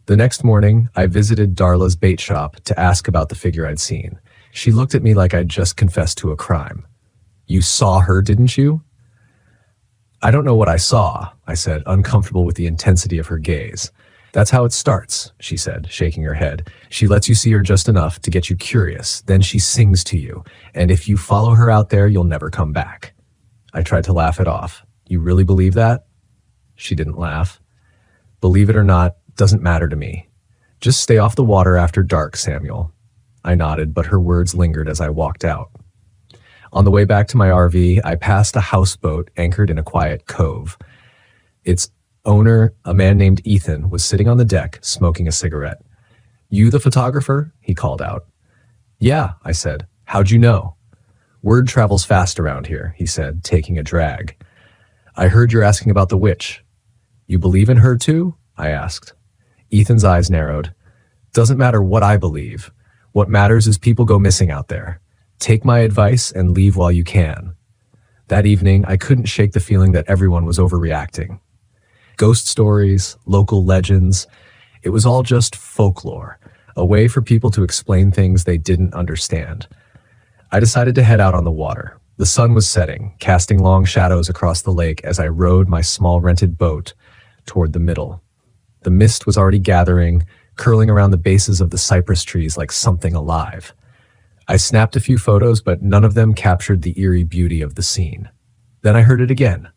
The next morning, I visited Darla's bait shop to ask about the figure I'd seen. She looked at me like I'd just confessed to a crime. You saw her, didn't you? I don't know what I saw, I said, uncomfortable with the intensity of her gaze. That's how it starts, she said, shaking her head. She lets you see her just enough to get you curious. Then she sings to you. And if you follow her out there, you'll never come back. I tried to laugh it off. You really believe that? She didn't laugh. Believe it or not, doesn't matter to me. Just stay off the water after dark, Samuel. I nodded, but her words lingered as I walked out. On the way back to my RV, I passed a houseboat anchored in a quiet cove. Its owner, a man named Ethan, was sitting on the deck, smoking a cigarette. You the photographer? He called out. Yeah, I said. How'd you know? Word travels fast around here, he said, taking a drag. I heard you're asking about the witch. You believe in her too? I asked. Ethan's eyes narrowed. Doesn't matter what I believe. What matters is people go missing out there. Take my advice and leave while you can. That evening, I couldn't shake the feeling that everyone was overreacting. Ghost stories, local legends, it was all just folklore, a way for people to explain things they didn't understand. I decided to head out on the water. The sun was setting, casting long shadows across the lake as I rowed my small rented boat toward the middle. The mist was already gathering, curling around the bases of the cypress trees like something alive. I snapped a few photos, but none of them captured the eerie beauty of the scene. Then I heard it again.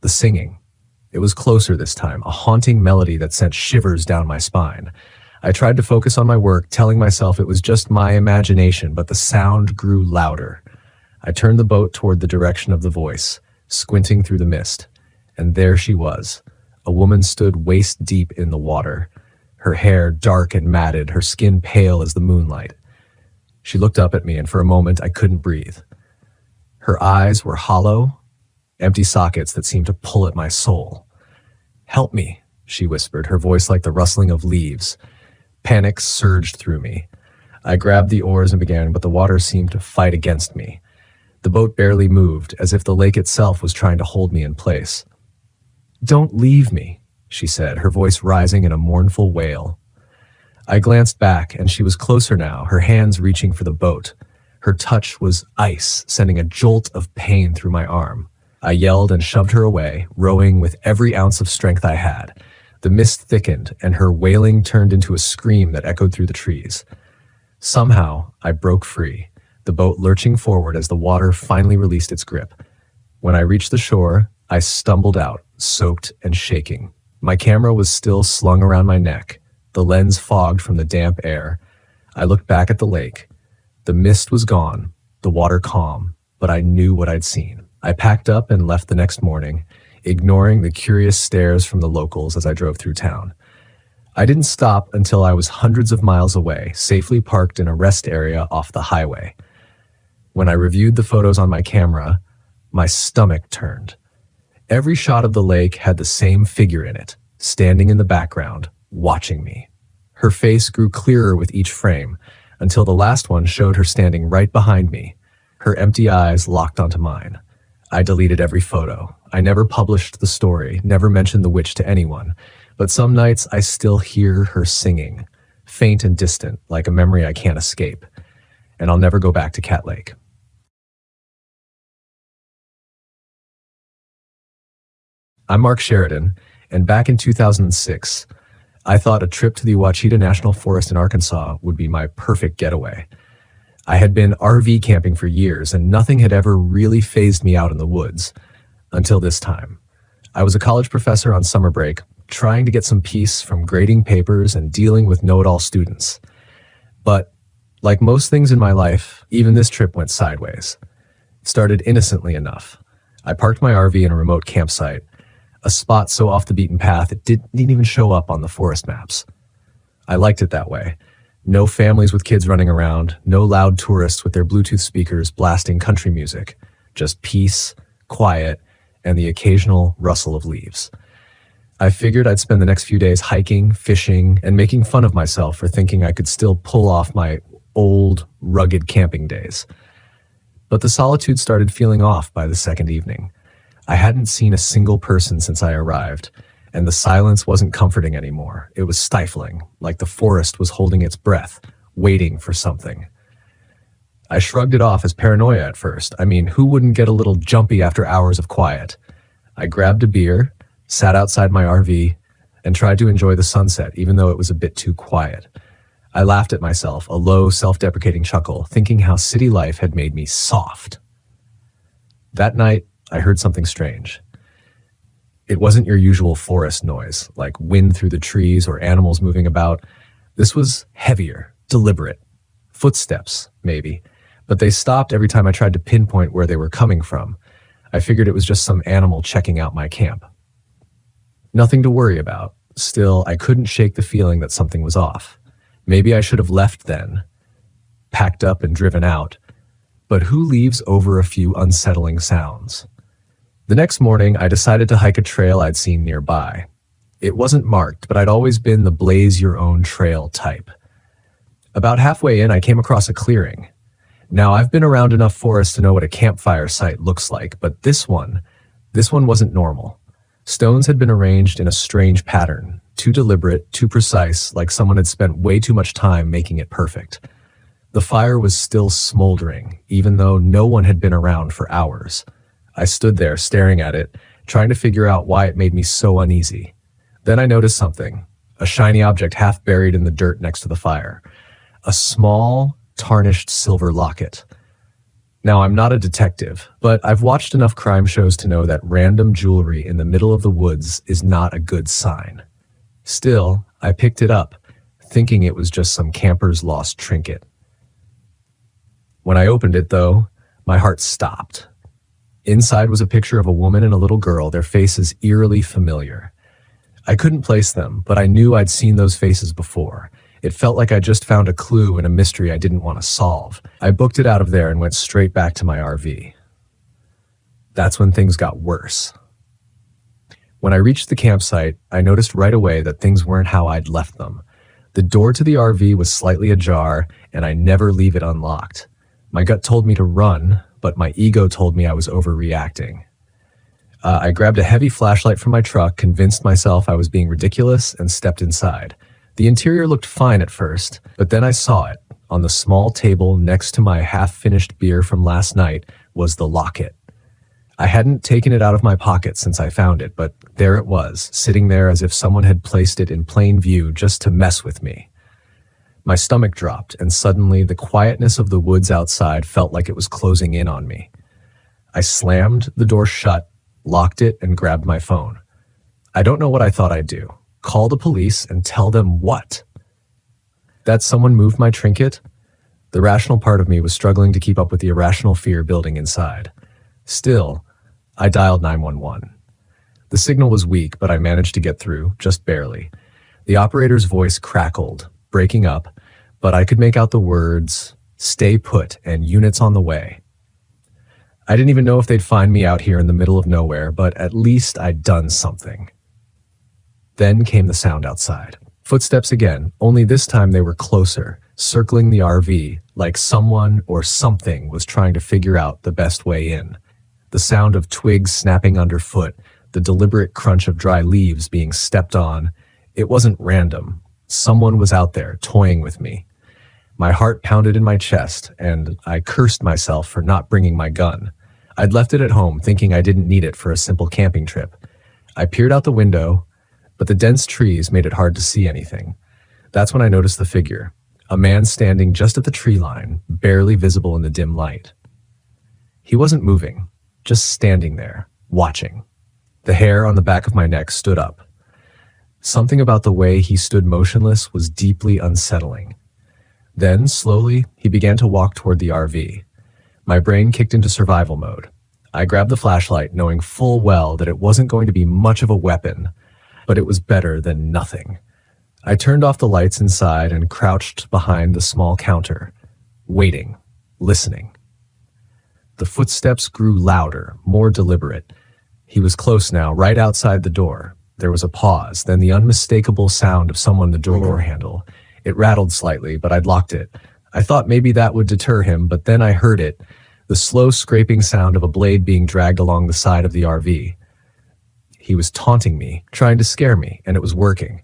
The singing. It was closer this time, a haunting melody that sent shivers down my spine. I tried to focus on my work, telling myself it was just my imagination, but the sound grew louder. I turned the boat toward the direction of the voice, squinting through the mist. And there she was. A woman stood waist deep in the water, her hair dark and matted, her skin pale as the moonlight. She looked up at me, and for a moment I couldn't breathe. Her eyes were hollow, empty sockets that seemed to pull at my soul. Help me, she whispered, her voice like the rustling of leaves. Panic surged through me. I grabbed the oars and began, but the water seemed to fight against me. The boat barely moved, as if the lake itself was trying to hold me in place. Don't leave me, she said, her voice rising in a mournful wail. I glanced back, and she was closer now, her hands reaching for the boat. Her touch was ice, sending a jolt of pain through my arm. I yelled and shoved her away, rowing with every ounce of strength I had. The mist thickened, and her wailing turned into a scream that echoed through the trees. Somehow, I broke free, the boat lurching forward as the water finally released its grip. When I reached the shore, I stumbled out, soaked and shaking. My camera was still slung around my neck, the lens fogged from the damp air. I looked back at the lake. The mist was gone, the water calm, but I knew what I'd seen. I packed up and left the next morning, ignoring the curious stares from the locals as I drove through town. I didn't stop until I was hundreds of miles away, safely parked in a rest area off the highway. When I reviewed the photos on my camera, my stomach turned. Every shot of the lake had the same figure in it, standing in the background, watching me. Her face grew clearer with each frame, until the last one showed her standing right behind me, her empty eyes locked onto mine. I deleted every photo. I never published the story, never mentioned the witch to anyone, But some nights I still hear her singing, faint and distant, like a memory I can't escape. And I'll never go back to Cat Lake. I'm Mark Sheridan, and back in 2006, I thought a trip to the Ouachita National Forest in Arkansas would be my perfect getaway. I had been RV camping for years, and nothing had ever really phased me out in the woods until this time. I was a college professor on summer break, trying to get some peace from grading papers and dealing with know-it-all students. But like most things in my life, even this trip went sideways. It started innocently enough. I parked my RV in a remote campsite, a spot so off the beaten path it didn't even show up on the forest maps. I liked it that way. No families with kids running around, no loud tourists with their Bluetooth speakers blasting country music, just peace, quiet, and the occasional rustle of leaves. I figured I'd spend the next few days hiking, fishing, and making fun of myself for thinking I could still pull off my old, rugged camping days. But the solitude started feeling off by the second evening. I hadn't seen a single person since I arrived, and the silence wasn't comforting anymore. It was stifling, like the forest was holding its breath, waiting for something. I shrugged it off as paranoia at first. I mean, who wouldn't get a little jumpy after hours of quiet? I grabbed a beer, sat outside my RV, and tried to enjoy the sunset, even though it was a bit too quiet. I laughed at myself, a low, self-deprecating chuckle, thinking how city life had made me soft. That night, I heard something strange. It wasn't your usual forest noise, like wind through the trees or animals moving about. This was heavier, deliberate. Footsteps, maybe. But they stopped every time I tried to pinpoint where they were coming from. I figured it was just some animal checking out my camp. Nothing to worry about. Still, I couldn't shake the feeling that something was off. Maybe I should have left then, packed up and driven out. But who leaves over a few unsettling sounds? The next morning, I decided to hike a trail I'd seen nearby. It wasn't marked, but I'd always been the blaze your own trail type. About halfway in, I came across a clearing. Now, I've been around enough forest to know what a campfire site looks like, but this one wasn't normal. Stones had been arranged in a strange pattern, too deliberate, too precise, like someone had spent way too much time making it perfect. The fire was still smoldering, even though no one had been around for hours. I stood there staring at it, trying to figure out why it made me so uneasy. Then I noticed something, a shiny object half buried in the dirt next to the fire. A small, tarnished silver locket. Now, I'm not a detective, but I've watched enough crime shows to know that random jewelry in the middle of the woods is not a good sign. Still, I picked it up, thinking it was just some camper's lost trinket. When I opened it, though, my heart stopped. Inside was a picture of a woman and a little girl, their faces eerily familiar. I couldn't place them, but I knew I'd seen those faces before. It felt like I just found a clue in a mystery I didn't want to solve. I booked it out of there and went straight back to my RV. That's when things got worse. When I reached the campsite, I noticed right away that things weren't how I'd left them. The door to the RV was slightly ajar, and I never leave it unlocked. My gut told me to run, but my ego told me I was overreacting. I grabbed a heavy flashlight from my truck, convinced myself I was being ridiculous, and stepped inside. The interior looked fine at first, but then I saw it. On the small table next to my half-finished beer from last night was the locket. I hadn't taken it out of my pocket since I found it, but there it was, sitting there as if someone had placed it in plain view just to mess with me. My stomach dropped, and suddenly the quietness of the woods outside felt like it was closing in on me. I slammed the door shut, locked it, and grabbed my phone. I don't know what I thought I'd do. Call the police and tell them what? That someone moved my trinket? The rational part of me was struggling to keep up with the irrational fear building inside. Still, I dialed 911. The signal was weak, but I managed to get through, just barely. The operator's voice crackled, breaking up, but I could make out the words, "Stay put," and "units on the way." I didn't even know if they'd find me out here in the middle of nowhere, but at least I'd done something. Then came the sound outside. Footsteps again, only this time they were closer, circling the RV, like someone or something was trying to figure out the best way in. The sound of twigs snapping underfoot, the deliberate crunch of dry leaves being stepped on, It wasn't random. Someone was out there toying with me. My heart pounded in my chest, and I cursed myself for not bringing my gun. I'd left it at home, thinking I didn't need it for a simple camping trip. I peered out the window, but the dense trees made it hard to see anything. That's when I noticed the figure, a man standing just at the tree line, barely visible in the dim light. He wasn't moving, just standing there, watching. The hair on the back of my neck stood up. Something about the way he stood motionless was deeply unsettling. Then, slowly, he began to walk toward the RV. My brain kicked into survival mode. I grabbed the flashlight, knowing full well that it wasn't going to be much of a weapon, but it was better than nothing. I turned off the lights inside and crouched behind the small counter, waiting, listening. The footsteps grew louder, more deliberate. He was close now, right outside the door. There was a pause, then the unmistakable sound of someone the door handle. It rattled slightly, but I'd locked it. I thought maybe that would deter him, but then I heard it, the slow scraping sound of a blade being dragged along the side of the RV. He was taunting me, trying to scare me, and it was working.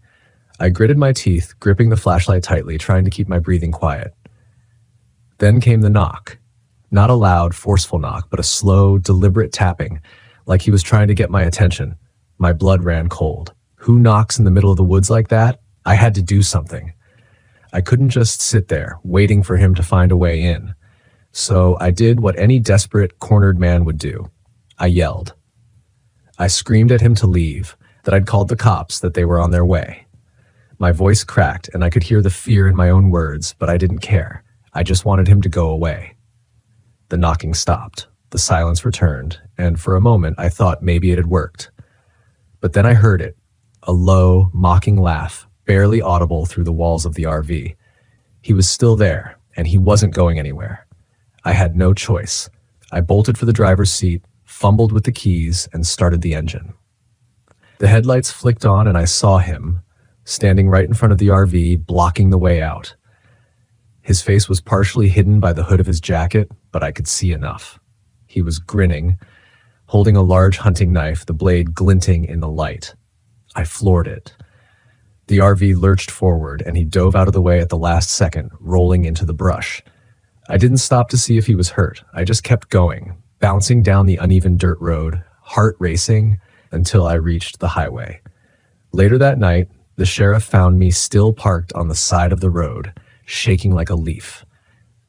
I gritted my teeth, gripping the flashlight tightly, trying to keep my breathing quiet. Then came the knock. Not a loud, forceful knock, but a slow, deliberate tapping, like he was trying to get my attention. My blood ran cold. Who knocks in the middle of the woods like that? I had to do something. I couldn't just sit there, waiting for him to find a way in. So I did what any desperate, cornered man would do. I yelled. I screamed at him to leave, that I'd called the cops, that they were on their way. My voice cracked, and I could hear the fear in my own words, but I didn't care. I just wanted him to go away. The knocking stopped. The silence returned, and for a moment I thought maybe it had worked. But then I heard it, a low, mocking laugh, barely audible through the walls of the RV. He was still there, and he wasn't going anywhere. I had no choice. I bolted for the driver's seat, fumbled with the keys, and started the engine. The headlights flicked on, and I saw him, standing right in front of the RV, blocking the way out. His face was partially hidden by the hood of his jacket, but I could see enough. He was grinning, holding a large hunting knife, the blade glinting in the light. I floored it. The RV lurched forward, and he dove out of the way at the last second, rolling into the brush. I didn't stop to see if he was hurt. I just kept going, bouncing down the uneven dirt road, heart racing, until I reached the highway. Later that night, the sheriff found me still parked on the side of the road, shaking like a leaf.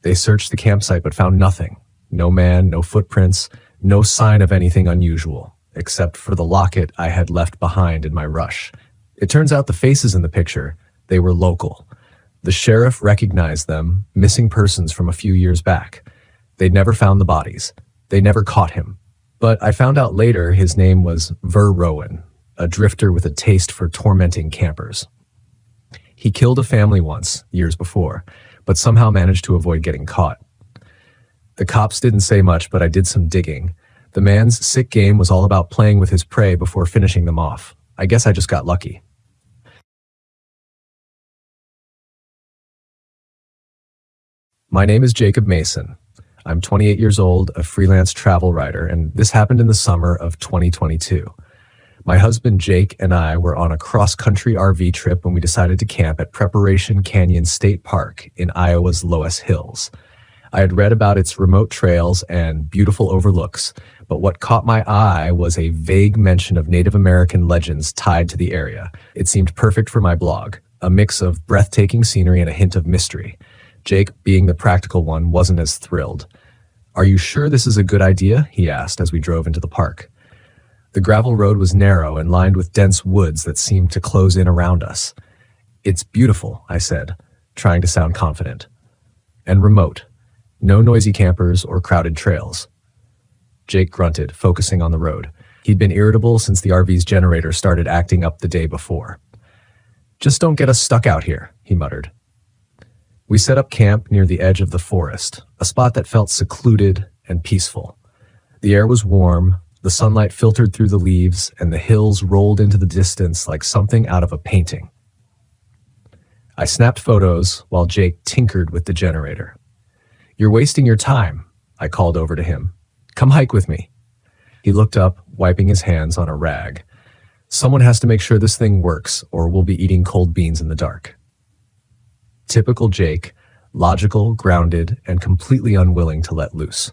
They searched the campsite but found nothing. No man, no footprints, no sign of anything unusual, except for the locket I had left behind in my rush. It turns out the faces in the picture, they were local. The sheriff recognized them, missing persons from a few years back. They'd never found the bodies. They never caught him. But I found out later his name was Ver Rowan, a drifter with a taste for tormenting campers. He killed a family once, years before, but somehow managed to avoid getting caught. The cops didn't say much, but I did some digging. The man's sick game was all about playing with his prey before finishing them off. I guess I just got lucky. My name is Jacob Mason. I'm 28 years old, a freelance travel writer, and this happened in the summer of 2022. My husband Jake and I were on a cross-country RV trip when we decided to camp at Preparation Canyon State Park in Iowa's Loess Hills. I had read about its remote trails and beautiful overlooks, but what caught my eye was a vague mention of Native American legends tied to the area. It seemed perfect for my blog, a mix of breathtaking scenery and a hint of mystery. Jake, being the practical one, wasn't as thrilled. "Are you sure this is a good idea?" he asked as we drove into the park. The gravel road was narrow and lined with dense woods that seemed to close in around us. "It's beautiful," I said, trying to sound confident. "And remote. No noisy campers or crowded trails." Jake grunted, focusing on the road. He'd been irritable since the RV's generator started acting up the day before. "Just don't get us stuck out here," he muttered. We set up camp near the edge of the forest, a spot that felt secluded and peaceful. The air was warm, the sunlight filtered through the leaves, and the hills rolled into the distance like something out of a painting. I snapped photos while Jake tinkered with the generator. "You're wasting your time," I called over to him. "Come hike with me." He looked up, wiping his hands on a rag. Someone has to make sure this thing works, or we'll be eating cold beans in the dark. Typical Jake, logical, grounded, and completely unwilling to let loose.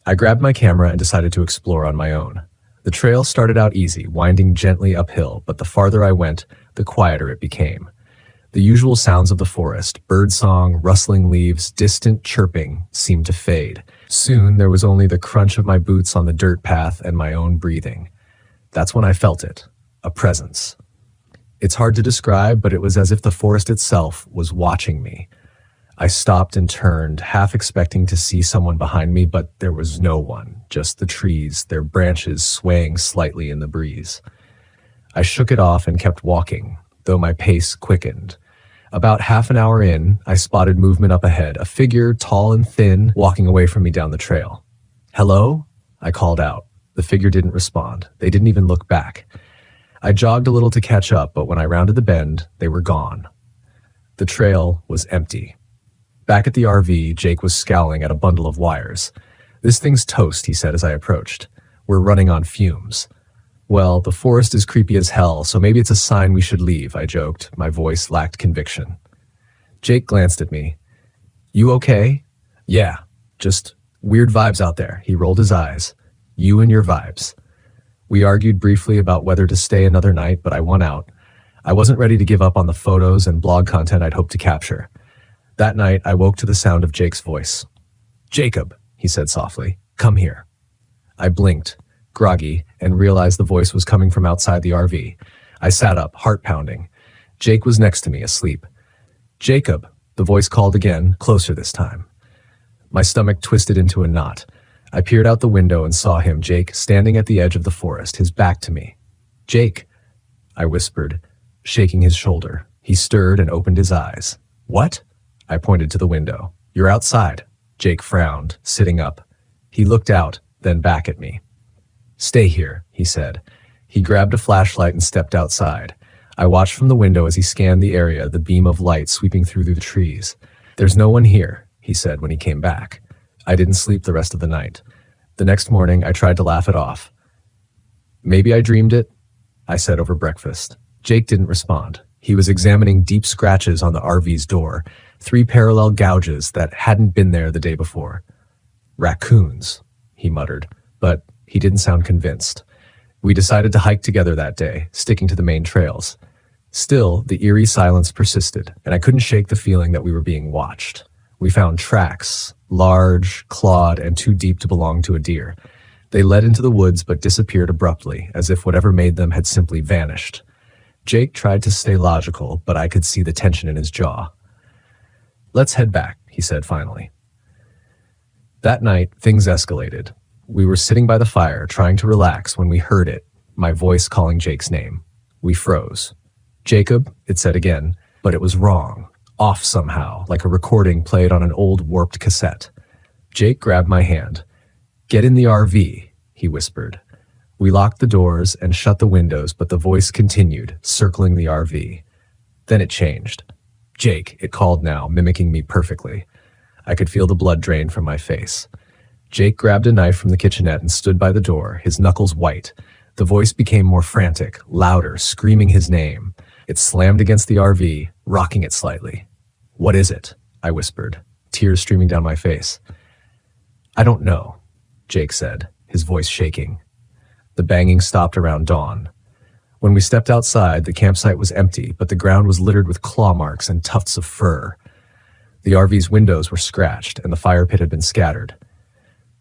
I grabbed my camera and decided to explore on my own. The trail started out easy, winding gently uphill, but the farther I went, the quieter it became. The usual sounds of the forest, birdsong, rustling leaves, distant chirping, seemed to fade. Soon there was only the crunch of my boots on the dirt path and my own breathing. That's when I felt it, a presence. It's hard to describe, but it was as if the forest itself was watching me. I stopped and turned, half expecting to see someone behind me, but there was no one, just the trees, their branches swaying slightly in the breeze. I shook it off and kept walking, though my pace quickened. About half an hour in, I spotted movement up ahead, a figure, tall and thin, walking away from me down the trail. "Hello?" I called out. The figure didn't respond. They didn't even look back. I jogged a little to catch up, but when I rounded the bend, they were gone. The trail was empty. Back at the RV, Jake was scowling at a bundle of wires. "This thing's toast," he said as I approached. "We're running on fumes." "Well, the forest is creepy as hell, so maybe it's a sign we should leave," I joked. My voice lacked conviction. Jake glanced at me. "You okay?" "Yeah, just weird vibes out there." He rolled his eyes. "You and your vibes." We argued briefly about whether to stay another night, but I won out. I wasn't ready to give up on the photos and blog content I'd hoped to capture. That night, I woke to the sound of Jake's voice. "Jacob," he said softly, "come here." I blinked, groggy, and realized the voice was coming from outside the RV. I sat up, heart pounding. Jake was next to me, asleep. "Jacob," the voice called again, closer this time. My stomach twisted into a knot. I peered out the window and saw him, Jake, standing at the edge of the forest, his back to me. "Jake," I whispered, shaking his shoulder. He stirred and opened his eyes. "What?" I pointed to the window. "You're outside." Jake frowned, sitting up. He looked out, then back at me. "Stay here," he said. He grabbed a flashlight and stepped outside. I watched from the window as he scanned the area, the beam of light sweeping through the trees. "There's no one here," he said when he came back. I didn't sleep the rest of the night. The next morning, I tried to laugh it off. "Maybe I dreamed it," I said over breakfast. Jake didn't respond. He was examining deep scratches on the RV's door, 3 parallel gouges that hadn't been there the day before. "Raccoons," he muttered, but he didn't sound convinced. We decided to hike together that day, sticking to the main trails. Still, the eerie silence persisted, and I couldn't shake the feeling that we were being watched. We found tracks, large, clawed, and too deep to belong to a deer. They led into the woods but disappeared abruptly, as if whatever made them had simply vanished. Jake tried to stay logical, but I could see the tension in his jaw. "Let's head back," he said finally. That night, things escalated. We were sitting by the fire, trying to relax, when we heard it, my voice calling Jake's name. We froze. "Jacob," it said again, but it was wrong, off somehow, like a recording played on an old warped cassette. Jake grabbed my hand. "Get in the RV," he whispered. We locked the doors and shut the windows, but the voice continued, circling the RV. Then it changed. "Jake," it called now, mimicking me perfectly. I could feel the blood drain from my face. Jake grabbed a knife from the kitchenette and stood by the door, his knuckles white. The voice became more frantic, louder, screaming his name. It slammed against the RV, rocking it slightly. "What is it?" I whispered, tears streaming down my face. "I don't know," Jake said, his voice shaking. The banging stopped around dawn. When we stepped outside, the campsite was empty, but the ground was littered with claw marks and tufts of fur. The RV's windows were scratched, and the fire pit had been scattered.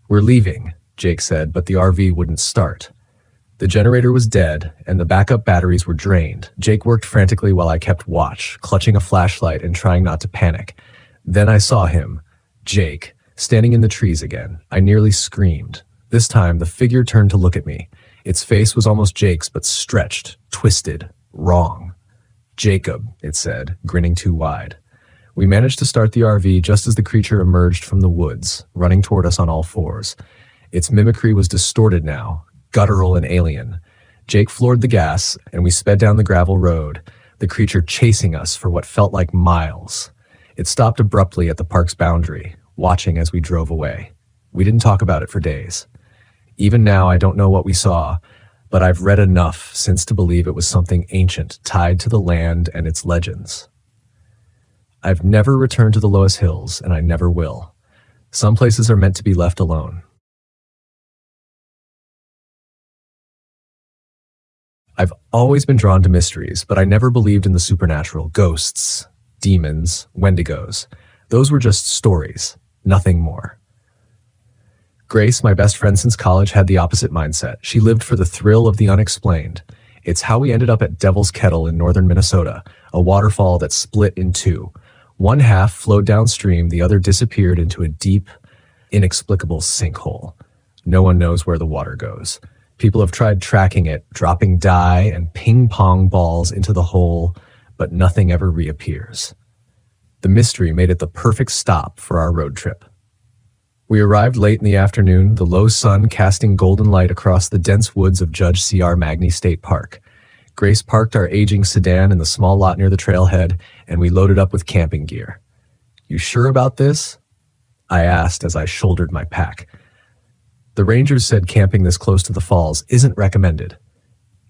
"We're leaving," Jake said, but the RV wouldn't start. The generator was dead, and the backup batteries were drained. Jake worked frantically while I kept watch, clutching a flashlight and trying not to panic. Then I saw him, Jake, standing in the trees again. I nearly screamed. This time, the figure turned to look at me. Its face was almost Jake's, but stretched, twisted, wrong. "Jacob," it said, grinning too wide. We managed to start the RV just as the creature emerged from the woods, running toward us on all fours. Its mimicry was distorted now, guttural and alien. Jake floored the gas, and we sped down the gravel road, the creature chasing us for what felt like miles. It stopped abruptly at the park's boundary, watching as we drove away. We didn't talk about it for days. Even now, I don't know what we saw, but I've read enough since to believe it was something ancient tied to the land and its legends. I've never returned to the Loess Hills, and I never will. Some places are meant to be left alone. I've always been drawn to mysteries, but I never believed in the supernatural, ghosts, demons, wendigos. Those were just stories, nothing more. Grace, my best friend since college, had the opposite mindset. She lived for the thrill of the unexplained. It's how we ended up at Devil's Kettle in northern Minnesota, a waterfall that split in two. One half flowed downstream, the other disappeared into a deep, inexplicable sinkhole. No one knows where the water goes. People have tried tracking it, dropping dye and ping-pong balls into the hole, but nothing ever reappears. The mystery made it the perfect stop for our road trip. We arrived late in the afternoon, the low sun casting golden light across the dense woods of Judge C.R. Magny State Park. Grace parked our aging sedan in the small lot near the trailhead, and we loaded up with camping gear. "You sure about this?" I asked as I shouldered my pack. "The rangers said camping this close to the falls isn't recommended."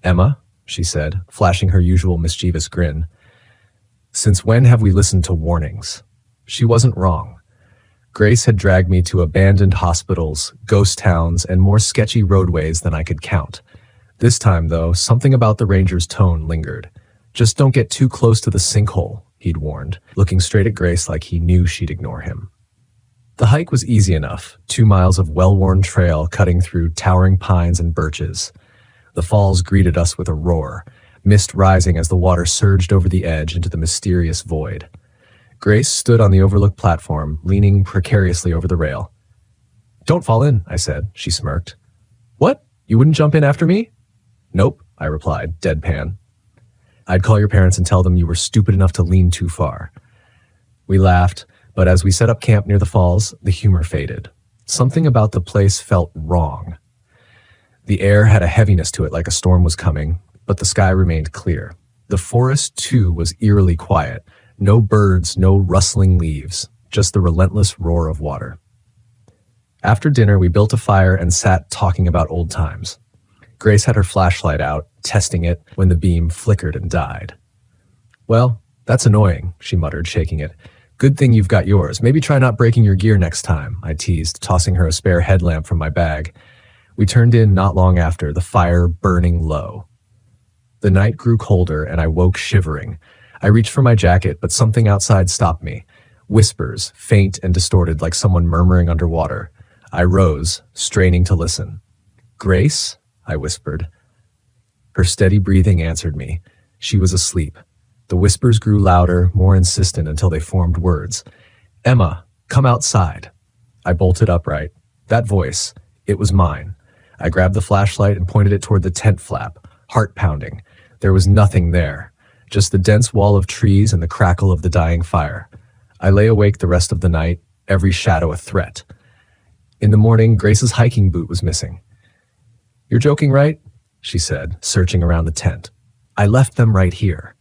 "Emma," she said, flashing her usual mischievous grin. "Since when have we listened to warnings?" She wasn't wrong. Grace had dragged me to abandoned hospitals, ghost towns, and more sketchy roadways than I could count. This time, though, something about the ranger's tone lingered. "Just don't get too close to the sinkhole," he'd warned, looking straight at Grace like he knew she'd ignore him. The hike was easy enough, 2 miles of well-worn trail cutting through towering pines and birches. The falls greeted us with a roar, mist rising as the water surged over the edge into the mysterious void. Grace stood on the overlook platform, leaning precariously over the rail. "Don't fall in," I said. She smirked. "What? You wouldn't jump in after me?" "Nope," I replied, deadpan. "I'd call your parents and tell them you were stupid enough to lean too far." We laughed, but as we set up camp near the falls, the humor faded. Something about the place felt wrong. The air had a heaviness to it like a storm was coming, but the sky remained clear. The forest, too, was eerily quiet. No birds, no rustling leaves, just the relentless roar of water. After dinner, we built a fire and sat talking about old times. Grace had her flashlight out, testing it, when the beam flickered and died. "Well, that's annoying," she muttered, shaking it. "Good thing you've got yours. Maybe try not breaking your gear next time," I teased, tossing her a spare headlamp from my bag. We turned in not long after, the fire burning low. The night grew colder, and I woke shivering. I reached for my jacket, but something outside stopped me. Whispers, faint and distorted like someone murmuring underwater. I rose, straining to listen. "Grace?" I whispered. Her steady breathing answered me. She was asleep. The whispers grew louder, more insistent until they formed words. "Emma, come outside." I bolted upright. That voice, it was mine. I grabbed the flashlight and pointed it toward the tent flap, heart pounding. There was nothing there, just the dense wall of trees and the crackle of the dying fire. I lay awake the rest of the night, every shadow a threat. In the morning, Grace's hiking boot was missing. "You're joking, right?" she said, searching around the tent. "I left them right here."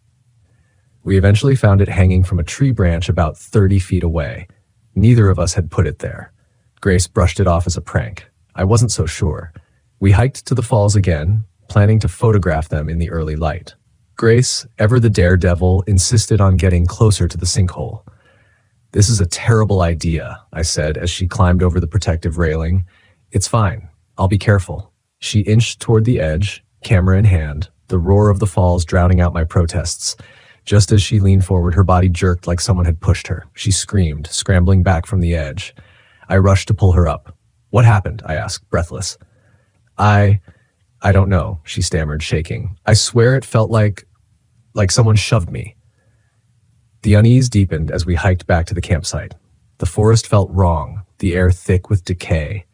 We eventually found it hanging from a tree branch about 30 feet away. Neither of us had put it there. Grace brushed it off as a prank. I wasn't so sure. We hiked to the falls again, planning to photograph them in the early light. Grace, ever the daredevil, insisted on getting closer to the sinkhole. "This is a terrible idea," I said as she climbed over the protective railing. "It's fine. I'll be careful." She inched toward the edge, camera in hand, the roar of the falls drowning out my protests. Just as she leaned forward, her body jerked like someone had pushed her. She screamed, scrambling back from the edge. I rushed to pull her up. "What happened?" I asked, breathless. I don't know," she stammered, shaking. "I swear it felt like someone shoved me." The unease deepened as we hiked back to the campsite. The forest felt wrong, the air thick with decay.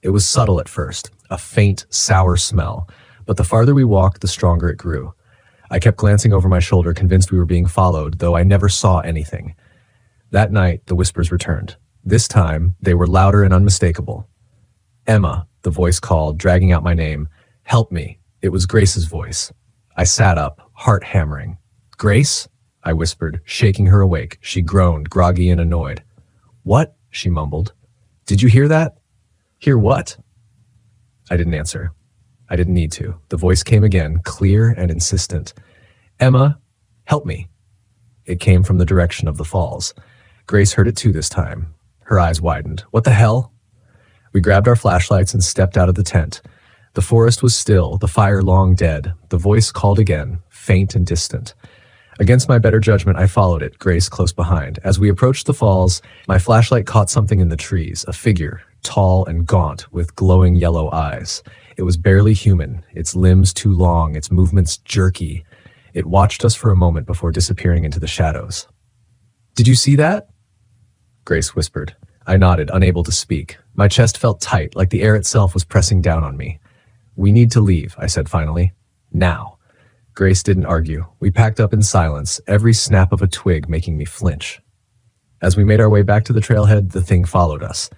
It was subtle at first, a faint, sour smell, but the farther we walked, the stronger it grew. I kept glancing over my shoulder, convinced we were being followed, though I never saw anything. That night, the whispers returned. This time, they were louder and unmistakable. "Emma," the voice called, dragging out my name. "Help me." It was Grace's voice. I sat up, heart hammering. "Grace?" I whispered, shaking her awake. She groaned, groggy and annoyed. "What?" she mumbled. "Did you hear that?" "Hear what?" I didn't answer. I didn't need to. The voice came again, clear and insistent. Emma, help me. It came from the direction of the falls. Grace heard it too this time. Her eyes widened. What the hell? We grabbed our flashlights and stepped out of the tent. The forest was still, the fire long dead. The voice called again, faint and distant. Against my better judgment, I followed it, Grace close behind. As we approached the falls, my flashlight caught something in the trees, a figure, tall and gaunt, with glowing yellow eyes. It was barely human, its limbs too long, its movements jerky. It watched us for a moment before disappearing into the shadows. Did you see that? Grace whispered. I nodded, unable to speak. My chest felt tight, like the air itself was pressing down on me. We need to leave, I said finally. Now. Grace didn't argue. We packed up in silence, every snap of a twig making me flinch. As we made our way back to the trailhead, the thing followed us.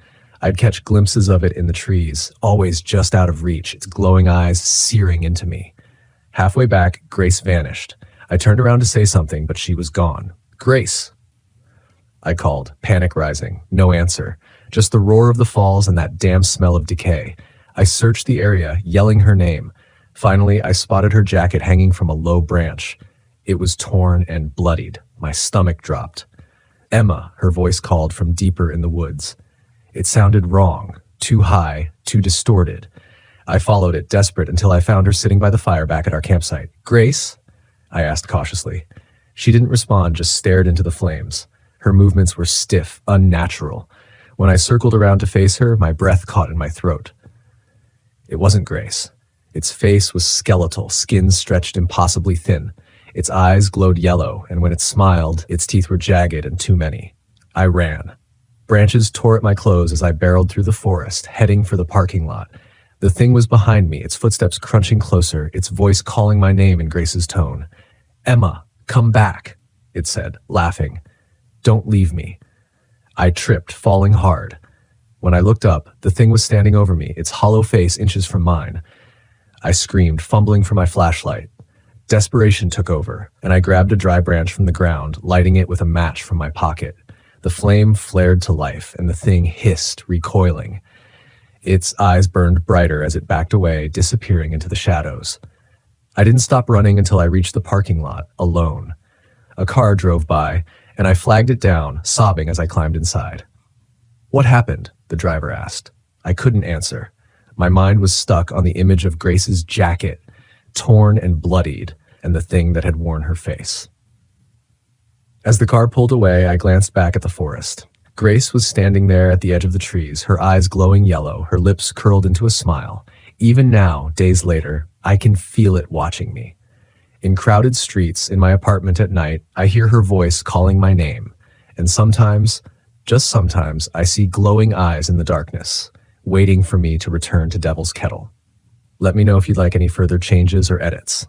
I'd catch glimpses of it in the trees, always just out of reach, its glowing eyes searing into me. Halfway back, Grace vanished. I turned around to say something, but she was gone. Grace! I called, panic rising. No answer. Just the roar of the falls and that damn smell of decay. I searched the area, yelling her name. Finally, I spotted her jacket hanging from a low branch. It was torn and bloodied. My stomach dropped. Emma, her voice called from deeper in the woods. It sounded wrong, too high, too distorted. I followed it, desperate, until I found her sitting by the fire back at our campsite. Grace? I asked cautiously. She didn't respond, just stared into the flames. Her movements were stiff, unnatural. When I circled around to face her, my breath caught in my throat. It wasn't Grace. Its face was skeletal, skin stretched impossibly thin. Its eyes glowed yellow, and when it smiled, its teeth were jagged and too many. I ran. Branches tore at my clothes as I barreled through the forest, heading for the parking lot. The thing was behind me, its footsteps crunching closer, its voice calling my name in Grace's tone. Emma, come back, it said, laughing. Don't leave me. I tripped, falling hard. When I looked up, the thing was standing over me, its hollow face inches from mine. I screamed, fumbling for my flashlight. Desperation took over, and I grabbed a dry branch from the ground, lighting it with a match from my pocket. The flame flared to life, and the thing hissed, recoiling. Its eyes burned brighter as it backed away, disappearing into the shadows. I didn't stop running until I reached the parking lot, alone. A car drove by, and I flagged it down, sobbing as I climbed inside. What happened? The driver asked. I couldn't answer. My mind was stuck on the image of Grace's jacket, torn and bloodied, and the thing that had worn her face. As the car pulled away, I glanced back at the forest. Grace was standing there at the edge of the trees, her eyes glowing yellow, her lips curled into a smile. Even now, days later, I can feel it watching me. In crowded streets, in my apartment at night, I hear her voice calling my name. And sometimes, just sometimes, I see glowing eyes in the darkness, waiting for me to return to Devil's Kettle. Let me know if you'd like any further changes or edits.